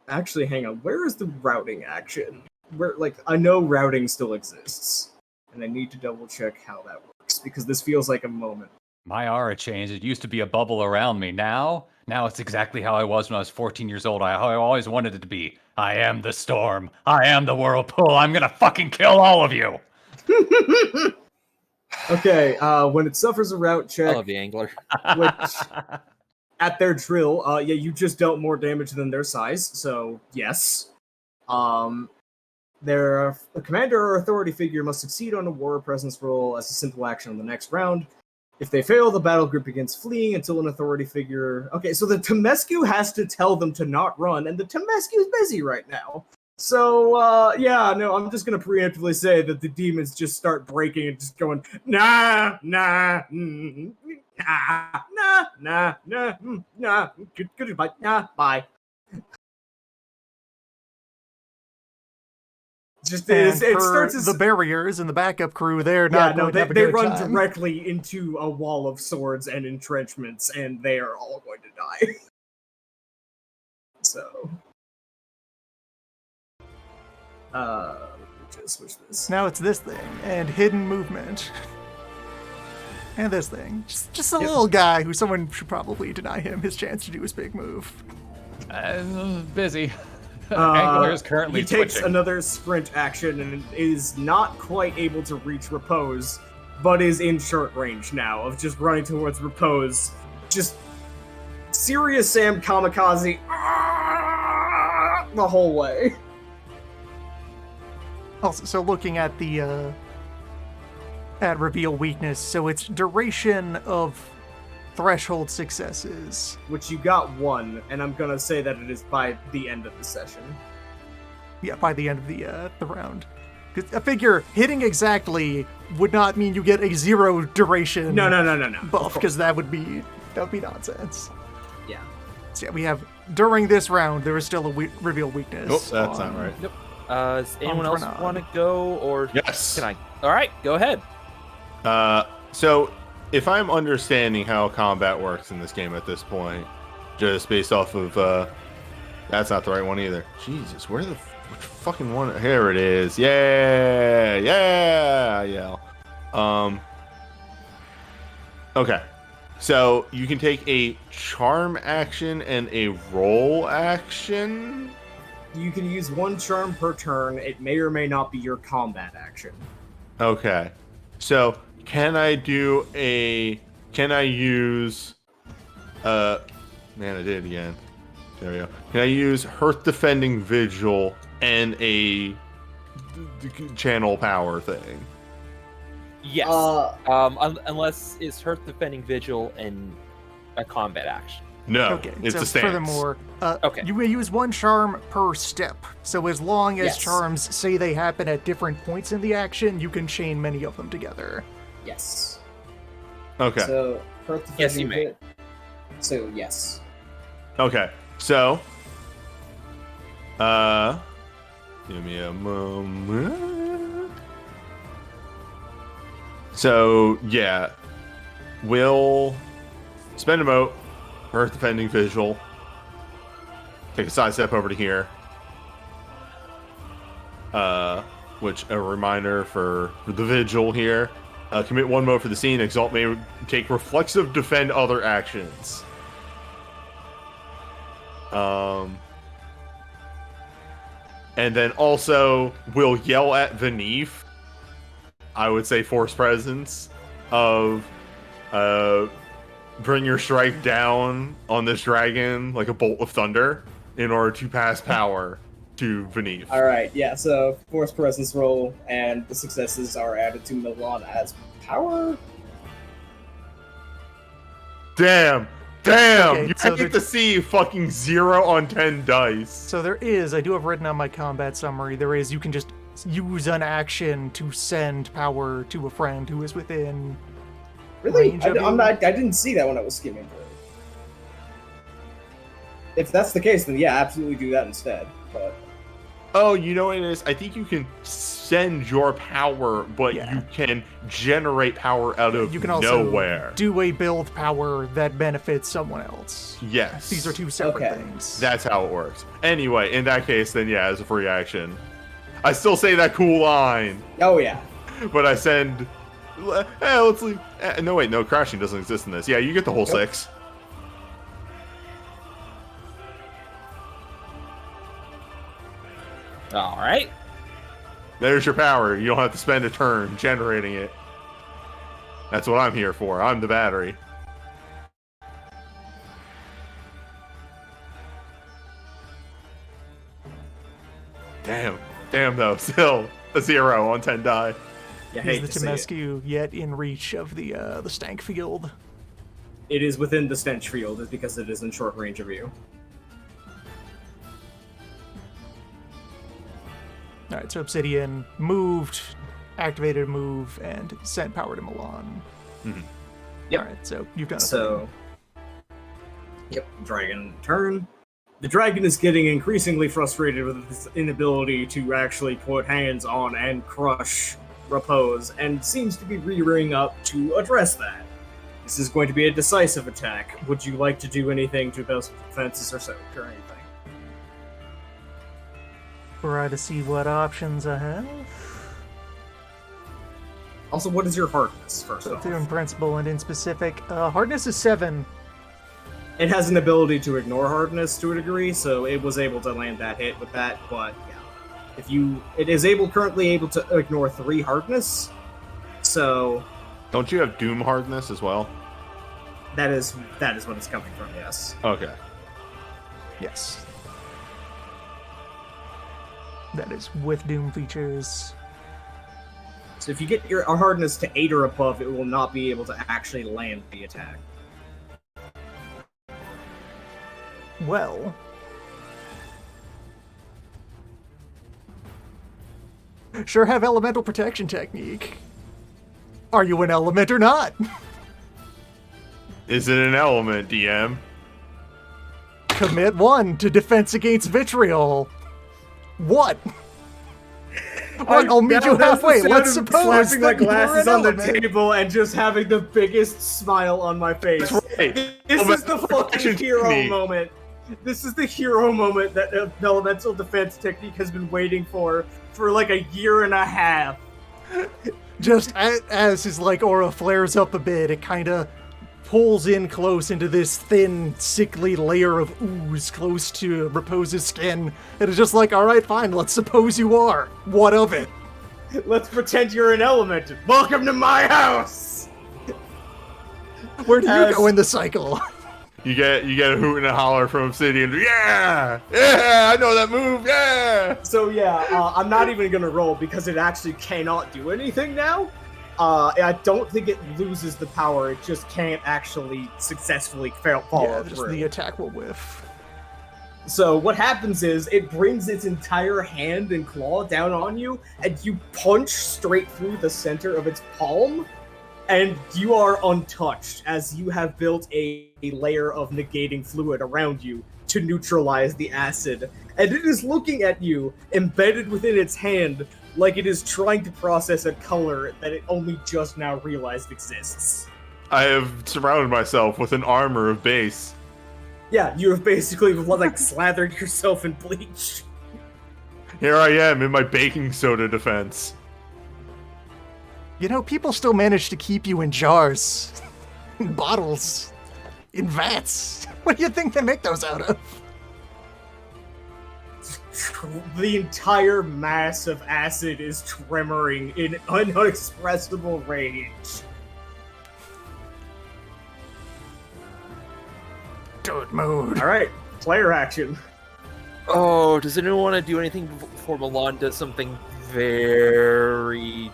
A: actually, hang on. Where is the routing action? Where, like, I know routing still exists, and I need to double check how that works because this feels like a moment.
C: My aura changed. It used to be a bubble around me. Now it's exactly how I was when I was 14 years old. I always wanted it to be. I am the storm. I am the whirlpool. I'm gonna fucking kill all of you.
A: Okay, when it suffers a route
F: I
A: check,
F: love the Angler.
A: which at their drill, yeah, you just dealt more damage than their size, so yes. Their commander or authority figure must succeed on a war presence roll as a simple action on the next round. If they fail, the battle group begins fleeing until an authority figure... Okay, so the Temescu has to tell them to not run, and the Temescu's busy right now. So, yeah, no, I'm just gonna preemptively say that the demons just start breaking and just going, nah, nah, goodbye, nah, bye. Just
E: And
A: it
E: for
A: starts as
E: the barriers and the backup crew, they're
A: yeah,
E: not
A: no,
E: going to have a
A: they
E: good
A: run
E: time.
A: directly into a wall of swords and entrenchments, and they are all going to die. So, just switch this.
E: Now it's this thing and hidden movement. And this thing. Just a little guy who someone should probably deny him his chance to do his big move.
C: Busy. Angler is currently
A: he takes
C: twitching.
A: another sprint action and is not quite able to reach repose, but is in short range now of just running towards repose. Just serious Sam kamikaze the whole way.
E: Also, so looking at the at reveal weakness, so it's duration of threshold successes.
A: Which you got 1, and I'm gonna say that it is by the end of the session.
E: Yeah, by the end of the round. 'Cause I figure hitting exactly would not mean you get a 0 duration
A: No.
E: buff, because that would be nonsense.
A: Yeah.
E: So yeah, we have during this round there is still a reveal weakness.
D: Oh, that's
E: on-
D: not right.
F: Nope. Does anyone else
E: Fernand.
F: want to go, or
D: Yes.
F: can I? All right, go ahead.
D: So if I'm understanding how combat works in this game at this point, just based off of that's not the right one either. Jesus, which fucking one? Here it is. Yeah. Okay. So you can take a charm action and a roll action.
A: You can use 1 charm per turn. It may or may not be your combat action.
D: Okay. So can I use man, I did it again. There we go. Can I use Hearth Defending Vigil and a channel power thing?
F: Yes. Unless it's Hearth Defending Vigil and a combat action.
D: No,
E: Okay,
D: it's
E: so
D: a stance.
E: furthermore,
F: Okay.
E: you may use one charm per step. So as long as
A: Yes.
E: charms say they happen at different points in the action, you can chain many of them together.
A: Yes.
D: Okay.
A: So, Hearth
F: Yes, you
A: Defending So, yes.
D: Okay. So, give me a moment. So, yeah, we'll spend a mote, Earth Defending Visual, take a side step over to here. Which a reminder for the Vigil here. Commit one mote for the scene. Exalt may take reflexive defend other actions. And then also we'll yell at Vanif. I would say force presence of bring your strike down on this dragon like a bolt of thunder in order to pass power to Vanif.
A: Alright, yeah, so force presence roll, and the successes are added to Milan as power.
D: Damn!
E: Okay,
D: You
E: so
D: get to see fucking 0 on 10 dice.
E: So there is, I do have written on my combat summary, you can just use an action to send power to a friend who is within
A: Really?
E: range of you.
A: I didn't see that when I was skimming through. If that's the case, then yeah, absolutely do that instead. But
D: Oh, you know what it is? I think you can send your power, but
E: Yeah.
D: you can generate power out of
E: You can also
D: nowhere.
E: do a build power that benefits someone else.
D: Yes.
E: These are two separate
A: Okay.
E: things.
D: That's how it works. Anyway, in that case, then yeah, as a free action. I still say that cool line,
A: oh yeah.
D: but I send... let's leave... no, wait, no, crashing doesn't exist in this. Yeah, you get the whole 6.
F: All right.
D: There's your power. You don't have to spend a turn generating it. That's what I'm here for. I'm the battery. Damn though, still a 0 on 10 die.
A: You
E: Is
A: hate
E: the
A: to see it.
E: Temescu yet in reach of the stank field?
A: It is within the stench field because it is in short range of you.
E: Alright, so Obsidian moved, activated a move, and sent power to Milan.
D: Mhm.
A: Yep.
E: Alright, so you've done a
A: So, yep, dragon turn. The dragon is getting increasingly frustrated with its inability to actually put hands on and crush Repose, and seems to be rearing up to address that. This is going to be a decisive attack. Would you like to do anything to those defenses or so, or anything?
E: Try to see what options I have.
A: Also, what is your hardness, first
E: So
A: off?
E: in principle and in specific, hardness is 7.
A: It has an ability to ignore hardness to a degree, so it was able to land that hit with that, but yeah. It is currently able to ignore 3 hardness, so
D: Don't you have Doom hardness as well?
A: that is what it's coming from, yes.
D: Okay.
E: Yes. That is with Doom features.
A: So if you get your hardness to 8 or above, it will not be able to actually land the attack.
E: Well. Sure have elemental protection technique. Are you an element or not?
D: Is it an element, DM?
E: Commit 1 to defense against vitriol. What? I'll meet you halfway. Let's suppose
A: slapping my
E: that you're
A: glasses
E: an
A: on the
E: element.
A: table and just having the biggest smile on my face.
D: Right.
A: This is the
D: Elemental
A: fucking
D: protection
A: hero
D: technique.
A: moment. This is the hero moment that the elemental defense technique has been waiting for like a year and a half.
E: Just as his aura flares up a bit, it kind of pulls in close into this thin, sickly layer of ooze close to Repose's skin. And it's just like, all right, fine, let's suppose you are. What of it?
A: Let's pretend you're an element. Welcome to my house.
E: Where do you go in the cycle?
D: You get a hoot and a holler from Obsidian. Yeah, I know that move. Yeah.
A: So yeah, I'm not even gonna roll because it actually cannot do anything now. I don't think it loses the power. It just can't actually successfully follow
E: just
A: through.
E: the attack will whiff.
A: So what happens is it brings its entire hand and claw down on you, and you punch straight through the center of its palm, and you are untouched as you have built a layer of negating fluid around you to neutralize the acid. And it is looking at you, embedded within its hand, like it is trying to process a color that it only just now realized exists.
D: I have surrounded myself with an armor of base.
A: Yeah, you have basically like slathered yourself in bleach.
D: Here I am in my baking soda defense.
E: You know, people still manage to keep you in jars, in bottles, in vats. What do you think they make those out of?
A: The entire mass of acid is tremoring in unexpressible rage.
E: Dude mode.
A: Alright, player action.
F: Oh, does anyone want to do anything before Milan does something very...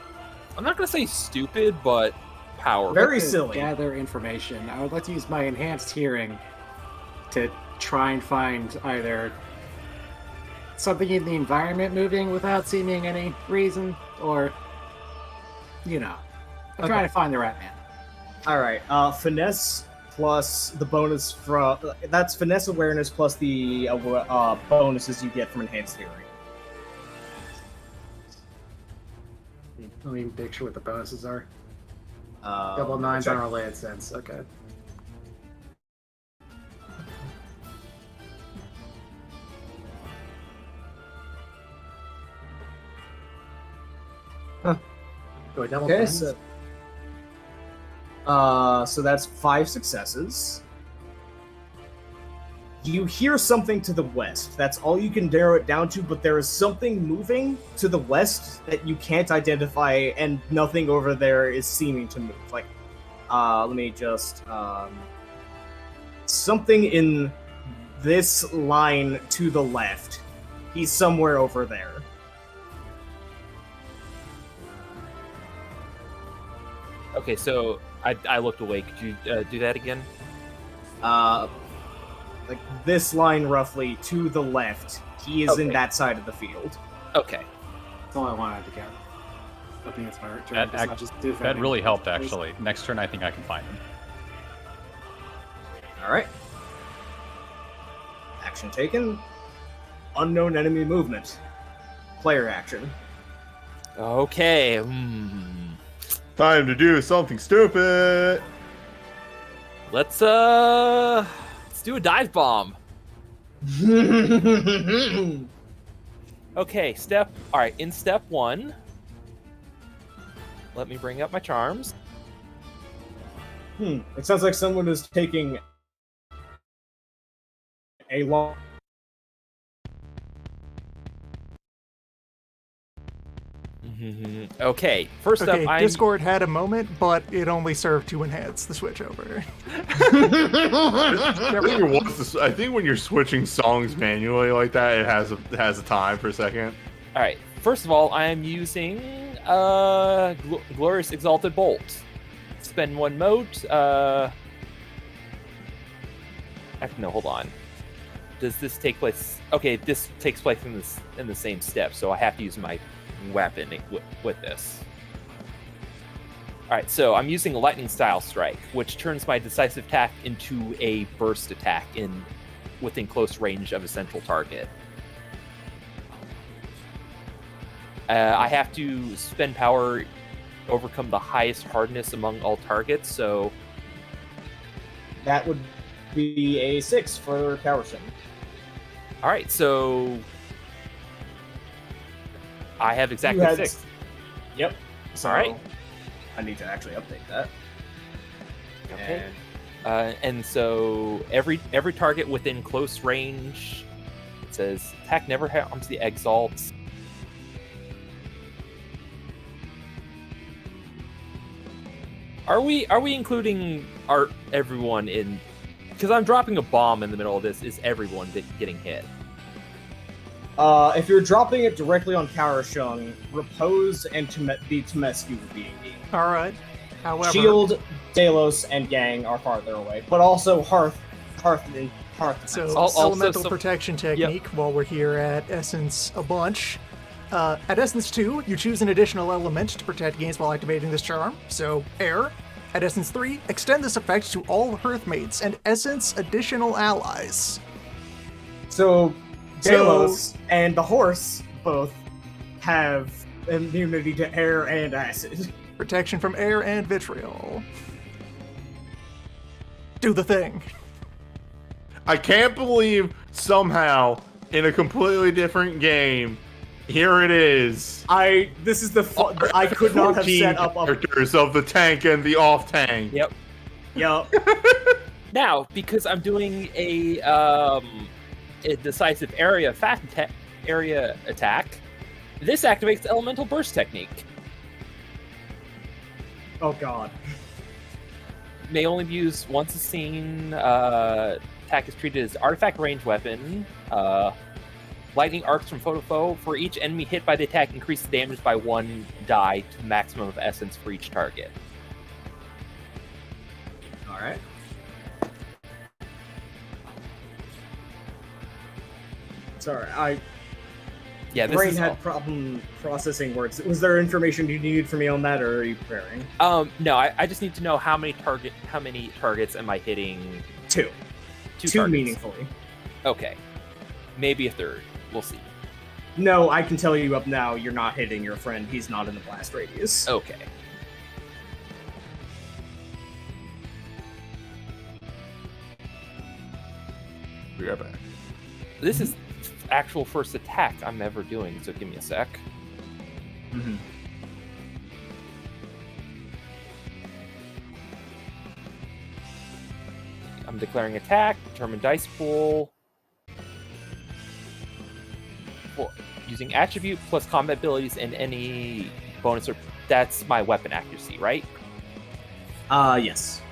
F: I'm not going to say stupid, but powerful.
A: Very silly.
B: Gather information. I would like to use my enhanced hearing to try and find either something in the environment moving without seeming any reason, or, I'm trying to find the right man.
A: Alright, finesse plus the bonus from... That's finesse awareness plus the bonuses you get from enhanced hearing.
B: Let me make sure what the bonuses are.
A: Double
B: Double nines on related sense. Okay.
A: Huh.
B: Go double
A: Okay,
B: tens?
A: so that's 5 successes. You hear something to the west. That's all you can narrow it down to, but there is something moving to the west that you can't identify, and nothing over there is seeming to move. Like, let me just, something in this line to the left. He's somewhere over there.
F: Okay, so I looked away. Could you do that again?
A: Like this line roughly to the left. He is in
F: Okay.
A: that side of the field.
F: Okay.
B: That's all I wanted to get. I think it's my turn.
C: That,
B: It's not just
C: that
B: defending.
C: really helped, actually. Next turn, I think I can find him.
A: Alright. Action taken. Unknown enemy movement. Player action.
F: Okay.
D: Time to do something stupid.
F: Let's do a dive bomb. Okay, all right, in step 1, let me bring up my charms.
A: It sounds like someone is taking a long...
F: Okay, first
E: Okay,
F: up,
E: Discord had a moment, but it only served to enhance the switchover.
D: I think when you're switching songs manually like that, it has a time for a second.
F: All right, first of all, I am using Glorious Exalted Bolt. Spend 1 mote. No, hold on. Does this take place? Okay, this takes place in the same step, so I have to use my weapon with this. Alright, so I'm using a lightning style strike, which turns my decisive attack into a burst attack within close range of a central target. I have to spend power, overcome the highest hardness among all targets, so
A: That would be a 6 for Cowerson.
F: alright, so I have exactly
A: You had
F: 6.
A: Yep. So
F: Alright.
A: I need to actually update that.
F: Okay.
A: And
F: And so every target within close range, it says attack never harms the exalts. Are we including everyone in? Because I'm dropping a bomb in the middle of this. Is everyone getting hit?
A: If you're dropping it directly on Karashung, Repose and the Temescu would be engaged.
E: All right. However,
A: Shield, Delos, and Gang are farther away, but also Hearth.
E: So
F: Also
E: elemental
F: some-
E: protection technique while we're here at Essence a bunch. At Essence 2, you choose an additional element to protect against while activating this charm. So, Air. At Essence 3, extend this effect to all Hearthmates and Essence additional allies.
A: So Delos and the horse both have immunity to air and acid.
E: Protection from air and vitriol. Do the thing.
D: I can't believe somehow in a completely different game, here it is.
A: This is the I could not have
D: 14
A: set up a
D: characters of the tank and the off tank.
F: Yep.
A: Yup.
F: Now, because I'm doing a decisive area attack, this activates the elemental burst technique.
A: Oh god.
F: May only be used once a scene. Attack is treated as artifact range weapon. Lightning arcs from foe to foe. For each enemy hit by the attack, increase the damage by 1 die to the maximum of essence for each target.
A: Alright. Sorry,
F: Yeah, this
A: brain
F: is
A: had problem processing words. Was there information you needed from me on that, or are you preparing?
F: no. I just need to know how many targets am I hitting?
A: Two
F: Targets.
A: meaningfully.
F: Okay, maybe a third. We'll see.
A: No, I can tell you up now, you're not hitting your friend. He's not in the blast radius.
F: Okay.
D: We got back.
F: This is actual first attack I'm ever doing, so give me a sec.
A: Mm-hmm.
F: I'm declaring attack, determine dice pool. Well, using attribute plus combat abilities and any bonus, or that's my weapon accuracy, right?
A: Yes.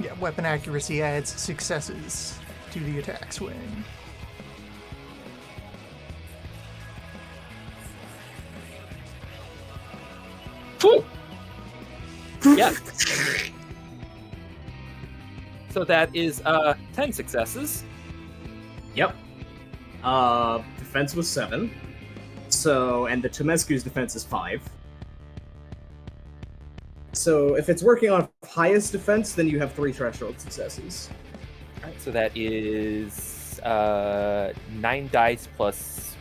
E: Yeah, weapon accuracy adds successes to the attack swing.
F: Yeah. So that is 10 successes.
A: Yep. Defense was 7. So, and the Temescu's defense is 5. So, if it's working on highest defense, then you have 3 threshold successes.
F: Alright, so that is 9 dice plus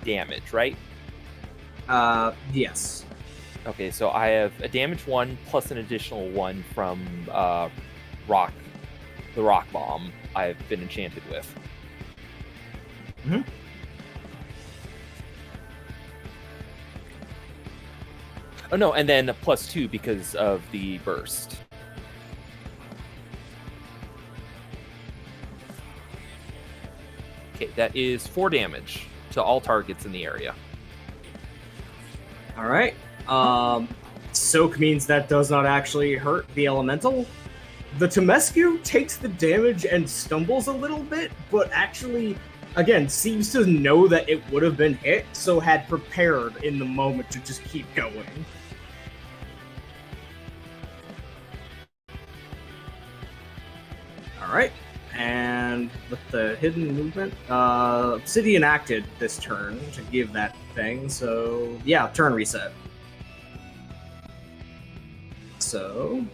F: damage, right?
A: Yes.
F: Okay, so I have a damage 1 plus an additional 1 from the rock bomb I've been enchanted with.
A: Mm-hmm.
F: Oh no, and then plus 2 because of the burst. Okay, that is 4 damage to all targets in the area.
A: Alright. Soak means that does not actually hurt the elemental. The Temescu takes the damage and stumbles a little bit, but actually, again, seems to know that it would have been hit, so had prepared in the moment to just keep going. Alright, and with the hidden movement, Obsidian acted this turn to give that thing, so yeah, turn reset. So,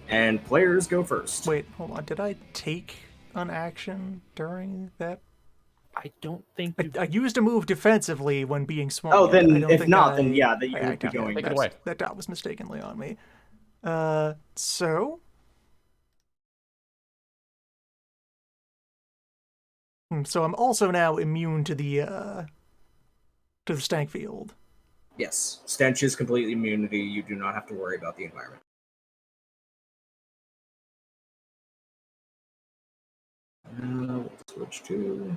A: and players go first.
E: Wait, hold on. Did I take an action during that?
F: I don't think
E: I used a move defensively when being small.
A: Oh,
E: I
A: then
E: don't
A: if
E: think
A: not,
E: I-
A: then yeah, that you
E: I
A: would be
E: acted.
A: going
C: Take it
A: next.
C: away.
E: That dot was mistakenly on me. So. So I'm also now immune to the stank field.
A: Yes, stench is completely immunity. You do not have to worry about the environment. We'll switch to.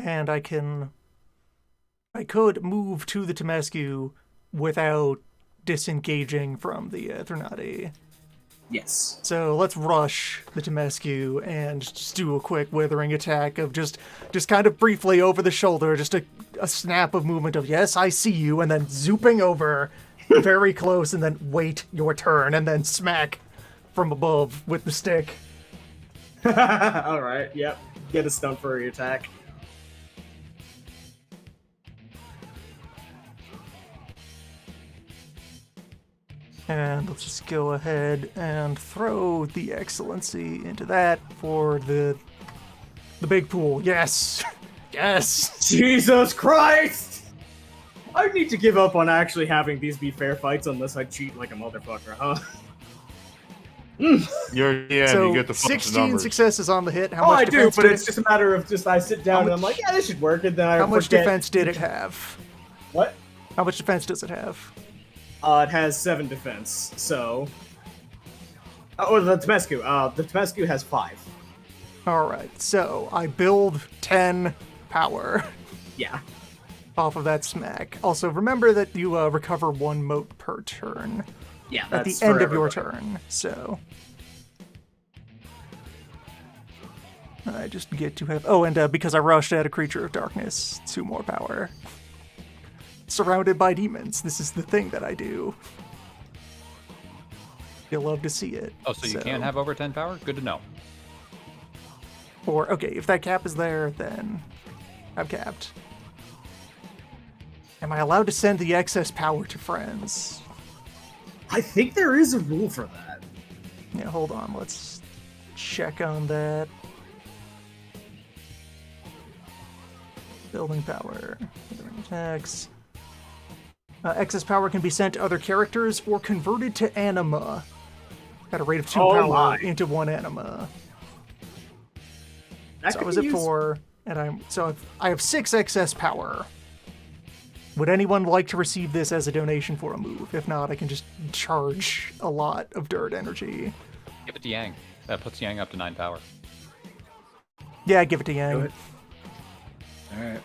E: and I could move to the Temescu without disengaging from the Threnody.
A: Yes.
E: So let's rush the Temescu and just do a quick withering attack of just kind of briefly over the shoulder, just a snap of movement of, yes, I see you, and then zooping over very close, and then wait your turn, and then smack from above with the stick.
A: Alright, yep. Get a stun for your attack.
E: And let's just go ahead and throw the Excellency into that for the big pool. Yes! Yes!
A: Jesus Christ! I need to give up on actually having these be fair fights unless I cheat like a motherfucker, huh?
D: You're
E: So
D: you get the
E: 16 successes on the hit. How
A: Oh,
E: much
A: I do,
E: defense
A: but
E: did
A: it's just a matter of I sit down and I'm like, yeah, this should work, and then I
E: How much
A: forget.
E: defense did it have?
A: What?
E: How much defense does it have?
A: It has 7 defense, so... Oh, the Temescu. The Temescu has 5.
E: Alright, so I build 10 power
A: Yeah.
E: off of that smack. Also, remember that you recover 1 mote per turn
A: Yeah,
E: at the
A: that's
E: end
A: for
E: of your
A: everybody.
E: turn, so... I just get to have... Oh, and because I rushed at a creature of darkness, 2 more power. Surrounded by demons. This is the thing that I do. You'll love to see it.
C: Oh, so you can have over 10 power? Good to know.
E: Or, okay, if that cap is there, then I'm capped. Am I allowed to send the excess power to friends?
A: I think there is a rule for that.
E: Yeah, hold on. Let's check on that. Building power. Building attacks. Excess power can be sent to other characters or converted to anima at a rate of 2
A: Oh
E: power
A: my.
E: into 1 anima.
A: That
E: So
A: could
E: is
A: be
E: it
A: used-
E: 4? And I have 6 excess power. Would anyone like to receive this as a donation for a move? If not, I can just charge a lot of dirt energy.
C: Give it to Yang. That puts Yang up to 9 power.
E: Yeah, give it to Yang.
A: Do it.
B: Alright.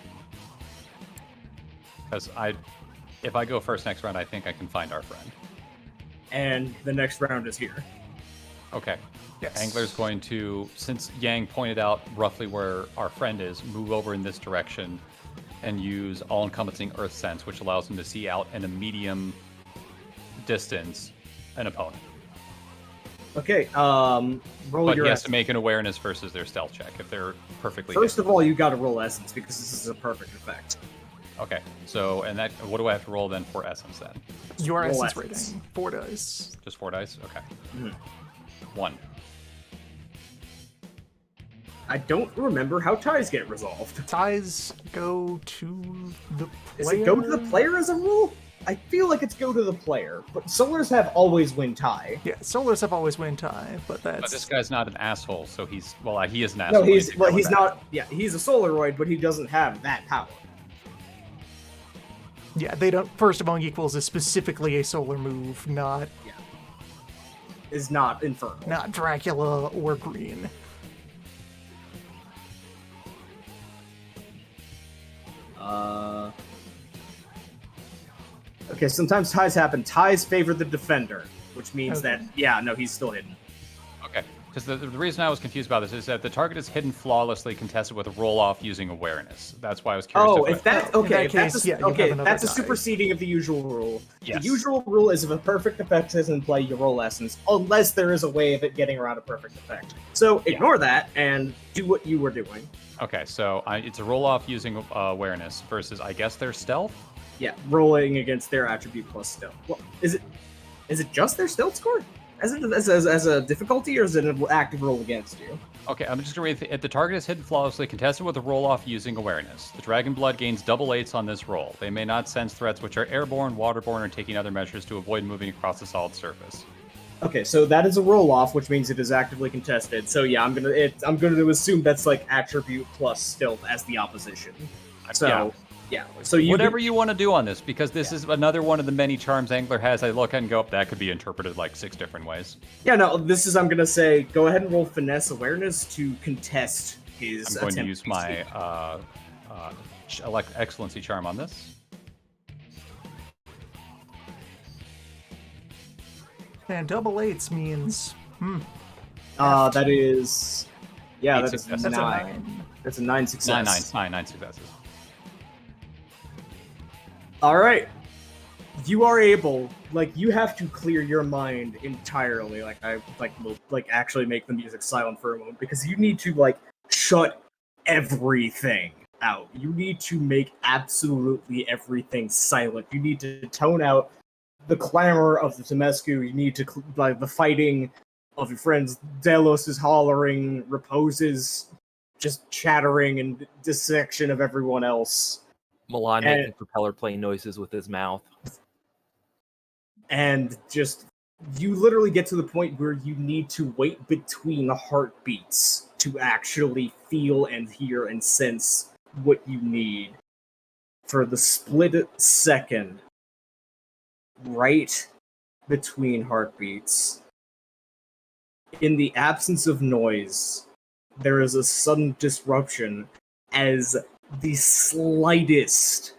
C: Because if I go first next round, I think I can find our friend.
A: And the next round is here.
C: Okay.
E: Yes.
C: Angler's going to, since Yang pointed out roughly where our friend is, move over in this direction and use all-encompassing Earth Sense, which allows him to see out in a medium distance an opponent.
A: Okay, roll
C: But
A: your
C: he has to
A: essence.
C: make an awareness versus their stealth check if they're perfectly
A: First
C: hidden.
A: of all, you gotta roll essence because this is a perfect effect.
C: Okay, so, and that, what do I have to roll then for essence then?
E: Your
A: Roll
E: essence
A: essence.
E: rating. 4 dice.
C: Just 4 dice? Okay.
A: Mhm.
C: 1.
A: I don't remember how ties get resolved.
E: Ties go to the player.
A: Is it go to the player as a rule? I feel like it's go to the player, but Solars have always win tie.
E: Yeah, Solars have always win tie, but that's...
C: But this guy's not an asshole, so he is an asshole.
A: No,
C: but
A: he's
C: did go with
A: he's
C: that.
A: not. Yeah, he's a Solaroid, but he doesn't have that power.
E: Yeah, they don't... First Among Equals is specifically a solar move, not
A: Is not infernal.
E: Dracula or Green.
A: Okay, sometimes ties happen. Ties favor the defender, which means
E: Okay.
A: that, yeah, no, he's still hidden.
C: Okay, because the reason I was confused about this is that the target is hidden flawlessly contested with a roll-off using awareness. That's why I was curious.
A: Oh,
C: to
A: if that's
E: in
A: okay,
E: that
A: if that's
E: case,
A: a,
E: yeah, you
A: okay,
E: have another
A: that's a
E: die.
A: superseding of the usual rule.
C: Yes.
A: The usual rule is if a perfect effect is in play, you roll essence, unless there is a way of it getting around a perfect effect. So ignore that and do what you were doing.
C: Okay, so it's a roll-off using awareness versus, I guess, their stealth?
A: Yeah, rolling against their attribute plus stealth. Well, is it just their stealth score? As a difficulty, or is it an active roll against you?
C: Okay, I'm just going to read. If the target is hidden flawlessly, contested with a roll-off using awareness. The Dragon Blood gains double 8s on this roll. They may not sense threats which are airborne, waterborne, or taking other measures to avoid moving across a solid surface.
A: Okay, so that is a roll off, which means it is actively contested. So yeah, I'm gonna assume that's like attribute plus stealth as the opposition. So yeah, so you
C: Whatever you want to do on this, because this is another one of the many charms Angler has. I look at and go, that could be interpreted like 6 different ways.
A: Yeah, no, this is I'm gonna say go ahead and roll finesse awareness to contest his.
C: I'm going to
A: attempt
C: use
A: to
C: my Excellency charm on this.
E: And double eights means
A: That is, yeah,
C: Eight
A: that is
C: successes.
E: that's a
A: 9.
E: 9.
A: That's a 9 success.
C: Nine successes.
A: All right. You are able, you have to clear your mind entirely. Will actually make the music silent for a moment because you need to shut everything out. You need to make absolutely everything silent. You need to tone out the clamor of the Temescu. You need to the fighting of your friends. Delos is hollering. Repose is just chattering and dissection of everyone else.
F: Milan making propeller plane noises with his mouth.
A: And just, you literally get to the point where you need to wait between heartbeats to actually feel and hear and sense what you need. For the split second, right between heartbeats, in the absence of noise, there is a sudden disruption as the slightest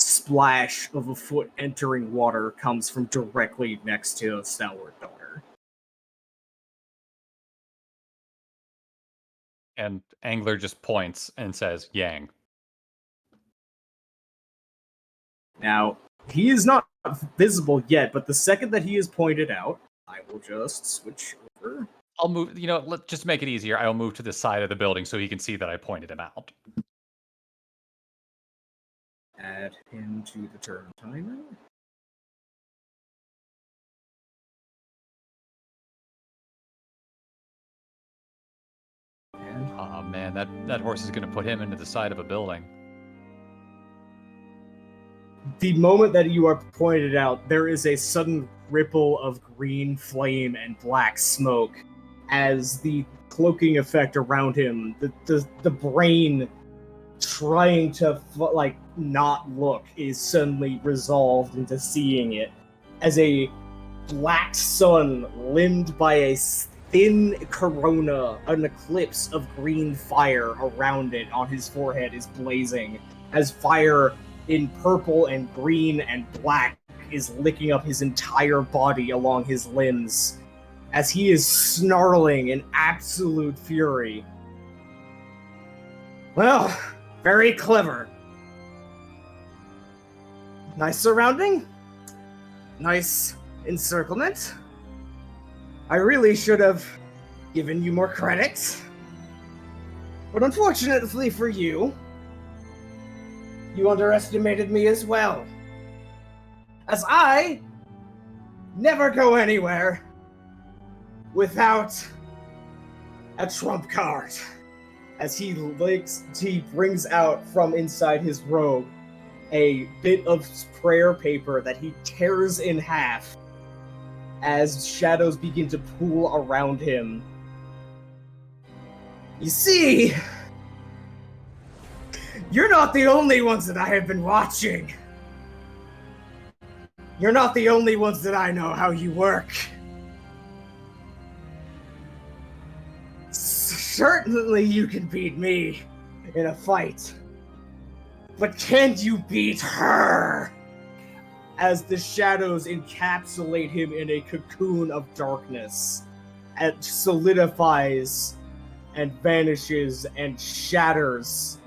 A: splash of a foot entering water comes from directly next to a Stalwart Daughter.
C: And Angler just points and says, Yang.
A: Now, he is not visible yet, but the second that he is pointed out, I will just switch over.
C: I'll move, let's just make it easier. I'll move to the side of the building so he can see that I pointed him out.
A: Add him to the turn timer.
C: Oh man, that horse is going to put him into the side of a building.
A: The moment that you are pointed out, there is a sudden ripple of green flame and black smoke as the cloaking effect around him, the brain trying to not look is suddenly resolved into seeing it as a black sun limned by a thin corona, an eclipse of green fire around it on his forehead is blazing as fire in purple and green and black is licking up his entire body along his limbs as he is snarling in absolute fury. Well, very clever. Nice surrounding. Nice encirclement. I really should have given you more credit. But unfortunately for you, you underestimated me as well. As I never go anywhere without a trump card. As he brings out from inside his robe a bit of prayer paper that he tears in half as shadows begin to pool around him. You see, you're not the only ones that I have been watching. You're not the only ones that I know how you work. Certainly you can beat me in a fight. But can you beat her? As the shadows encapsulate him in a cocoon of darkness, and solidifies and vanishes and shatters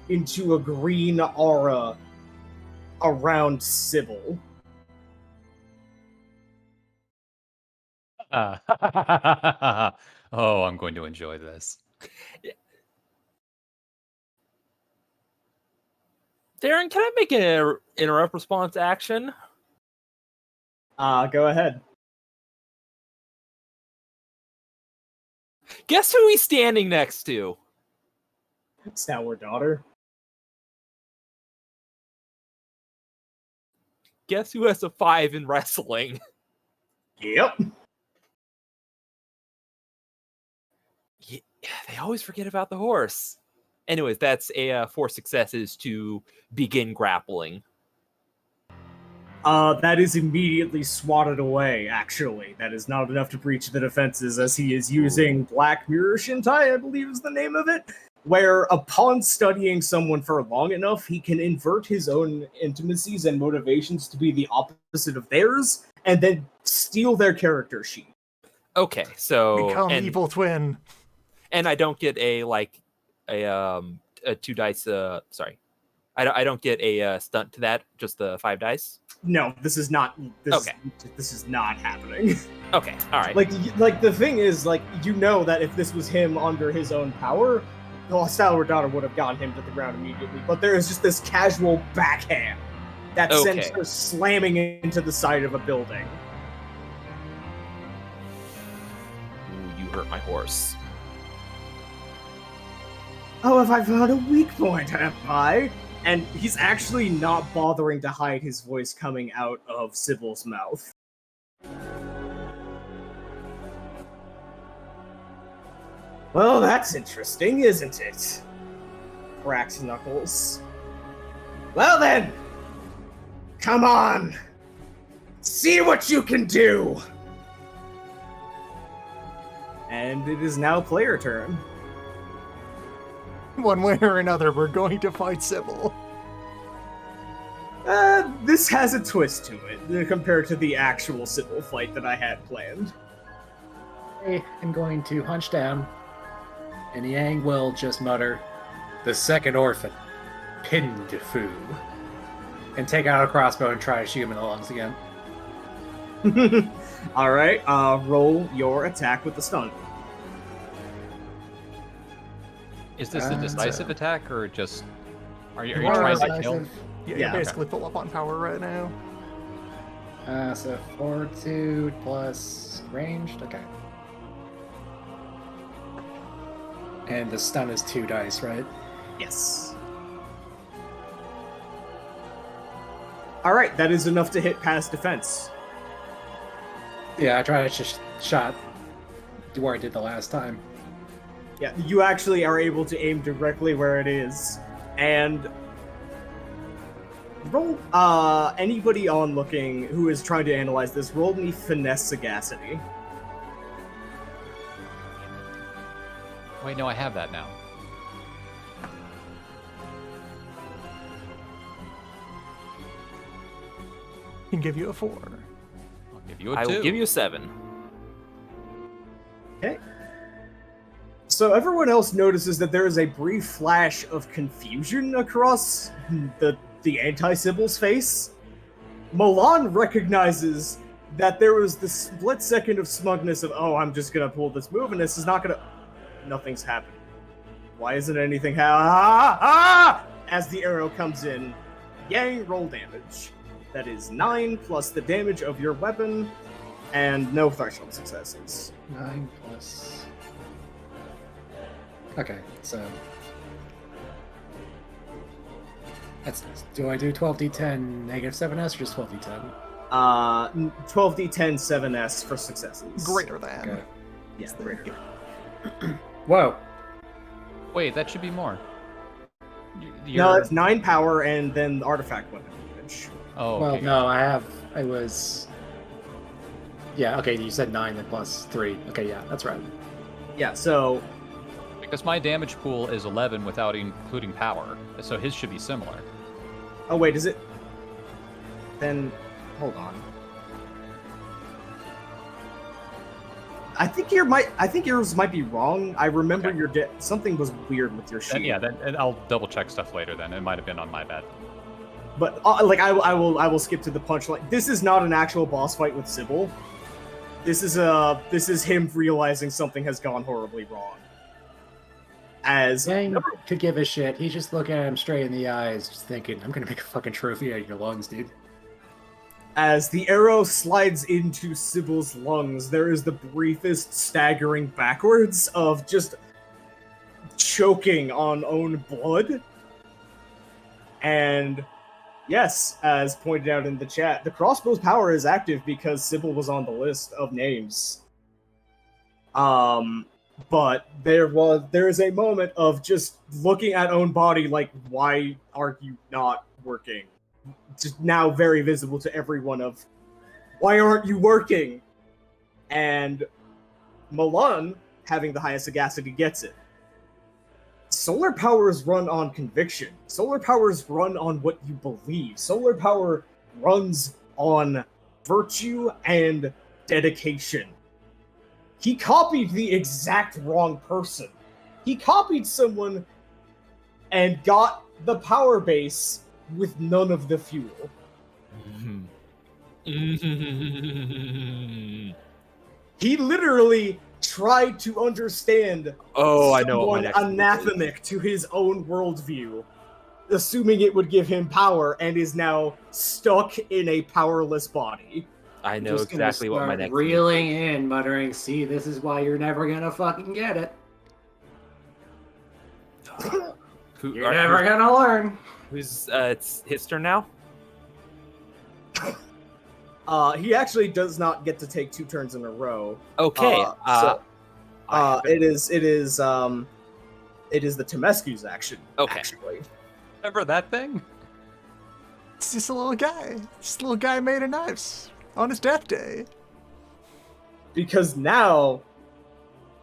A: into a green aura around Sybil.
C: Oh, I'm going to enjoy this.
F: Darren, can I make an interrupt response action?
A: Go ahead.
F: Guess who he's standing next to?
A: Stalwart Daughter.
F: Guess who has a 5 in wrestling?
A: Yep.
F: Yeah, they always forget about the horse. Anyways, that's a 4 successes to begin grappling.
A: That is immediately swatted away, actually. That is not enough to breach the defenses, as he is using Black Mirror Shintai, I believe is the name of it, where upon studying someone for long enough, he can invert his own intimacies and motivations to be the opposite of theirs, and then steal their character sheet.
F: Okay, so
E: Become evil twin.
F: and I don't get a a 2 dice. Sorry, I don't get a stunt to that. Just the 5 dice.
A: No, this is not.
F: Okay.
A: This is not happening.
F: Okay, all right.
A: Like the thing is, like, you know that if this was him under his own power, the Stalwart Daughter would have gotten him to the ground immediately. But there is just this casual backhand that sends her slamming into the side of a building.
F: Ooh, you hurt my horse.
A: Oh, have I found a weak point, have I? And he's actually not bothering to hide his voice coming out of Sybil's mouth. Well, that's interesting, isn't it? Cracks Knuckles. Well then! Come on! See what you can do! And it is now player turn.
E: One way or another, we're going to fight Sybil.
A: This has a twist to it, compared to the actual Sybil fight that I had planned.
B: I am going to hunch down, and Yang will just mutter, "The second orphan, pinned Fu," and take out a crossbow and try to shoot him in the lungs again.
A: Alright, roll your attack with the stun.
C: Is this a decisive attack, or just... Are you
B: More
C: trying to
B: decisive.
C: kill?
E: Yeah,
A: Yeah,
E: you're basically full up on power right now.
B: So fortitude plus ranged, okay. And the stun is 2 dice, right?
A: Yes. Alright, that is enough to hit past defense.
B: Yeah, I tried to just shot where I did the last time.
A: Yeah, you actually are able to aim directly where it is. And roll anybody on looking who is trying to analyze this, roll me finesse sagacity.
C: Wait, no, I have that now.
E: Can give you a 4.
C: I'll give you a 2.
F: I will give you a 7.
A: Okay. So everyone else notices that there is a brief flash of confusion across the anti-Sybil's face. Milan recognizes that there was this split second of smugness of, oh, I'm just gonna pull this move and this is not gonna... Nothing's happening. Why isn't anything As the arrow comes in, Yang, roll damage. That is 9 plus the damage of your weapon, and no threshold successes.
B: 9 plus... Okay, so... That's... Do I do 12d10 negative 7s or just 12d10?
A: 12d10 7s for successes.
E: Greater than.
B: Okay.
A: Yeah, greater.
B: Whoa!
C: Wait, that should be more.
A: No, it's 9 power and then artifact weapon damage.
C: Oh,
B: Well,
C: okay.
B: no, I was... Yeah, okay, you said 9 then plus 3. Okay, yeah, that's right.
A: Yeah, so...
C: Because my damage pool is 11 without including power, so his should be similar.
A: Oh, wait, is it... Then... Hold on. I think yours might be wrong. I remember
C: Okay.
A: something was weird with your sheet.
C: Then, yeah, then I'll double check stuff later. Then it might have been on my bad.
A: But like I will skip to the punchline. This is not an actual boss fight with Sybil. This is him realizing something has gone horribly wrong. As
B: Yang could give a shit. He's just looking at him straight in the eyes, just thinking, I'm gonna make a fucking trophy out of your lungs, dude.
A: As the arrow slides into Sybil's lungs, there is the briefest staggering backwards of just choking on own blood. And yes, as pointed out in the chat, the crossbow's power is active because Sybil was on the list of names. But there is a moment of just looking at own body like, why are you not working? Just now very visible to everyone of, why aren't you working? And Milan, having the highest sagacity, gets it. solar powers run on conviction. Solar powers run on what you believe. Solar power runs on virtue and dedication. He copied the exact wrong person. He copied someone and got the power base with none of the fuel. He literally tried to understand
F: I know what
A: someone
F: my next move is.
A: anathemic to his own worldview, assuming it would give him power, and is now stuck in a powerless body.
F: I know
B: Just gonna
F: exactly what my
B: start
F: next
B: reeling
F: move is.
B: in, muttering, "See, this is why you're never gonna fucking get it. You're never gonna learn."
F: Who's it's his turn now?
A: He actually does not get to take 2 turns in a row.
F: Okay.
A: It is the Temescu's action.
F: Okay.
A: Actually.
C: Remember that thing?
E: It's just a little guy. Just a little guy made of knives on his death day.
A: Because now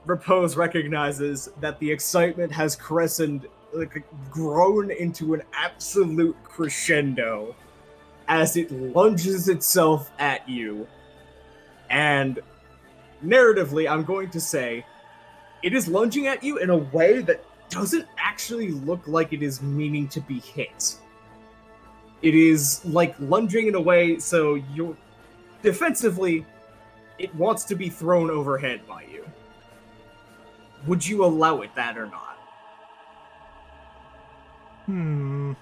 A: Repose recognizes that the excitement has grown into an absolute crescendo as it lunges itself at you. And narratively, I'm going to say, it is lunging at you in a way that doesn't actually look like it is meaning to be hit. It is like lunging in a way so you're defensively, it wants to be thrown overhead by you. Would you allow it that or not?
E: Hmm.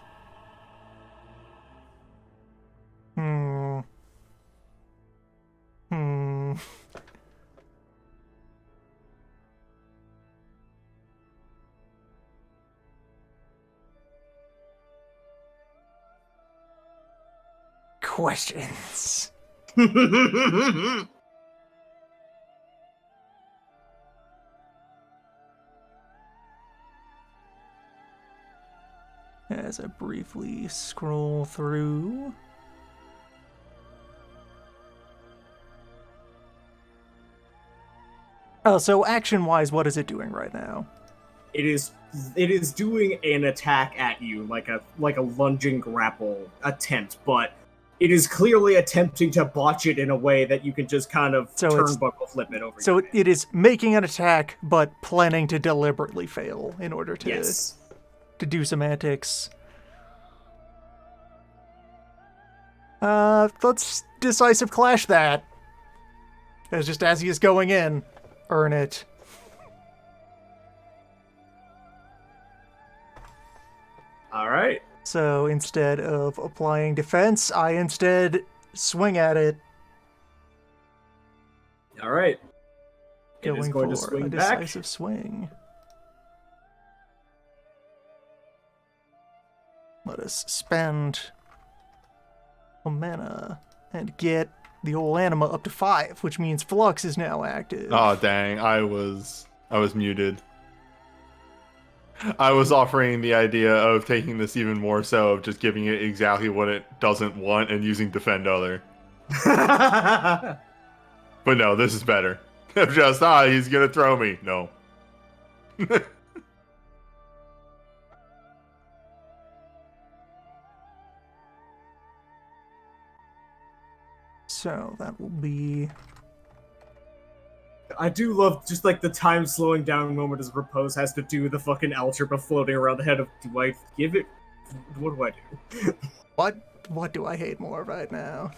E: Questions. As I briefly scroll through. Oh, so action-wise, what is it doing right now?
A: It is doing an attack at you, like a lunging grapple attempt, but it is clearly attempting to botch it in a way that you can just kind of turnbuckle flip it over.
E: So it is making an attack, but planning to deliberately fail in order to to do some antics. Let's decisive clash that. As he is going in, earn it.
A: All right.
E: So instead of applying defense, I instead swing at it.
A: All right.
E: Going
A: it is going
E: for
A: to swing
E: a
A: back.
E: decisive swing. Let us spend a mana and get the old anima up to 5, which means Flux is now active.
D: Oh dang, I was muted. I was offering the idea of taking this even more so, of just giving it exactly what it doesn't want and using Defend Other. But no, this is better. Just, he's gonna throw me. No.
E: So that will be...
A: I do love just like the time slowing down moment as Repose has to do the fucking algebra floating around the head of, do I give it? What do I do?
E: What do I hate more right now?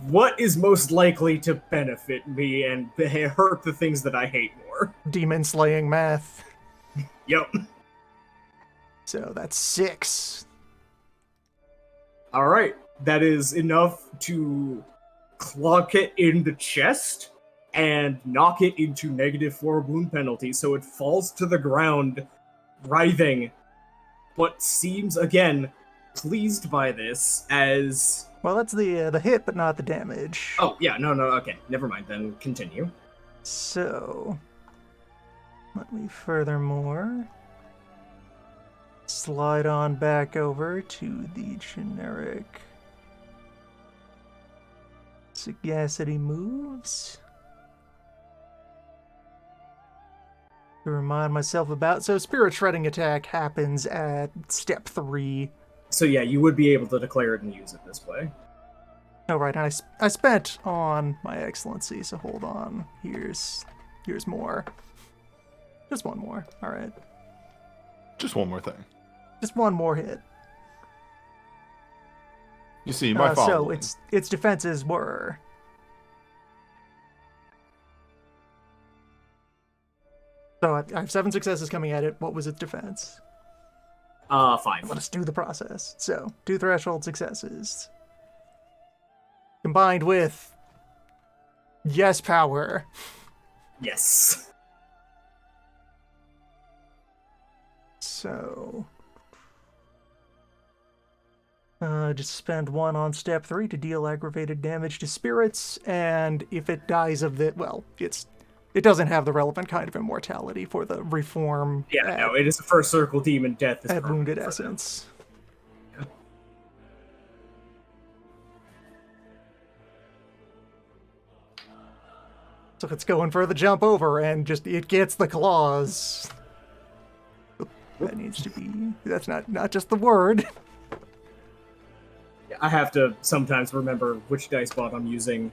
A: What is most likely to benefit me and hurt the things that I hate more?
E: Demon slaying math.
A: Yep.
E: So that's 6.
A: Alright. That is enough to clock it in the chest and knock it into -4 wound penalty, so it falls to the ground, writhing, but seems, again, pleased by this as...
E: Well, that's the hit, but not the damage.
A: Oh, yeah, no, okay, never mind, then continue.
E: So, let me furthermore slide on back over to the generic sagacity moves. to remind myself about. So spirit shredding attack happens at step 3.
A: So yeah, you would be able to declare it and use it this way.
E: Oh, right, and I spent on my excellency, so hold on. Here's more. Just one more. All right.
D: Just one more thing.
E: Just one more hit.
D: You see, my
E: so its defenses were. So I have 7 successes coming at it. What was its defense?
A: 5.
E: Let us do the process. So 2 threshold successes. Combined with yes power.
A: Yes.
E: So just spend 1 on step 3 to deal aggravated damage to spirits, and if it dies of it doesn't have the relevant kind of immortality for the reform.
A: Yeah, no, it is a first circle demon. Death is
E: at wounded
A: for them.
E: essence. So it's going for the jump over, and just it gets the claws. That needs to be. That's not just the word.
A: I have to sometimes remember which dice bot I'm using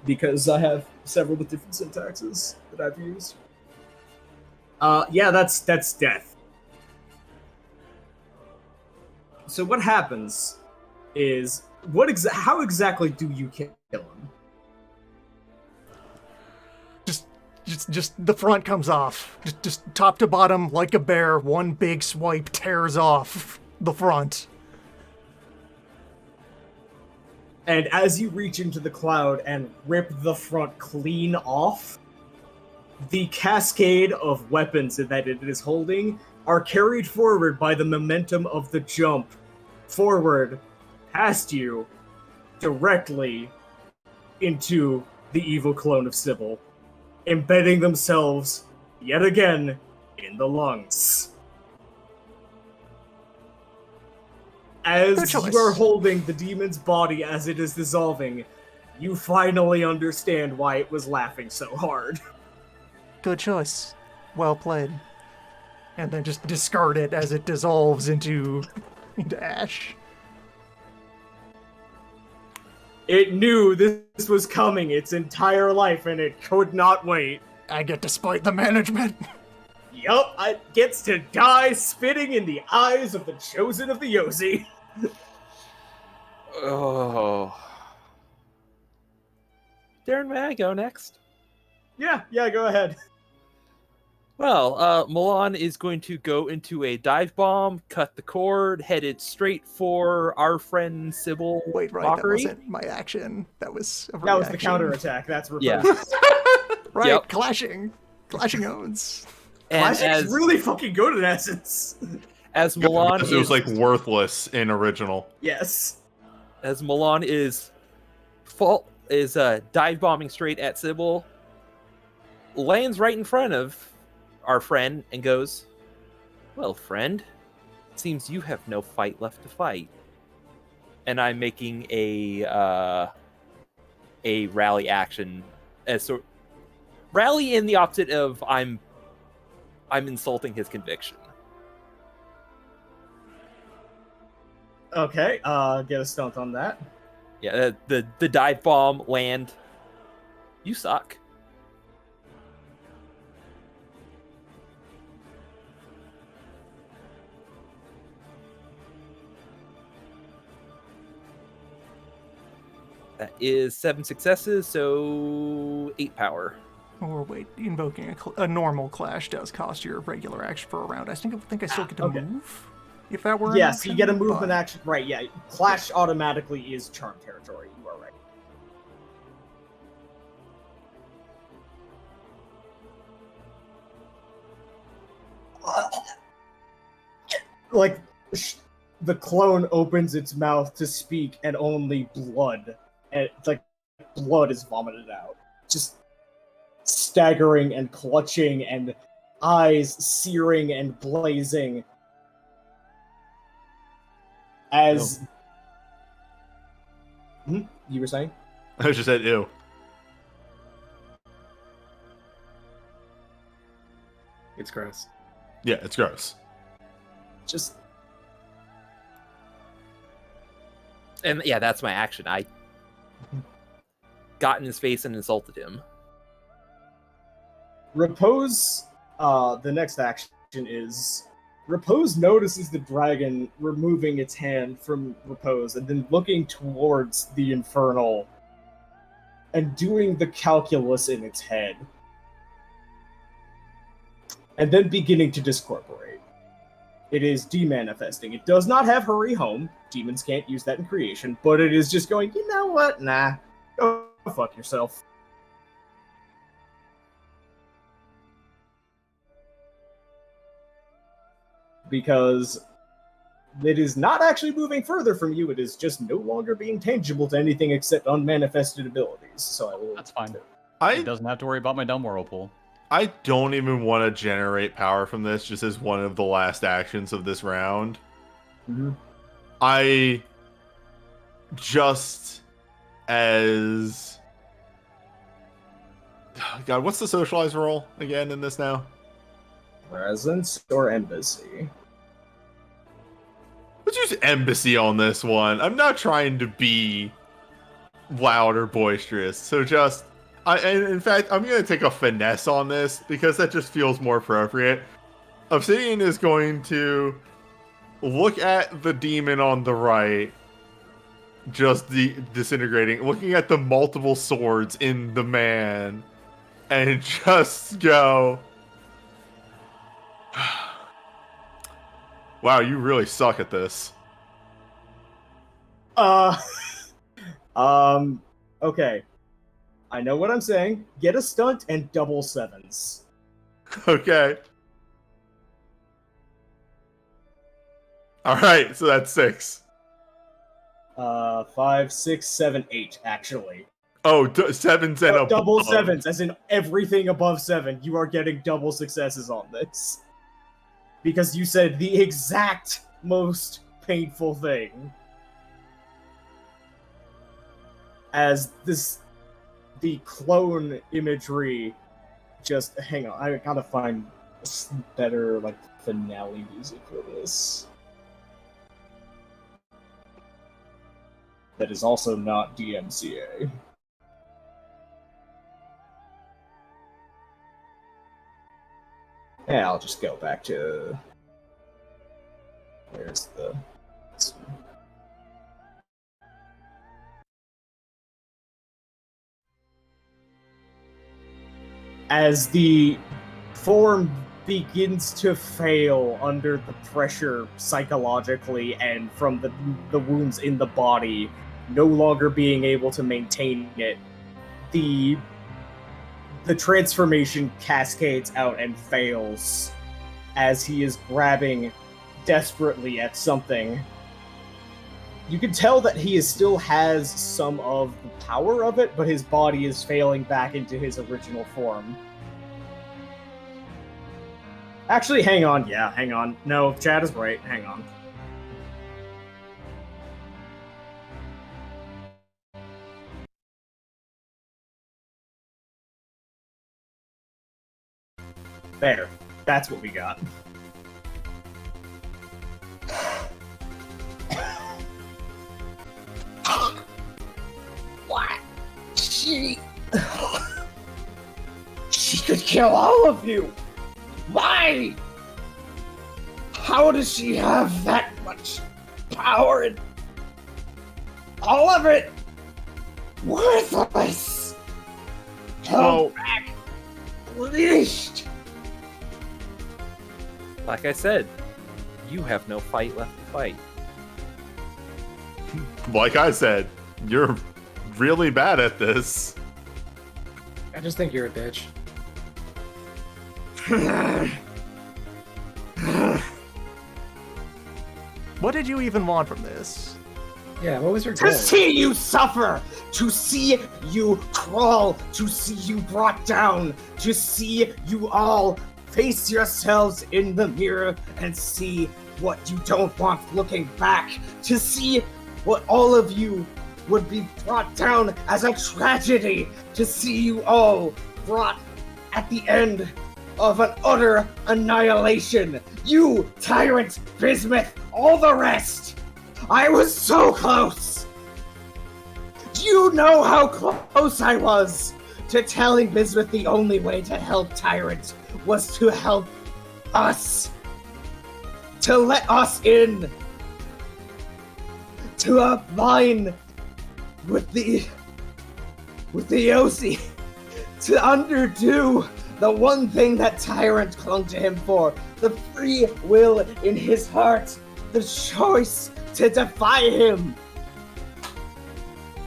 A: because I have several with different syntaxes that I've used. Yeah, that's death. So what happens is how exactly do you kill him?
E: Just the front comes off. Just top to bottom, like a bear, one big swipe tears off the front.
A: And as you reach into the cloud and rip the front clean off, the cascade of weapons that it is holding are carried forward by the momentum of the jump forward past you directly into the evil clone of Sybil, embedding themselves yet again in the lungs. As you are holding the demon's body as it is dissolving, you finally understand why it was laughing so hard.
E: Good choice. Well played. And then just discard it as it dissolves into ash.
A: It knew this was coming its entire life, and it could not wait.
E: I get to spite the management.
A: Yup, it gets to die spitting in the eyes of the chosen of the Yozi.
F: Oh. Darren, may I go next?
A: Yeah, go ahead.
F: Well, Milan is going to go into a dive bomb, cut the cord, headed straight for our friend Sybil.
E: Wait, right,
F: Mockery.
E: That wasn't my action. That was a reaction.
A: That was the counterattack. That's reversed.
F: Yeah.
E: Right,
F: Yep.
E: clashing owns.
F: And
A: Clashing's really fucking good in Essence.
F: as Milan
D: It was like worthless in original.
A: Yes.
F: As Milan is dive bombing straight at Sybil, lands right in front of our friend and goes, "Well, friend, it seems you have no fight left to fight." And I'm making a rally action, rally in the opposite of I'm insulting his conviction.
A: Okay, get a stunt on that.
F: Yeah, the dive bomb land. You suck. That is 7 successes, so 8 power.
E: Or wait, invoking a normal clash does cost your regular action for a round. I think I still get to move. If that were
A: yes, you get a movement action. Right, yeah. Clash automatically is charm territory. You are right. Like, the clone opens its mouth to speak, and only blood, and blood is vomited out. Just staggering and clutching, and eyes searing and blazing. As you were saying?
D: I just said ew.
B: It's gross.
D: Yeah, it's gross.
A: Just
F: And yeah, that's my action. I got in his face and insulted him.
A: Repose. The next action is Repose notices the dragon removing its hand from Repose and then looking towards the infernal and doing the calculus in its head. And then beginning to discorporate. It is demanifesting. It does not have Hurry Home. Demons can't use that in creation, but it is just going, you know what? Nah. Go fuck yourself. Because it is not actually moving further from you. It is just no longer being tangible to anything except unmanifested abilities. So I will.
C: That's fine.
D: I
C: It doesn't have to worry about my dumb whirlpool.
D: I don't even want to generate power from this just as one of the last actions of this round.
A: Mhm.
D: I just as God, what's the socialize roll again in this now?
A: Presence or embassy?
D: Let's use embassy on this one. I'm not trying to be loud or boisterous, so just and in fact, I'm gonna take a finesse on this because that just feels more appropriate. Obsidian is going to look at the demon on the right, just disintegrating, looking at the multiple swords in the man, and just go, wow, you really suck at this.
A: Okay. I know what I'm saying. Get a stunt and double sevens.
D: Okay. Alright, so that's 6.
A: 5, 6, 7, 8, actually.
D: Oh, sevens and above.
A: Double sevens, as in everything above 7. You are getting double successes on this. Because you said the exact most painful thing. As the clone imagery just, hang on, I gotta find better, like, finale music for this. That is also not DMCA. Yeah, I'll just go back to... Where's the... As the form begins to fail under the pressure psychologically and from the wounds in the body, no longer being able to maintain it, the transformation cascades out and fails as he is grabbing desperately at something. You can tell that he still has some of the power of it, but his body is failing back into his original form. Actually, hang on. Yeah, hang on. No, Chad is right. Hang on. There. That's what we got. What? She could kill all of you! Why? How does she have that much power and all of it worthless? Come back, please.
F: Like I said, you have no fight left to fight.
D: Like I said, you're really bad at this.
B: I just think you're a bitch.
E: What did you even want from this?
B: Yeah, what was your goal?
A: To see you suffer! To see you crawl! To see you brought down! To see you all face yourselves in the mirror and see what you don't want looking back! To see what all of you would be brought down as a tragedy! To see you all brought at the end
G: of an utter annihilation. You, Tyrant, Bismuth, all the rest. I was so close. Do you know how close I was to telling Bismuth the only way to help Tyrant was to help us? To let us in to a line with the Yossi, to undo the one thing that Tyrant clung to him for, the free will in his heart, the choice to defy him.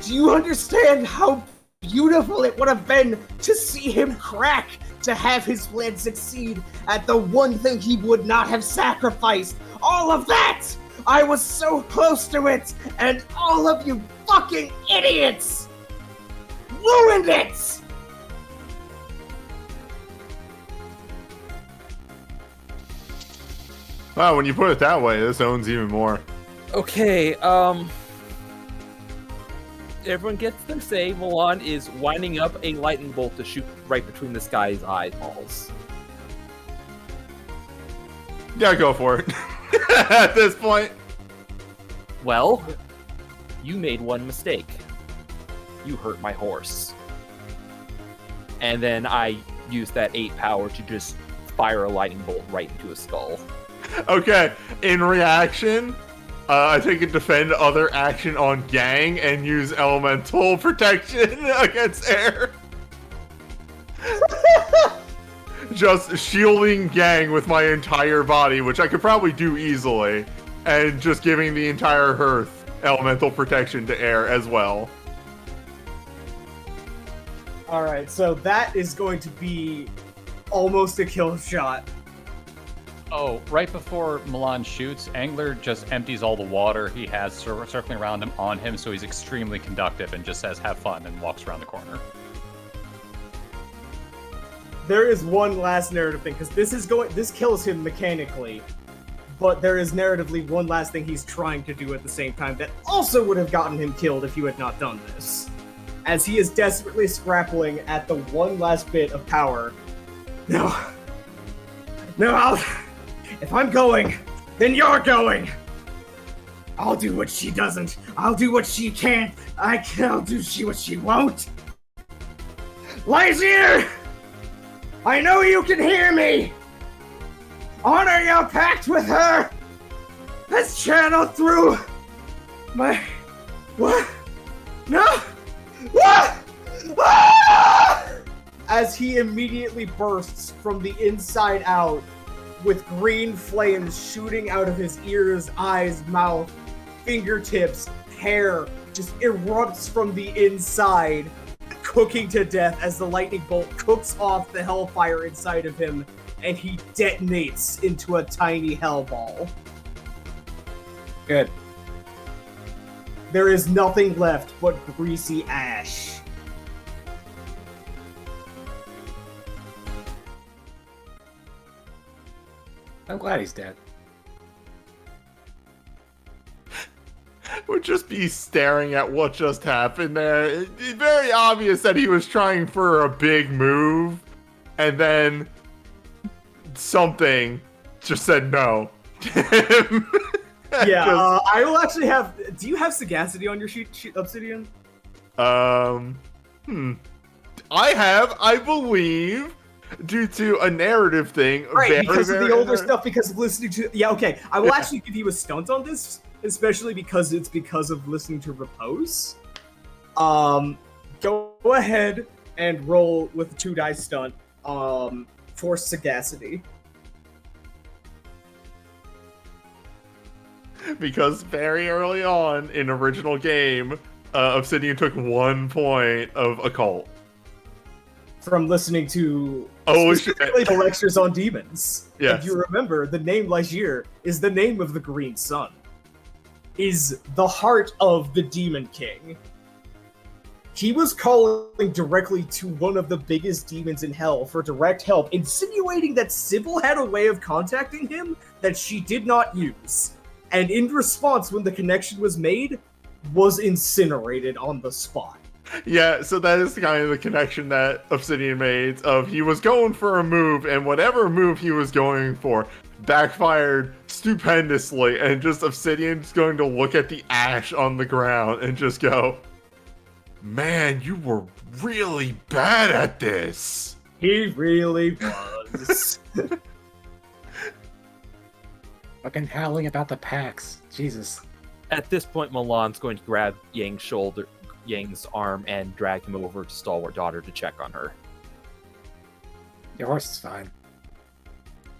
G: Do you understand how beautiful it would have been to see him crack, to have his plan succeed at the one thing he would not have sacrificed? All of that! I was so close to it, and all of you fucking idiots ruined it!
D: Wow, when you put it that way, this owns even more.
F: Okay, everyone gets their say. Milan is winding up a lightning bolt to shoot right between this guy's eyeballs.
D: Yeah, go for it. At this point.
F: Well, you made one mistake. You hurt my horse. And then I used that 8 power to just fire a lightning bolt right into his skull.
D: Okay, in reaction, I take a defend other action on Gang and use elemental protection against air. Just shielding Gang with my entire body, which I could probably do easily, and just giving the entire hearth elemental protection to air as well.
A: Alright, so that is going to be almost a kill shot.
C: Oh, right before Milan shoots, Angler just empties all the water he has circling around him on him, so he's extremely conductive and just says, have fun, and walks around the corner.
A: There is one last narrative thing, because this kills him mechanically, but there is narratively one last thing he's trying to do at the same time that also would have gotten him killed if you had not done this. As he is desperately scrappling at the one last bit of power. No, if I'm going, then you're going! I'll do what she doesn't. I'll do what she can't. I'll do what she won't. Lightyear! I know you can hear me! Honor your pact with her! Has channeled through my... What? No! What? Ah! As he immediately bursts from the inside out, with green flames shooting out of his ears, eyes, mouth, fingertips, hair, just erupts from the inside, cooking to death as the lightning bolt cooks off the hellfire inside of him, and he detonates into a tiny hellball.
B: Good.
A: There is nothing left but greasy ash.
B: I'm glad he's dead.
D: Would just be staring at what just happened there. It's very obvious that he was trying for a big move, and then something just said no.
A: Yeah, I will actually have... Do you have Sagacity on your sheet, Obsidian?
D: I have, I believe, due to a narrative thing.
A: Right, because of the older stuff, because of listening to... Yeah, okay. I will actually give you a stunt on this, especially because it's because of listening to Repose. Go ahead and roll with a 2-die stunt for Sagacity.
D: Because very early on in original game, Obsidian took 1 point of occult.
A: From listening to
D: the
A: lectures on demons.
D: Yes.
A: If you remember, the name Lightyear is the name of the Green Sun. Is the heart of the Demon King. He was calling directly to one of the biggest demons in hell for direct help, insinuating that Sybil had a way of contacting him that she did not use. And in response, when the connection was made, was incinerated on the spot.
D: Yeah, so that is kind of the connection that Obsidian made of he was going for a move, and whatever move he was going for backfired stupendously, and just Obsidian's going to look at the ash on the ground and just go, man, you were really bad at this.
A: He really was.
B: Fucking howling about the packs. Jesus.
F: At this point, Milan's going to grab Yang's arm and drag him over to Stalwart Daughter to check on her.
B: Your horse is fine.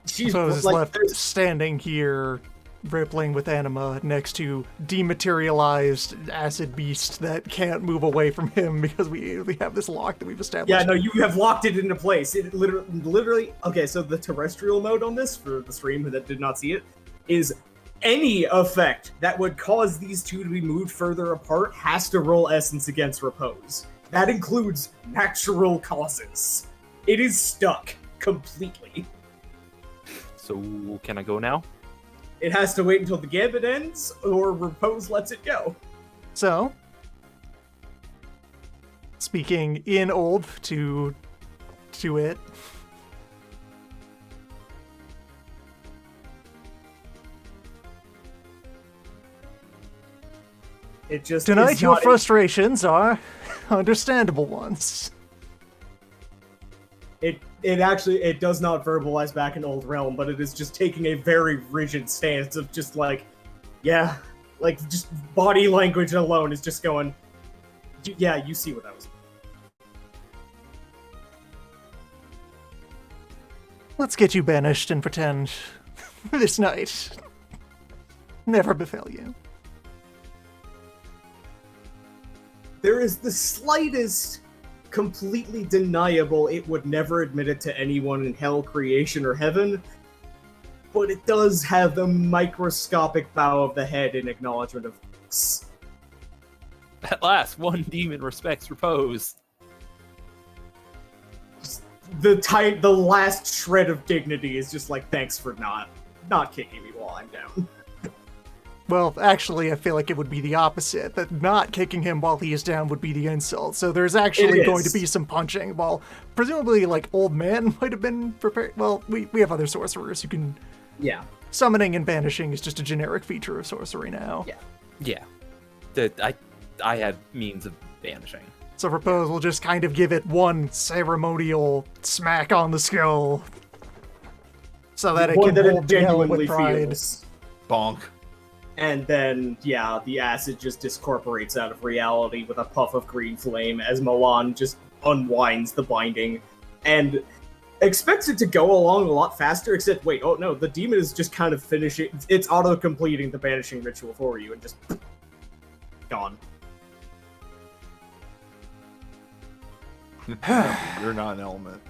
A: She's
E: Suppose is
A: like,
E: left standing here, rippling with anima next to dematerialized acid beast that can't move away from him because we have this lock that we've established.
A: yeah, no, you have locked it into place. It literally. Okay, so the terrestrial mode on this for the stream that did not see it is any effect that would cause these two to be moved further apart has to roll essence against repose. That includes natural causes. It is stuck completely.
F: So, can I go now?
A: It has to wait until the gambit ends, or repose lets it go.
E: So, speaking in old to it,
A: It just
E: tonight
A: is
E: your
A: not
E: frustrations are understandable ones.
A: It does not verbalize back in Old Realm, but it is just taking a very rigid stance of just like, yeah, like just body language alone is just going, yeah, you see what I was.
E: Let's get you banished and pretend this night never befell you.
A: There is the slightest, completely deniable, it would never admit it to anyone in hell, creation, or heaven, but it does have the microscopic bow of the head in acknowledgement of this.
F: At last, one demon respects repose.
A: The last shred of dignity is just like, thanks for not kicking me while I'm down.
E: Well, actually, I feel like it would be the opposite. That not kicking him while he is down would be the insult. So there's actually going to be some punching. While presumably, like, Old Man might have been prepared. Well, we have other sorcerers who can.
A: Yeah.
E: Summoning and banishing is just a generic feature of sorcery now.
F: Yeah. I had means of banishing.
E: So Repose will just kind of give it one ceremonial smack on the skull, so that it
A: One
E: can
A: that
E: hold
A: it
E: the hell
A: genuinely
E: with pride.
A: feels.
D: Bonk.
A: And then, yeah, the acid just discorporates out of reality with a puff of green flame as Milan just unwinds the binding and expects it to go along a lot faster, except, wait, oh no, the demon is just kind of finishing, it's auto-completing the banishing ritual for you and just gone.
D: You're not an element.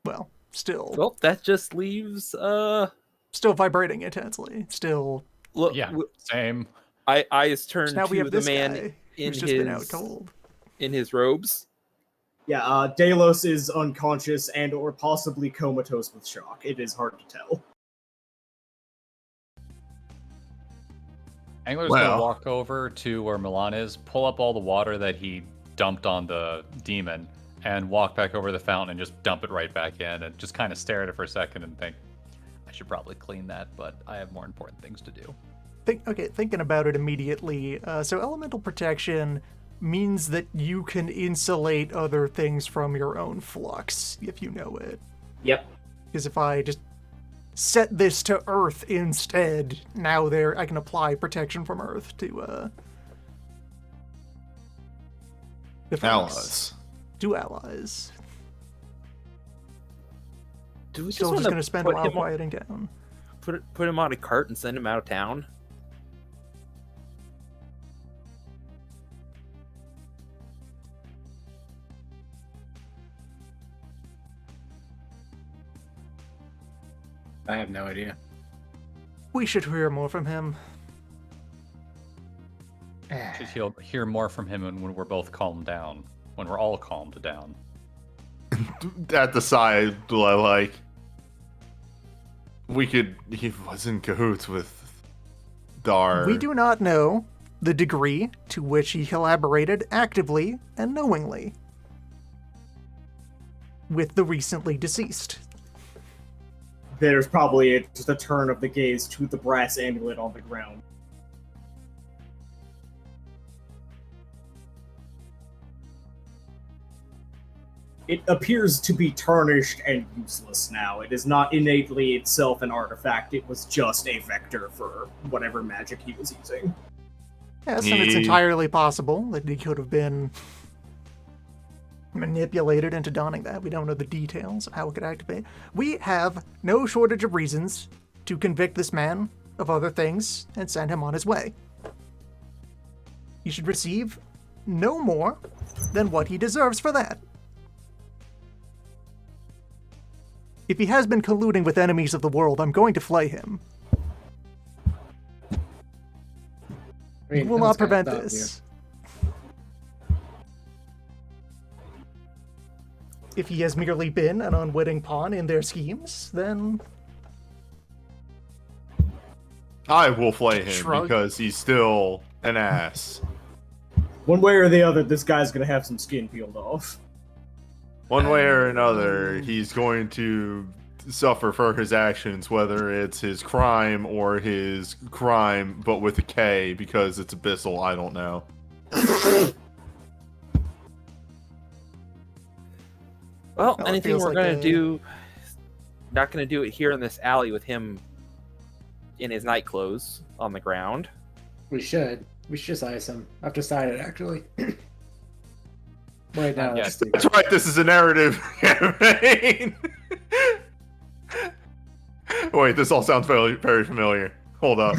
E: Well, still
F: Well, that just leaves,
E: still vibrating intensely. Still,
F: look,
C: Yeah, same.
F: eyes turn
E: now we
F: to
E: have
F: the
E: this
F: man
E: guy
F: in
E: who's just been out cold.
F: in his robes.
A: Yeah, Delos is unconscious and or possibly comatose with shock. It is hard to tell.
C: Angler's gonna walk over to where Milan is, pull up all the water that he dumped on the demon, and walk back over the fountain and just dump it right back in, and just kind of stare at it for a second and think, I should probably clean that, but I have more important things to do.
E: Thinking about it immediately. So elemental protection means that you can insulate other things from your own flux, if you know it.
A: Yep.
E: Because if I just set this to Earth instead, now I can apply protection from Earth to
D: Allies.
E: To allies.
F: Do we
E: Still
F: just
E: just
F: want
E: going to
F: to
E: spend a
F: put
E: while
F: him,
E: quieting down.
F: put him on a cart and send him out of town?
B: I have no idea.
E: We should hear more from him.
C: Should hear more from him when we're both calmed down. When we're all calmed down.
D: At the side, like, He was in cahoots with Dar.
E: We do not know the degree to which he collaborated actively and knowingly with the recently deceased.
A: There's probably just a turn of the gaze to the brass amulet on the ground. It appears to be tarnished and useless now. It is not innately itself an artifact. It was just a vector for whatever magic he was using.
E: Yes, and it's entirely possible that he could have been manipulated into donning that. We don't know the details of how it could activate. We have no shortage of reasons to convict this man of other things and send him on his way. He should receive no more than what he deserves for that. If he has been colluding with enemies of the world, I'm going to flay him. We will not prevent this. If he has merely been an unwitting pawn in their schemes, then
D: I will flay him because he's still an ass.
A: One way or the other, this guy's gonna have some skin peeled off.
D: One way or another, he's going to suffer for his actions, whether it's his crime or his crime, but with a K because it's abyssal. I don't know.
F: Well,
E: No,
F: anything we're
E: like
F: gonna do, not gonna do it here in this alley with him in his night clothes on the ground.
B: We should just ice him. I've decided, actually. Right now,
C: Yes.
D: That's right, this is a narrative campaign. Wait, this all sounds very, very familiar. Hold up.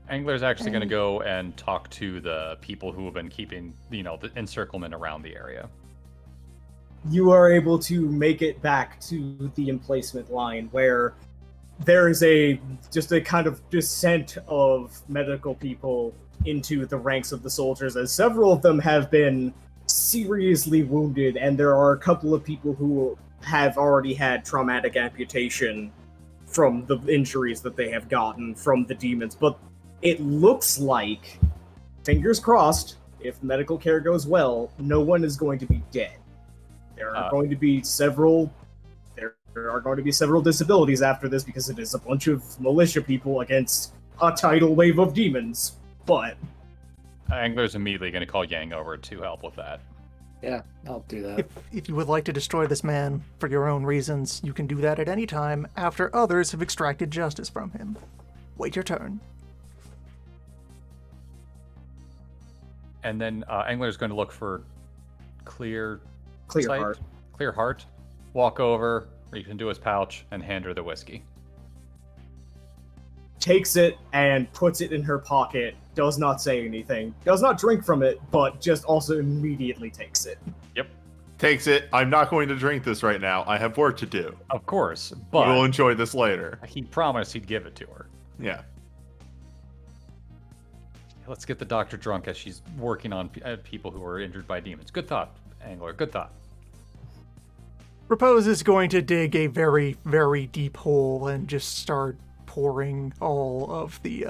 C: Angler's actually going to go and talk to the people who have been keeping, the encirclement around the area.
A: You are able to make it back to the emplacement line where there is just a kind of descent of medical people into the ranks of the soldiers, as several of them have been seriously wounded, and there are a couple of people who have already had traumatic amputation from the injuries that they have gotten from the demons. But it looks like, fingers crossed, if medical care goes well, no one is going to be dead. There are going to be several disabilities after this because it is a bunch of militia people against a tidal wave of demons. But
C: Angler's immediately going to call Yang over to help with that.
B: Yeah, I'll do that.
E: if you would like to destroy this man for your own reasons, you can do that at any time after others have extracted justice from him. Wait your turn.
C: And then Angler's going to look for clear
A: Heart.
C: Clear heart. Walk over, reach into his pouch, and hand her the whiskey.
A: Takes it and puts it in her pocket, does not say anything, does not drink from it, but just also immediately takes it.
C: Yep.
D: Takes it. I'm not going to drink this right now. I have work to do.
C: Of course, but
D: We'll enjoy this later.
C: he promised he'd give it to her.
D: Yeah.
C: Let's get the doctor drunk as she's working on people who are injured by demons. Good thought, Angler. Good thought.
E: Repose is going to dig a very, very deep hole and just start pouring all of the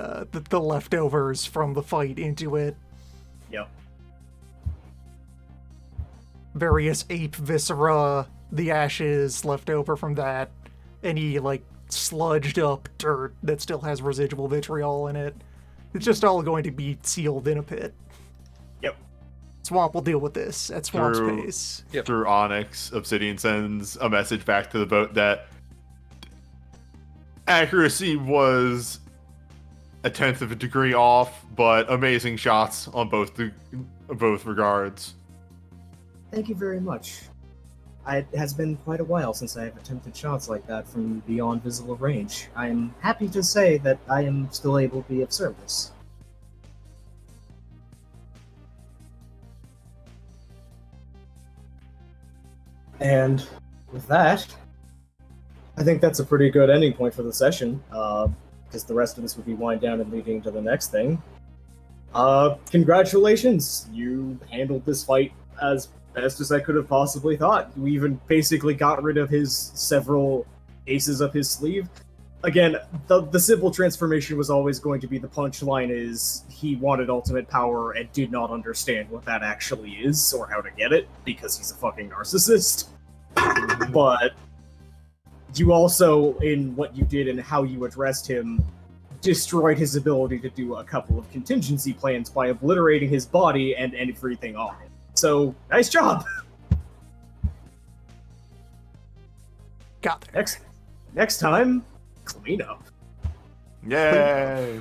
E: leftovers from the fight into it.
A: Yep.
E: Various ape viscera, the ashes left over from that, any sludged up dirt that still has residual vitriol in it. It's just all going to be sealed in a pit.
A: Yep.
E: Swamp will deal with this at Swamp's pace.
F: Yep.
D: Through Onyx, Obsidian sends a message back to the boat that accuracy was a 1/10 of a degree off, but amazing shots on both regards.
A: Thank you very much. It has been quite a while since I have attempted shots like that from beyond visible range. I am happy to say that I am still able to be of service. And with that, I think that's a pretty good ending point for the session, because the rest of this would be wind down and leading to the next thing. Congratulations! You handled this fight as best as I could have possibly thought. You even basically got rid of his several aces up his sleeve. Again, the simple transformation was always going to be the punchline is he wanted ultimate power and did not understand what that actually is or how to get it because he's a fucking narcissist. But you also, in what you did and how you addressed him, destroyed his ability to do a couple of contingency plans by obliterating his body and everything on him. So, nice job!
E: Got there.
A: Next time, clean up.
D: Yay!